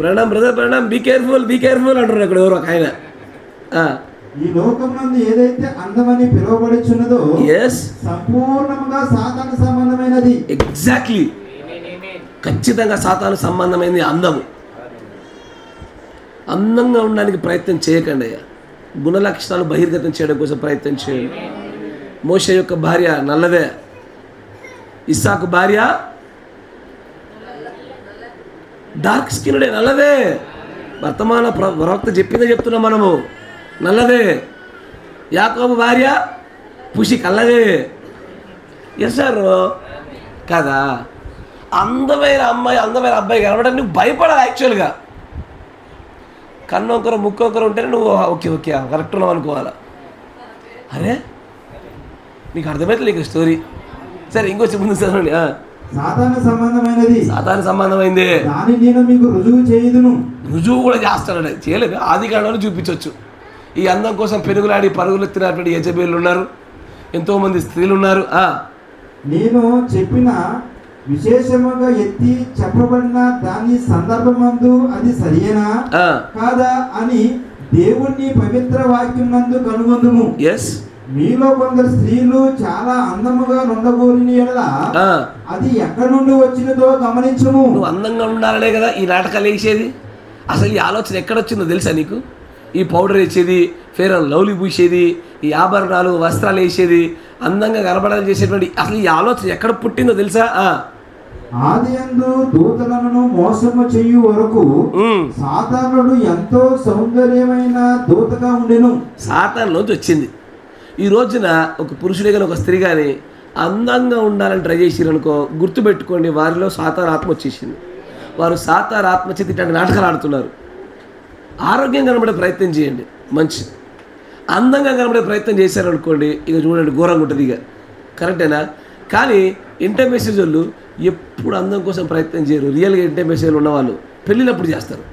బ్రదర్ బీ కేర్ఫుల్ అంటున్నారు. అక్కడ ఎవరో ఒక ఆయన, ఈ లోకమునందు ఏదైతే అందమని పిలువబడుచున్నదో సంపూర్ణంగా సాతాను సంబంధమైనది. ఎగ్జాక్ట్లీ, ఖచ్చితంగా సాతాను సంబంధమైనది అందము. అందంగా ఉండడానికి ప్రయత్నం చేయకండి అయ్యా. గుణ లక్షణాలు బహిర్గతం చేయడం కోసం ప్రయత్నం చేయండి. మోషే యొక్క భార్య నల్లదే, ఇస్సాకు భార్య డార్క్ స్కిన్డే, నల్లదే. వర్తమాన ప్రవక్త చెప్పిందే చెప్తున్నాం మనము, నల్లదే. యాకోబు భార్య పుషి కల్లదే. ఎస్ సార్ కదా. అందమైన అమ్మాయి, అందమైన అబ్బాయి కనబడని నువ్వు భయపడాలి. యాక్చువల్గా కన్ను ఒకరు ముక్కు ఒకరు ఉంటేనే నువ్వు ఓకే కరెక్ట్ ఉన్నావు అనుకోవాలా. అరే నీకు అర్థమైతే నీకు స్టోరీ. సరే ఇంకొచ్చి ముందు చదవండి. సాతాను సంబంధమైంది, రుజువు కూడా చేస్తాడు. చేయలేదు, ఆది కాలంలో చూపించవచ్చు. ఈ అందం కోసం పెరుగులాడి పరుగులు ఎత్తినటువంటి యజబేలు ఉన్నారు, ఎంతోమంది స్త్రీలు ఉన్నారు. నేను చెప్పిన విశేషముగా ఎత్తి చెప్పబడిన దాని సందర్భమందు అది సరియేనా కాదా అని దేవుణ్ణి పవిత్ర వాక్యం నందు కనుగొందుము. మీలో కొందరు స్త్రీలు చాలా అందముగా నుండగోరిన యెడల అది ఎక్కడి నుండి వచ్చినదో గమనించుము. నువ్వు అందంగా ఉండాలనే కదా ఈ నాటకాలు వేసేది. అసలు ఈ ఆలోచన ఎక్కడొచ్చిందో తెలుసా నీకు? ఈ పౌడర్ వేసేది, ఫేర్ అండ్ లవ్లీ పూసేది, ఈ ఆభరణాలు వస్త్రాలు వేసేది, అందంగా కనబడాలని చేసేటువంటి అసలు ఈ ఆలోచన ఎక్కడ పుట్టిందో తెలుసా? ఆదియందు దూతలను మోసము చేయు వరకు సాతానుడు ఎంతో సౌందర్యమైన దూతగా ఉండెను. సాతానులోంచి వచ్చింది. ఈ రోజున ఒక పురుషుడే కానీ ఒక స్త్రీ కానీ అందంగా ఉండాలని ట్రై చేసిరనుకో, గుర్తుపెట్టుకోండి, వారిలో సాతాను ఆత్మ వచ్చేసింది. వారు సాతాను ఆత్మ చేత ఇట్లాంటి నాటకాలు ఆడుతున్నారు. ఆరోగ్యంగా కనబడే ప్రయత్నం చేయండి, మంచిది. అందంగా కనబడే ప్రయత్నం చేశారనుకోండి, ఇక చూడండి ఘోరంగా ఉంటుంది. ఇక కరెక్టేనా? కానీ ఇంటర్మేసేజ్ వాళ్ళు ఎప్పుడు అందం కోసం ప్రయత్నం చేయరు. రియల్గా ఇంటర్మేసేజ్లు ఉన్నవాళ్ళు పెళ్ళినప్పుడు చేస్తారు.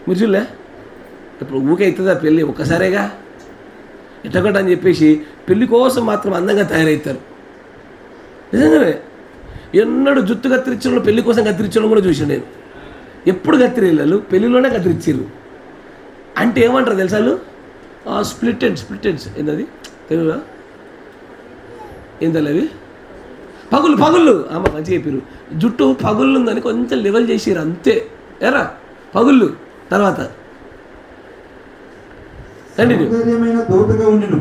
మీరు చూడలే? ఇప్పుడు ఊకే అవుతుందా పెళ్ళి? ఒక్కసారేగా ఎట్టగొట్ట అని చెప్పేసి పెళ్ళి కోసం మాత్రం అందంగా తయారవుతారు. నిజంగానే ఎన్నడూ జుట్టు కత్తిరించడం పెళ్లి కోసం కత్తిరించడం కూడా చూసాను నేను. ఎప్పుడు కత్తిరిల్లాలు పెళ్ళిలోనే కత్తిరించారు. అంటే ఏమంటారు తెలుసా వాళ్ళు? స్ప్లిట్ ఎండ్స్ ఏంటది తెలుగులో? ఏంటది అవి? పగుళ్ళు. అమ్మ మంచిగా చెప్పారు. జుట్టు పగుళ్ళు ఉందని కొంచెం లెవెల్ చేసారు అంతే. ఎరా పగుళ్ళు. తర్వాత దూతగా ఉండెను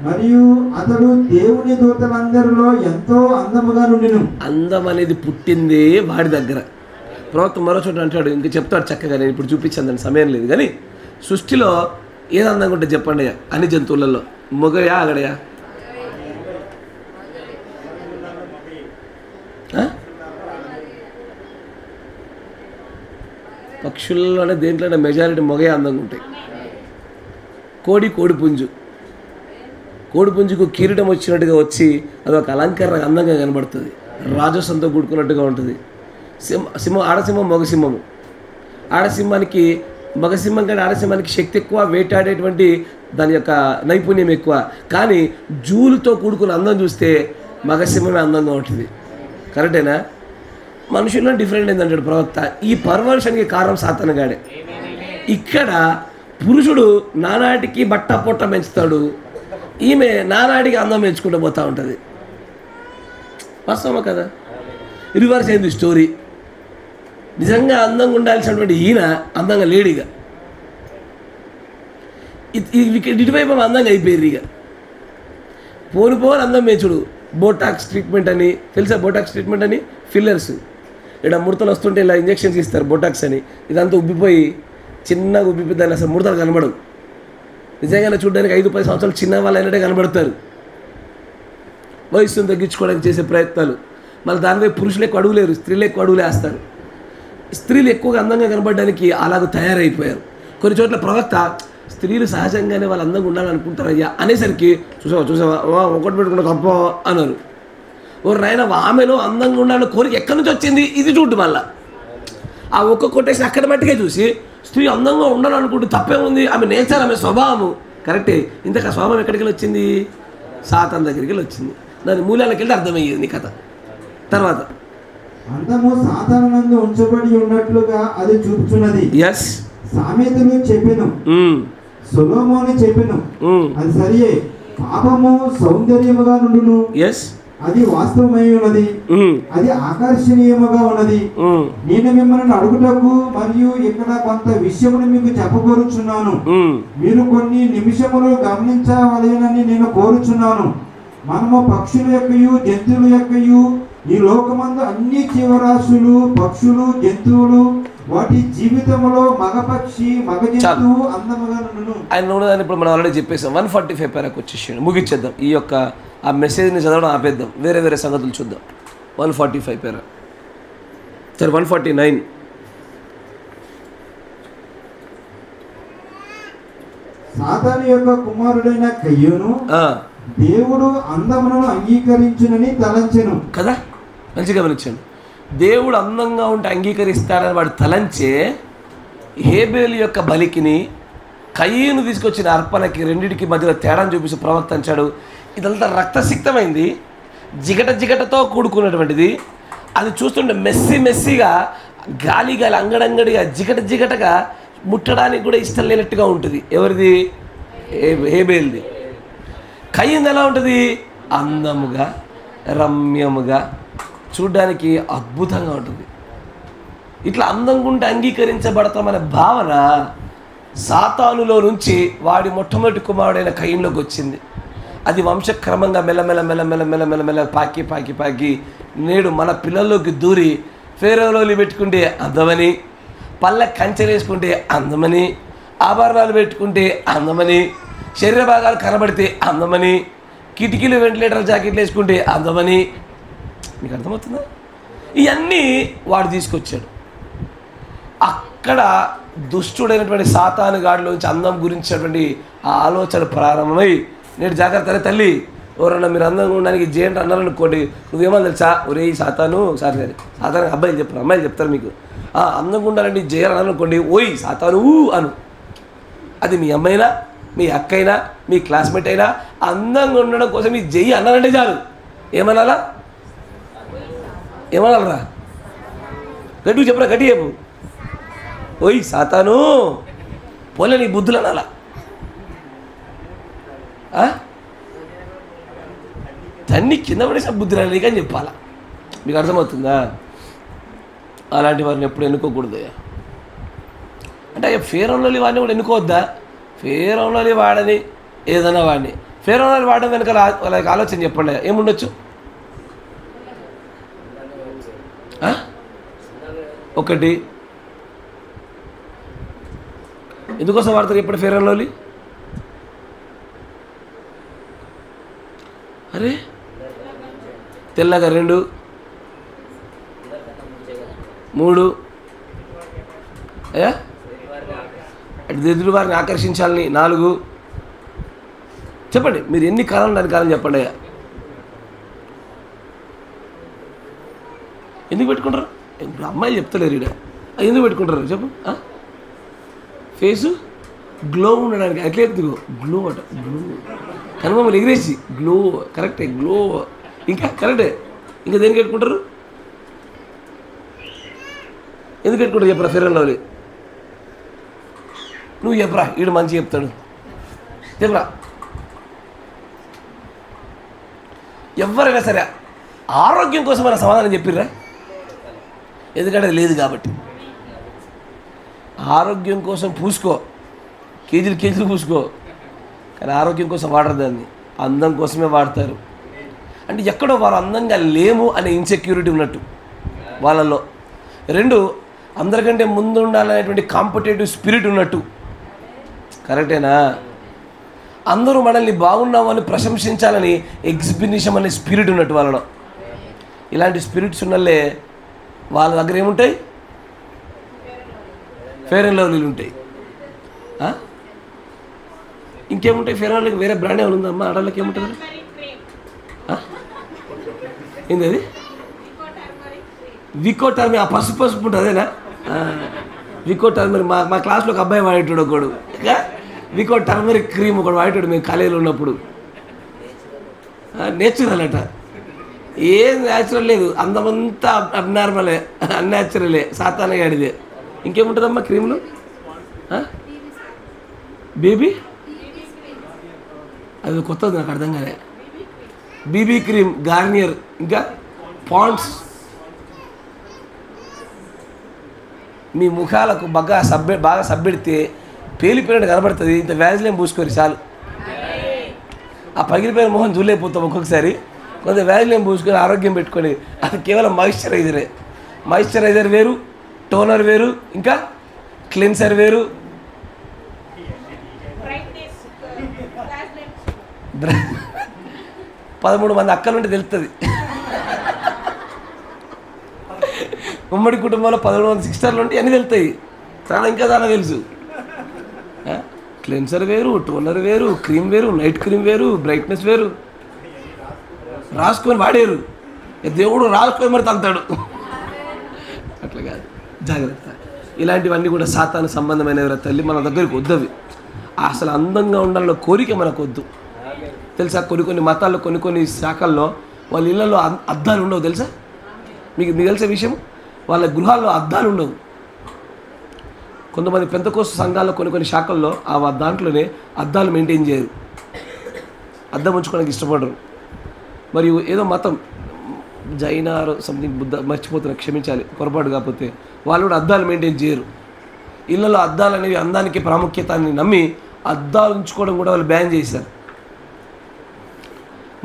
మరియు అతడు దేవుని దూతలందరిలో ఎంతో అందముగా నుండెను. అందం అనేది పుట్టిందే వాడి దగ్గర. ప్రవక్త మరో చోట అంటాడు, ఇంక చెప్తాడు చక్కగా, నేను ఇప్పుడు చూపించాను సమయం లేదు. కానీ సృష్టిలో ఏది అందంగా ఉంటే చెప్పండి, అన్ని జంతువులలో మొగయా ఆగడయా? పక్షుల్లోనే దేంట్లోనే మెజారిటీ మొగయా అందంగా ఉంటాయి. కోడిపుంజుకు కిరీటం వచ్చినట్టుగా వచ్చి అదొక అలంకరణ అందంగా కనబడుతుంది. రాజసంతో కూడుకున్నట్టుగా ఉంటుంది. ఆడసింహం మగసింహము. ఆడసింహానికి మగసింహం కంటే ఆడసింహానికి శక్తి ఎక్కువ, వేటాడేటువంటి దాని యొక్క నైపుణ్యం ఎక్కువ. కానీ జూలుతో కూడుకున్న అందం చూస్తే మగసింహమే అందంగా ఉంటుంది. కరెక్టేనా? మనుషుల్లో డిఫరెంట్ ఏంటంటాడు ప్రవక్త. ఈ పర్వర్షన్కి కారణం సాతానుగాడే. ఇక్కడ పురుషుడు నానాటికి బట్ట పొట్ట పెంచుతాడు, ఈమె నానాటికి అందం పెంచుకుంటూ పోతూ ఉంటుంది. వాస్తవమా కదా? రివర్స్ అయింది స్టోరీ. నిజంగా అందంగా ఉండాల్సినటువంటి ఈయన అందంగా లేడిగా, ఇటువైపు అందంగా అయిపోయారు. ఇక పోను అందం పెంచుడు. బోటాక్స్ ట్రీట్మెంట్ అని తెలుసా? బోటాక్స్ ట్రీట్మెంట్ అని ఫిల్లర్స్. ఇక్కడ ముడతలు వస్తుంటే ఇలా ఇంజెక్షన్స్ ఇస్తారు బోటాక్స్ అని. ఇదంతా ఉబ్బిపోయి చిన్నగా ఉబ్బిపోయి దాన్ని అసలు ముడతలు కనబడవు. నిజంగానే చూడడానికి 5-10 సంవత్సరాలు చిన్న వాళ్ళు అయినట్టే కనబడతారు. వయస్సును తగ్గించుకోవడానికి చేసే ప్రయత్నాలు. మళ్ళీ దానిపై పురుషులు ఎక్కువ అడుగులేరు, స్త్రీలు ఎక్కువ అడుగులేస్తారు. స్త్రీలు ఎక్కువగా అందంగా కనబడడానికి అలాగ తయారైపోయారు. కొన్ని చోట్ల ప్రవక్త స్త్రీలు సహజంగానే వాళ్ళు అందంగా ఉండాలనుకుంటారు అయ్యా అనేసరికి చూసావా ఒకటి పెట్టుకున్న గొప్ప అన్నారు. ఓ నాయన ఆమెలో అందంగా ఉండాలని కోరిక ఎక్కడి నుంచి వచ్చింది? ఇది చూడు. మళ్ళీ ఆ ఒక్క కొటేషన్ అక్కడ మట్టుకే చూసి స్త్రీ అందంగా ఉండాలనుకుంటే తప్పే ఉంది, ఆమె నేచర్, ఆమె స్వభావము కరెక్టే. ఇంతకు స్వభావం ఎక్కడికి వచ్చింది? సాతాను దగ్గరికి వచ్చింది. దాని మూలాలకు వెళ్ళి అర్థమయ్యేది నీ కథ. తర్వాత అందము సాతానునందు ఉంచబడి ఉన్నట్లుగా అది చూపుచున్నది. ఎస్, సామెతలు చెప్పెను, సొలొమోను చెప్పెను, అది సరియే. పాపము సౌందర్యముగా నుండును. ఎస్, అది వాస్తవమై ఉన్నది, అది ఆకర్షణీయముగా ఉన్నది. నేను మిమ్మల్ని అడుగుటకు మరియు ఇక్కడ కొంత విషయమును మీకు చెప్పగోరుచున్నాను. మీరు కొన్ని నిమిషములు గమనించవలెనని నేను కోరుచున్నాను. మనము పక్షుల యొక్కయు జంతువుల యొక్కయు ఈ లోకమందు అన్ని జీవరాశులు, పక్షులు, జంతువులు వాటి జీవితంలో మగ పక్షి మగ జంతువు అందముగా నుండును. ఆయన ఉన్నదాన్ని ఇప్పుడు మనం ఆల్రెడీ చెప్పేసాం. 145 పేరాకు వచ్చేసాడు. ముగించేద్దాం. ఈ యొక్క ఆ మెసేజ్ని చదవడం ఆపేద్దాం, వేరే సంగతులు చూద్దాం. 145 పేరా, సరే 149. సాతాను యొక్క కుమారుడైన కయ్యూను దేవుడు అందమును అంగీకరించునని తలంచెను కదా. మంచిగా గమనించాను. దేవుడు అందంగా ఉంటే అంగీకరిస్తాడని వాడు తలంచే హేబేలు యొక్క బలికిని కయ్యూను తీసుకొచ్చిన అర్పణకి రెండింటికి మధ్యలో తేడాను చూపిస్తూ ప్రవక్త అంచాడు. ఇదంతా రక్తసిక్తమైంది, జిగటతో కూడుకున్నటువంటిది. అది చూస్తుంటే మెస్సీగా గాలి అంగడంగడిగా జిగటగా ముట్టడానికి కూడా ఇష్టం లేనట్టుగా ఉంటుంది. ఎవరిది? హేబేల్ది. కయ్యింది ఎలా ఉంటుంది? అందముగా, రమ్యముగా, చూడ్డానికి అద్భుతంగా ఉంటుంది. ఇట్లా అందంగా ఉంటే అంగీకరించబడతామనే భావన సాతానులో నుంచి వాడి మొట్టమొదటి కుమారుడైన కయ్యంలోకి వచ్చింది. అది వంశక్రమంగా మెల్లమెల్ల పాకి నేడు మన పిల్లల్లోకి దూరి ఫేరోలోలు పెట్టుకుంటే అందమని, పళ్ళ కంచెలు వేసుకుంటే అందమని, ఆభరణాలు పెట్టుకుంటే అందమని, శరీర భాగాలు కనబడితే అందమని, కిటికీలు వెంటిలేటర్ జాకెట్లు వేసుకుంటే అందమని. మీకు అర్థమవుతుందా? ఇవన్నీ వాడు తీసుకొచ్చాడు. అక్కడ దుష్టుడైనటువంటి సాతాను గాడిలోంచి అందం గురించినటువంటి ఆ ఆలోచన ప్రారంభమై, నేడు జాగ్రత్త తల్లి, ఎవరన్నా మీరు అందంగా ఉండడానికి జేంటి అన్నారనుకోండి, నువ్వేమో తెలుసా, ఒరే సాతాను సాతాను అబ్బాయిలు చెప్తారు, అమ్మాయిలు చెప్తారు మీకు, అందంగా ఉండాలంటే జేరు అన్నారనుకోండి, ఓయ్ సాతాను అను. అది మీ అమ్మాయినా, మీ అక్క అయినా, మీ క్లాస్మేట్ అయినా అందంగా ఉండడం కోసం మీ జయ్యి అన్నారంటే చాలు. ఏమనాలా? ఏమనాలరా? గట్టిగా చెప్పరా, గట్టి చెప్పు. ఓయ్ సాతాను పోలే నీ బుద్ధులు అనాలా? తన్ని కింద పడేసిన బుద్ధులు అని నీకని చెప్పాలా? మీకు అర్థమవుతుందా? అలాంటి వారిని ఎప్పుడు ఎన్నుకోకూడదు. అంటే ఫేర్ అండ్ లవ్లీ వాడిని కూడా ఎన్నుకోవద్దా? ఫేర్ అండ్ లవ్లీ వాడని ఏదైనా వాడిని ఫేర్ అండ్ లవ్లీ వాడడం వెనకాల వాళ్ళకి ఆలోచన చెప్పండి, ఏముండొచ్చు? ఒకటి, ఎందుకోసం వాడతారు ఇప్పుడు ఫేర్ అండ్ లవ్లీ? అరే తెల్లగా 2, 3 ఎదురు వారిని ఆకర్షించాలని 4. చెప్పండి మీరు ఎన్ని కాలం దాని కాలం చెప్పండి అయ్యా. ఎందుకు పెట్టుకుంటారు? ఇప్పుడు అమ్మాయిలు చెప్తలేరు ఇక్కడ, ఎందుకు పెట్టుకుంటారు చెప్పు? ఫేసు గ్లో ఉండడానికి. అట్లే గ్లో అట, గ్లో కనుమమ్మలు ఎగిరేసి గ్లో, కరెక్టే గ్లో, ఇంకా కరెక్టే. ఇంకా దేనికి పెట్టుకుంటారు? ఎందుకు పెట్టుకుంటారు చెప్పరా ఫెయిర్ అండ్ లవ్లీ? నువ్వు చెప్పరా, వీడు మంచి చెప్తాడు, చెప్పరా. ఎవరైనా సరే ఆరోగ్యం కోసం మన సమాధానం చెప్పిర్రా? ఎందుకంటే అది లేదు కాబట్టి. ఆరోగ్యం కోసం పూసుకో, కేజీలు పూసుకో, కానీ ఆరోగ్యం కోసం వాడరు దాన్ని, అందం కోసమే వాడతారు. అంటే ఎక్కడో వారు అందంగా లేము అనే ఇన్సెక్యూరిటీ ఉన్నట్టు వాళ్ళల్లో. 2, అందరికంటే ముందు ఉండాలనేటువంటి కాంపిటేటివ్ స్పిరిట్ ఉన్నట్టు. కరెక్టేనా? అందరూ మనల్ని బాగున్నామని ప్రశంసించాలని ఎగ్జిబిషన్ అనే స్పిరిట్ ఉన్నట్టు వాళ్ళలో. ఇలాంటి స్పిరిట్స్ ఉన్నలే వాళ్ళ దగ్గర ఏముంటాయి? ఫేర్ అండ్ లవ్లీలు ఉంటాయి. ఇంకేముంటాయి? ఫేర్ అండ్ లవ్లీకి వేరే బ్రాండ్ ఏమైనా ఉందమ్మా? ఆడవాళ్ళకి ఏముంటుంది? ఏంది అది? వికో టర్మరీ. ఆ పసుపు ఉంటుంది అదేనా? వికో టర్మరీ. మా క్లాస్లో ఒక అబ్బాయి వాడేటాడు, ఒకడు వికో టర్మరిక్ క్రీమ్ ఒకడు వాడేటాడు మేము కాలేజీలో ఉన్నప్పుడు. నేచురల్ అట, ఏం న్యాచురల్ లేదు, అందమంతా అబ్నార్మలే, అన్యాచురలే, సాతానే గాడిదే. ఇంకేముంటుందమ్మా క్రీములు? బేబీ, అది కొత్తది నాకు అర్థం కాలే. బీబీ క్రీమ్, గార్నియర్, ఇంకా పాండ్స్. మీ ముఖాలకు బాగా సబ్బెడితే పేలిపోయినట్టు కనబడుతుంది. ఇంత వ్యాజిలేం పూసుకోరు చాలు. ఆ పగిలిపోయిన మొహం చూడలేకపోతాం ఒక్కొక్కసారి. కొంత వ్యాజిలేం పూసుకొని ఆరోగ్యం పెట్టుకొని, అది కేవలం మాయిశ్చరైజరే. మాయిశ్చరైజర్ వేరు, టోనర్ వేరు, ఇంకా క్లెన్సర్ వేరు. 13 మంది అక్కలుంటే తెలుస్తుంది. ఉమ్మడి కుటుంబంలో 11 మంది సిస్టర్లు ఉంటే అన్నీ తెలుస్తాయి. చాలా ఇంకా చాలా తెలుసు. క్లెన్సర్ వేరు, టోనర్ వేరు, క్రీమ్ వేరు, నైట్ క్రీమ్ వేరు, బ్రైట్నెస్ వేరు. రాసుకొని వాడేరు, దేవుడు రాసుకొని మరి తంతాడు. అట్లా కాదు, జాగ్రత్త. ఇలాంటివన్నీ కూడా సాతాను సంబంధమైనవి తల్లి, మన దగ్గరికి వద్దవి. అసలు అందంగా ఉండాలన్న కోరిక మనకు వద్దు. తెలుసా? కొన్ని మతాల్లో కొన్ని శాఖల్లో వాళ్ళ ఇళ్లలో అద్దాలు ఉండవు తెలుసా? మీకు తెలిసే విషయం, వాళ్ళ గృహాల్లో అద్దాలు ఉండవు. కొంతమంది పెంతకోస్తు సంఘాల్లో కొన్ని శాఖల్లో ఆ దాంట్లోనే అద్దాలు మెయింటైన్ చేయరు, అద్దం ఉంచుకోవడానికి ఇష్టపడరు. మరియు ఏదో మతం జైన సంథింగ్ బుద్ధ మర్చిపోతున్నా, క్షమించాలి పొరపాటు కాకపోతే, వాళ్ళు కూడా అద్దాలు మెయింటైన్ చేయరు. ఇళ్ళలో అద్దాలు అనేవి అందానికి ప్రాముఖ్యతని నమ్మి అద్దాలు ఉంచుకోవడం కూడా వాళ్ళు బ్యాన్ చేశారు.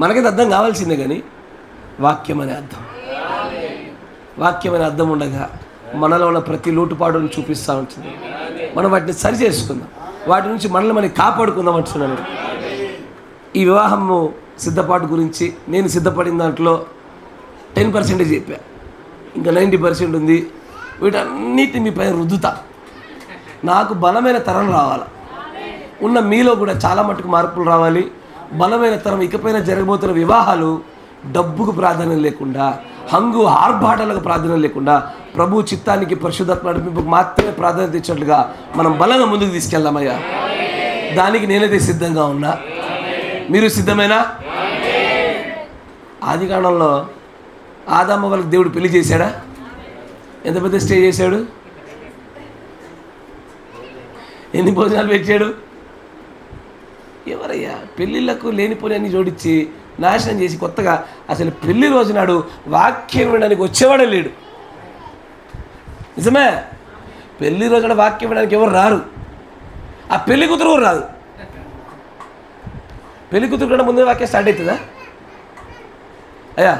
మనకైతే అద్దం కావాల్సిందే, కానీ వాక్యం అనే అద్దం ఉండగా మనలో ఉన్న ప్రతి లోటుపాటును చూపిస్తూ ఉంటుంది. మనం వాటిని సరి చేసుకుందాం, వాటి నుంచి మనల్ని మనం కాపాడుకుందాం అంటున్నాను. ఈ వివాహము సిద్ధపాటు గురించి నేను సిద్ధపడిన దాంట్లో 10% చెప్పా, ఇంకా 90% ఉంది. వీటన్నిటిని మీ పైన రుద్దుతా. నాకు బలమైన తరం రావాలి, ఉన్న మీలో కూడా చాలా మటుకు మార్పులు రావాలి. బలమైన తరం, ఇకపైన జరగబోతున్న వివాహాలు డబ్బుకు ప్రాధాన్యం లేకుండా, హంగు ఆర్భాటాలకు ప్రాధాన్యం లేకుండా, ప్రభు చిత్తానికి పరిశుద్ధాత్మ నడిపింపుకు మాత్రమే ప్రాధాన్యత ఇచ్చినట్లుగా మనం బలంగా ముందుకు తీసుకెళ్దామయ్యా. దానికి నేనైతే సిద్ధంగా ఉన్నా, మీరు సిద్ధమేనా? ఆదికాండంలో ఆదాము వాళ్ళకి దేవుడు పెళ్లి చేశాడా? ఎంత పెద్ద స్టే చేశాడు? ఎన్ని భోజనాలు పెట్టాడు? ఎవరయ్యా పెళ్ళిళ్ళకు లేనిపోని అన్ని జోడించి నాశనం చేసి కొత్తగా అసలు పెళ్లి రోజు నాడు వాక్యం వినడానికి వచ్చేవాడే లేడు. నిజమే, పెళ్లి రోజు నాడు వాక్యం వినడానికి ఎవరు రారు. ఆ పెళ్లి కూతురు కూడా రాదు. పెళ్లి కూతురు కంటే ముందే వాక్యం స్టార్ట్ అవుతుందా? అయ్యా,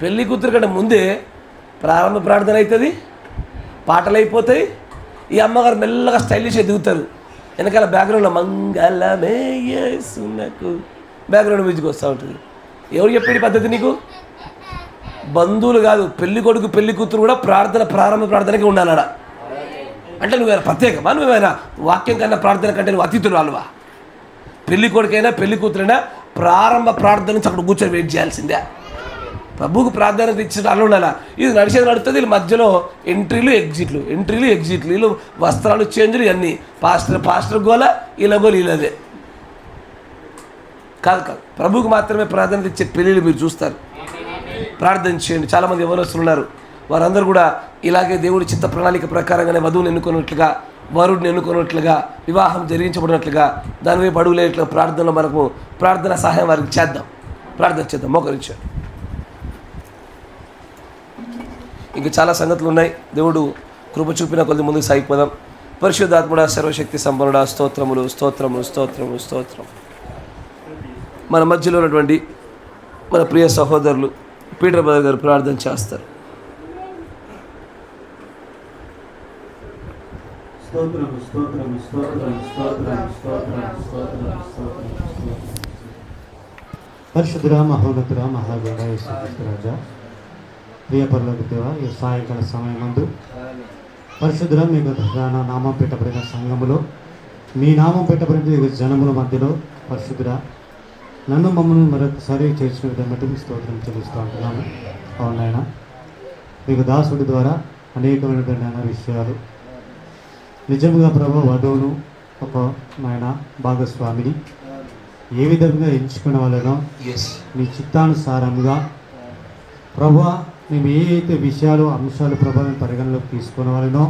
పెళ్లి కూతురు కంటే ముందే ప్రారంభ ప్రార్థన అవుతుంది, పాటలు అయిపోతాయి. ఈ అమ్మగారు మెల్లగా స్టైలిష్ ఎదుగుతారు. వెనకాల బ్యాక్గ్రౌండ్లో మంగళమే యేసునకు బ్యాక్గ్రౌండ్ మ్యూజిక్ వస్తూ ఉంటుంది. ఎవరు చెప్పేది పద్ధతి నీకు? బంధువులు కాదు, పెళ్లి కొడుకు పెళ్లి కూతురు కూడా ప్రారంభ ప్రార్థనకి ఉండాలడా. అంటే నువ్వేనా ప్రత్యేకమా? నువ్వేమైనా వాక్యం కన్నా ప్రార్థన కంటే నువ్వు అతిథురాలువా? పెళ్లి కొడుకైనా పెళ్లి కూతురైనా ప్రారంభ ప్రార్థన నుంచి అక్కడ కూర్చొని వెయిట్ చేయాల్సిందే. ప్రభువుకు ప్రాధాన్యత ఇచ్చిన అలా ఉండాలా. ఇది నడిచేది నడుస్తుంది, వీళ్ళు మధ్యలో ఎంట్రీలు ఎగ్జిట్లు వీళ్ళు వస్త్రాలు చేంజ్లు ఇవన్నీ. పాస్టర్ గోల, ఇలా గోల, ఇలాదే కాదు. ప్రభువుకు మాత్రమే ప్రాధాన్యత ఇచ్చే పెళ్ళిళ్ళు మీరు చూస్తారు. ప్రార్థన చేయండి. చాలామంది యవ్వనస్తులు ఉన్నారు, వారందరూ కూడా ఇలాగే దేవుడి చిత్త ప్రణాళిక ప్రకారంగానే వధువుని ఎన్నుకున్నట్లుగా, వరుడిని ఎన్నుకున్నట్లుగా, వివాహం జరిగించబడినట్లుగా, దాని వైపు అడుగులేట్లుగా ప్రార్థనలో మనకు ప్రార్థన సహాయం వారికి చేద్దాం. ప్రార్థన చేద్దాం, మోకరించాడు. ఇంకా చాలా సంగతులు ఉన్నాయి. దేవుడు కృప చూపిన కొద్ది ముందుకు సాగిపోదాం. పరిశుద్ధాత్ముడా, సర్వశక్తి సంపన్నుడా, స్తోత్రములు స్తోత్రములు స్తోత్రములు స్తోత్రం. మన మధ్యలో ఉన్నటువంటి మన ప్రియ సహోదరులు పీటర్ బ్రదర్ గారు ప్రార్థన చేస్తారు. పరిశుద్ధుడా, మహోన్నతుడా, మహాగణుడా, యేసుక్రీస్తు రాజా, ప్రియ పరలోక దేవా, ఈ సాయంకాల సమయం నందు పరిశుద్ధుడా, మీకు నామం పెట్టబడిన సంఘములో, మీ నామం పెట్టబడిన జనముల మధ్యలో పరిశుద్ధుడా నన్ను మమ్మల్ని మరొకసారి చేర్చిన విధంగా మీకు స్తోత్రం చెల్లిస్తూ ఉంటున్నాము. అవునాయన, మీకు దాసుడి ద్వారా అనేకమైనటువంటి విషయాలు నిజంగా ప్రభు వధువును ఒక నాయన భాగస్వామిని ఏ విధంగా ఎంచుకునే వాళ్ళనో మీ చిత్తానుసారంగా ప్రభు మేము ఏ అయితే విషయాలు అంశాలు ప్రభావం పరిగణలోకి తీసుకునే వాళ్ళనో,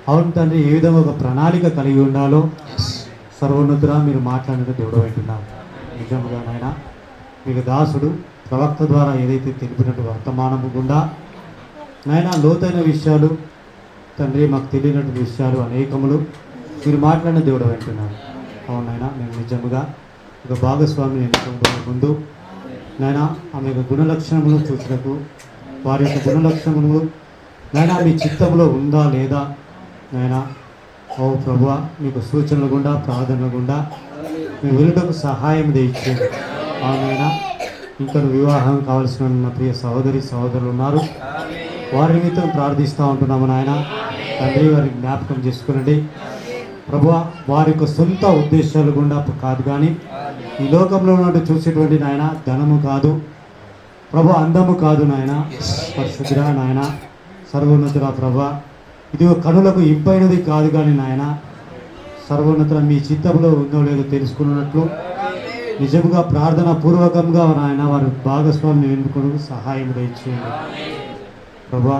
అవును తండ్రి, ఏ విధంగా ఒక ప్రణాళిక కలిగి ఉండాలో సర్వోన్నతుడా మీరు మాట్లాడిన దేవుడు అంటున్నారు. నిజంగా నాయన, మీకు దాసుడు ప్రవక్త ద్వారా ఏదైతే తెలిపినట్టు వర్తమానము గుండా నాయన లోతైన విషయాలు తండ్రి, మాకు తెలియనటువంటి విషయాలు అనేకములు మీరు మాట్లాడిన దేవుడు అంటున్నారు. అవునైనా మేము నిజముగా ఒక భాగస్వామిని ఎన్నుకోవడం ముందు నాయన ఆమె యొక్క గుణలక్షణములు చూసినకు, వారి యొక్క గుణలక్షణములు నాయన మీ చిత్తంలో ఉందా లేదా నాయన, ఓ ప్రభువా మీకు సూచనలు గుండా ప్రార్థనలు గుండా మేము వెళ్ళటకు సహాయం చేయించేది. అవునైనా ఇంకా వివాహం కావాల్సిన నా ప్రియ సహోదరులు ఉన్నారు, వారి నిమిత్తం ప్రార్థిస్తూ ఉంటున్నాము నాయన. తండ్రి, వారికి జ్ఞాపకం చేసుకునండి ప్రభువా. వారి యొక్క సొంత ఉద్దేశాలు గుండా కాదు, కానీ ఈ లోకంలో ఉన్నట్టు చూసేటువంటి నాయన ధనము కాదు ప్రభు, అందము కాదు నాయన, పరిశుద్ధుడా నాయన, సర్వోన్నతుడా ప్రభా, ఇది కనులకు ఇంపైనది కాదు కానీ నాయన, సర్వోన్నతుల మీ చిత్తంలో ఉందో లేదో తెలుసుకున్నట్లు నిజంగా ప్రార్థన పూర్వకంగా నాయన వారి భాగస్వామిని ఎన్నుకోవడం సహాయం దయచేయండి ప్రభా.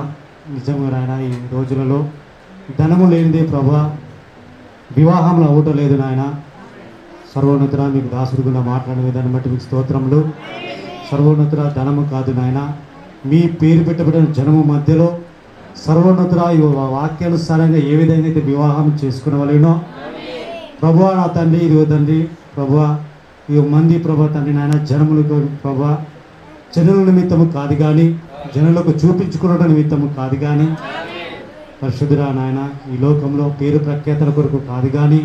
నిజంగా నాయన ఈ రోజులలో ధనము లేనిదే ప్రభా వివాహంలో అవ్వటం లేదు నాయన. సర్వోన్నతుడా మీకు దాసుడుగా మాట్లాడిన విధాన్ని బట్టి మీకు స్తోత్రములు. సర్వోన్నతుడా ధనము కాదు నాయన, మీ పేరు పెట్టబడిన జనము మధ్యలో సర్వోన్నతుడా ఈ వాక్యానుసారంగా ఏ విధంగా అయితే వివాహం చేసుకునేవాళ్ళనో ప్రభువా నా తండ్రి, ఇదిగో తండ్రి ప్రభువా ఈ మంది ప్రభా తండ్రి నాయన జనములకు ప్రభా జనుల నిమిత్తము కాదు కానీ, జనులకు చూపించుకున్న నిమిత్తము కాదు కానీ, పరిశుద్ధుడా నాయన ఈ లోకంలో పేరు ప్రఖ్యాతల కొరకు కాదు కానీ,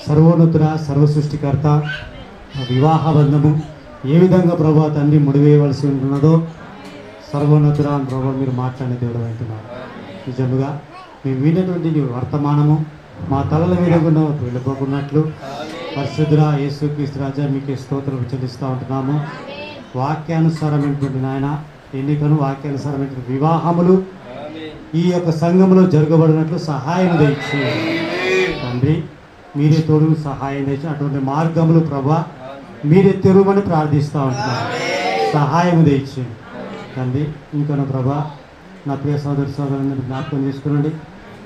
సర్వోన్నతుడ సర్వ సృష్టికర్త వివాహ బంధము ఏ విధంగా ప్రభా తండ్రి ముడివేయవలసి ఉంటున్నదో సర్వోన్నతుడ ప్రభా మీరు మాట్లాడిన దేవుడు అంటున్నారు. నిజముగా మేము విన్నటువంటి వర్తమానము మా తలల మీద కూడా వెళ్ళిపోకున్నట్లు పరిశుద్ధుడా యేసుక్రీస్తు రాజా మీకు స్తోత్రం చెల్లిస్తూ ఉంటున్నాము. వాక్యానుసారమైనటువంటి నాయన ఎన్నికను వాక్యానుసారమైనటువంటి వివాహములు ఈ యొక్క సంఘంలో జరగబడినట్లు సహాయం దయచి తండ్రి, మీరే తోడు సహాయం దయచి అటువంటి మార్గములు ప్రభా మీరే తెరువని ప్రార్థిస్తూ ఉంటున్నారు. సహాయం దయచి తండ్రి. ఇంకను ప్రభా నా ప్రియ సోదరులందరినీ జ్ఞాపకం చేసుకునండి.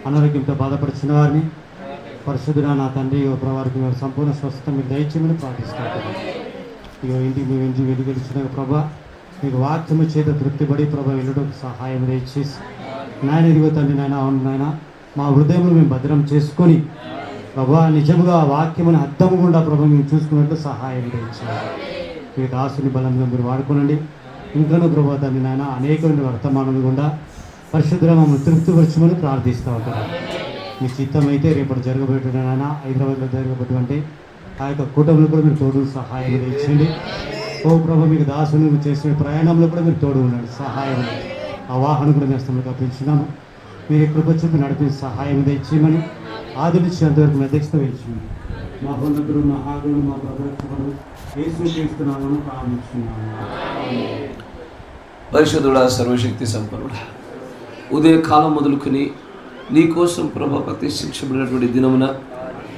అనారోగ్యంతో బాధపడుతున్న వారిని పరిశుద్ధుడా నా తండ్రి వారికి సంపూర్ణ స్వస్థత మీరు దయచేయమని ప్రార్థిస్తాను. ఇంటికి మేము ఇంటికి వెలుగలిచిన ప్రభా మీకు వాక్యము చేత తృప్తిపడి ప్రభా వెళ్ళడం సహాయం దయచేసి నాయన ఇదిగో తండ్రి నాయన అవును నాయన మా హృదయంలో మేము భద్రం చేసుకొని ప్రభా నిజముగా వాక్యముని అర్థము గుండా ప్రభా మేము చూసుకున్నట్టు సహాయం దయచేయాలి. మీ దాసుని బలంగా మీరు వాడుకోనండి. ఇంకనూ ప్రభా తండ్రి నాయన అనేకమైన వర్తమానం గుండా పరిశుద్ధంగా మమ్మల్ని తృప్తిపరచమని ప్రార్థిస్తూ ఉంటున్నాను. మీ చిత్తం అయితే రేపటి జరగబోయేటువంటి నాయన హైదరాబాద్లో జరగబోయేటువంటి ఆ యొక్క కూటమిలో కూడా మీరు తోడు సహాయం ఇచ్చింది. ఓ ప్రభు మీకు దాసుని చేసిన ప్రయాణంలో కూడా మీరు తోడు ఉండండి, సహాయం. ఆ వాహనం కూడా నేస్తంలో కప్పించినాము. మీరు కృప చూపి నడిపించి సహాయం ఇచ్చేయమని ఆది నుంచి అంతవరకు అధ్యక్షత వహించండి. మా బంధువులు మా ఆగులు మా ప్రదర్శకులు యేసుక్రీస్తునామమున ప్రార్థిస్తున్నాము. పరిశుద్ధుడా సర్వశక్తి సంపన్నుడా, ఉదయకాలం మొదలుకొని నీ కోసం ప్రభా ప్రతిష్ఠించబడినటువంటి దినమున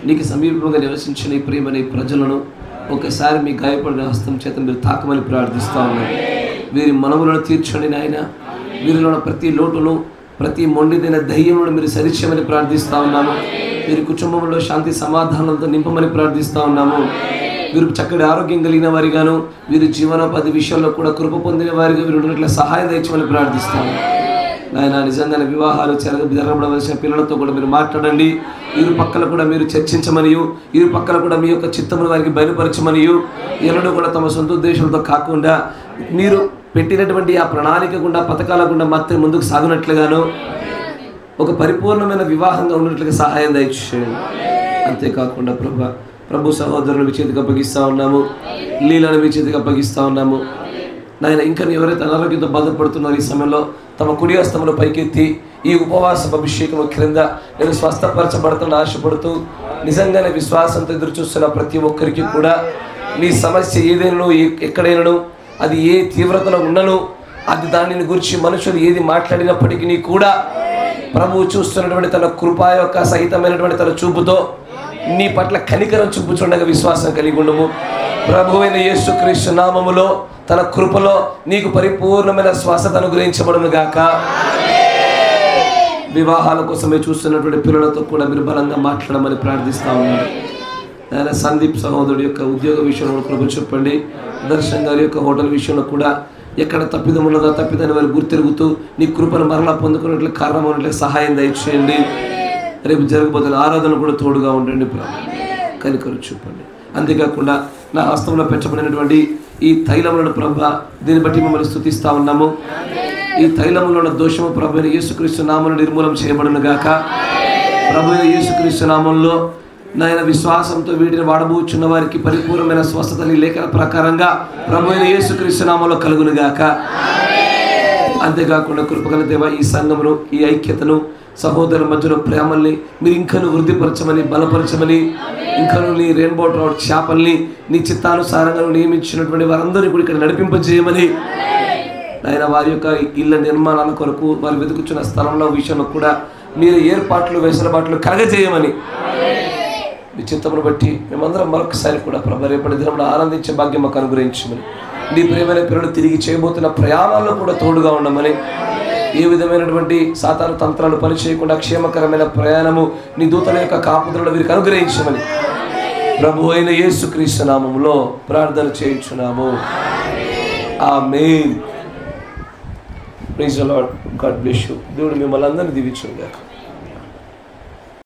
నీకు సమీపంగా నివసించిన ఈ ప్రేమని ప్రజలను ఒకసారి మీ గాయపడిన హస్తం చేత మీరు తాకమని ప్రార్థిస్తూ ఉన్నారు. వీరి మనవులను తీర్చండి నాయన. వీరిలో ప్రతి లోటును ప్రతి మొండిదైన ధైర్యమును మీరు సరిచేయమని ప్రార్థిస్తూ ఉన్నాము. వీరి కుటుంబంలో శాంతి సమాధానాలతో నింపమని ప్రార్థిస్తూ ఉన్నాము. వీరు చక్కటి ఆరోగ్యం కలిగిన వారిగాను వీరి జీవనోపాధి విషయంలో కూడా కృప పొందిన వారిగా వీరు ఉన్నట్ల సహాయం తెచ్చమని ప్రార్థిస్తాము నాయన. నిజంగానే వివాహాలు జరగబడవలసిన పిల్లలతో కూడా మీరు మాట్లాడండి. ఇరు పక్కల కూడా మీరు చర్చించమనియు ఇరు పక్కల కూడా మీ యొక్క చిత్తమును వారికి బయలుపరచమనియు ఎన్నడూ కూడా తమ సొంత ఉద్దేశాలతో కాకుండా మీరు పెట్టినటువంటి ఆ ప్రణాళిక గుండా పథకాల గుండా మాత్రం ముందుకు సాగినట్లుగాను ఒక పరిపూర్ణమైన వివాహంగా ఉన్నట్లుగా సహాయం దయచేయండి. అంతేకాకుండా ప్రభు సహోదరులు మీ చేతికి అప్పగిస్తూ ఉన్నాము. లీలను మీ చేతికి అప్పగిస్తూ ఉన్నాము నాయన. ఇంకా ఎవరైతే అనారోగ్యంతో బాధపడుతున్నారో ఈ సమయంలో తమ కుడి హస్తమును పైకెత్తి ఈ ఉపవాస అభిషేకం క్రింద నేను స్వస్థపరచబడుతున్న ఆశపడుతూ నిజంగానే విశ్వాసంతో ఎదురు చూస్తున్న ప్రతి ఒక్కరికి కూడా నీ సమస్య ఏదైనా ఎక్కడైనాను అది ఏ తీవ్రతలో ఉన్నను అది దానిని గురించి మనుషులు ఏది మాట్లాడినప్పటికీ కూడా ప్రభువు చూస్తున్నటువంటి తన కృపా యొక్క సహితమైనటువంటి తన చూపుతో నీ పట్ల కనికరం చూపుచుండగా విశ్వాసం కలిగి ఉండము. ప్రభువైన యేసుక్రీస్తు నామములో తన కృపలో నీకు పరిపూర్ణమైన స్వస్థత అనుగ్రహించబడును గాక. వివాహాల కోసమే చూస్తున్నటువంటి పిల్లలతో కూడా మీరు బలంగా మాట్లాడమని ప్రార్థిస్తా ఉన్నారు నాయన. సందీప్ సహోదరుడు యొక్క ఉద్యోగ విషయంలో కృప చెప్పండి. దర్శన్ గారి యొక్క హోటల్ విషయంలో కూడా ఎక్కడ తప్పిదం ఉన్నదో తప్పిదని వారు గుర్తిరుగుతూ నీ కృపను మరలా పొందుకున్నట్లు కారణమైనట్లు సహాయం దయచేయండి. రేపు జరగబోతున్న ఆరాధన కూడా తోడుగా ఉండండి ప్రభు, కనికరు చూపండి. అంతేకాకుండా నా హస్తంలో పెట్టబడినటువంటి ఈ తైలములను ప్రభ దీన్ని బట్టి మిమ్మల్ని స్తుతిస్తా ఉన్నాము. ఈ తైలములో ఉన్న దోషము ప్రభు యేసుక్రీస్తు నామమున నిర్మూలన చేయబడును గాక. ప్రభు యేసుక్రీస్తు నామంలో నాయన విశ్వాసంతో వీటిని వాడబోచున్న వారికి పరిపూర్ణమైన స్వస్థత లేఖన ప్రకారంగా ప్రభు యేసుక్రీస్తు నామంలో కలుగును గాక. అంతేకాకుండా కృపగల దేవ ఈ సంఘమును ఈ ఐక్యతను సహోదరుల మధ్యలో ప్రేమల్ని మీరు ఇంకను వృద్ధిపరచమని బలపరచమని ఇంకను నీ రెయిన్బో ట్రౌట్ చేపల్ని నీ చిత్తానుసారంగా నియమించినటువంటి వారందరినీ కూడా ఇక్కడ నడిపింపజేయమని ఆయన వారి యొక్క ఇళ్ళ నిర్మాణాల కొరకు వారు వెతుకుతున్న స్థలంలో విషయంలో కూడా మీరు ఏర్పాట్లు వెసులుబాట్లు కలగజేయమని మీ చిత్తమును బట్టి మేమందరం మరొకసారి కూడా ప్రభు రేపటి దినంలో ఆనందించే భాగ్యం మాకు అనుగ్రహించమని నీ ప్రేమైన పిల్లలు తిరిగి చేయబోతున్న ప్రయాణాల్లో కూడా తోడుగా ఉండమని ఏ విధమైనటువంటి సాతాను తంత్రాలు పనిచేయకుండా క్షేమకరమైన ప్రయాణము నీ దూతల యొక్క కాపుదలను వీరికి అనుగ్రహించమని ప్రభు అయిన యేసుక్రీస్తు నామములో ప్రార్థన చేయించున్నాము. ఆమేన్. Praise the Lord. God bless you. దేవుడు మిమ్మల్ని అందరినీ దీవించును గాక.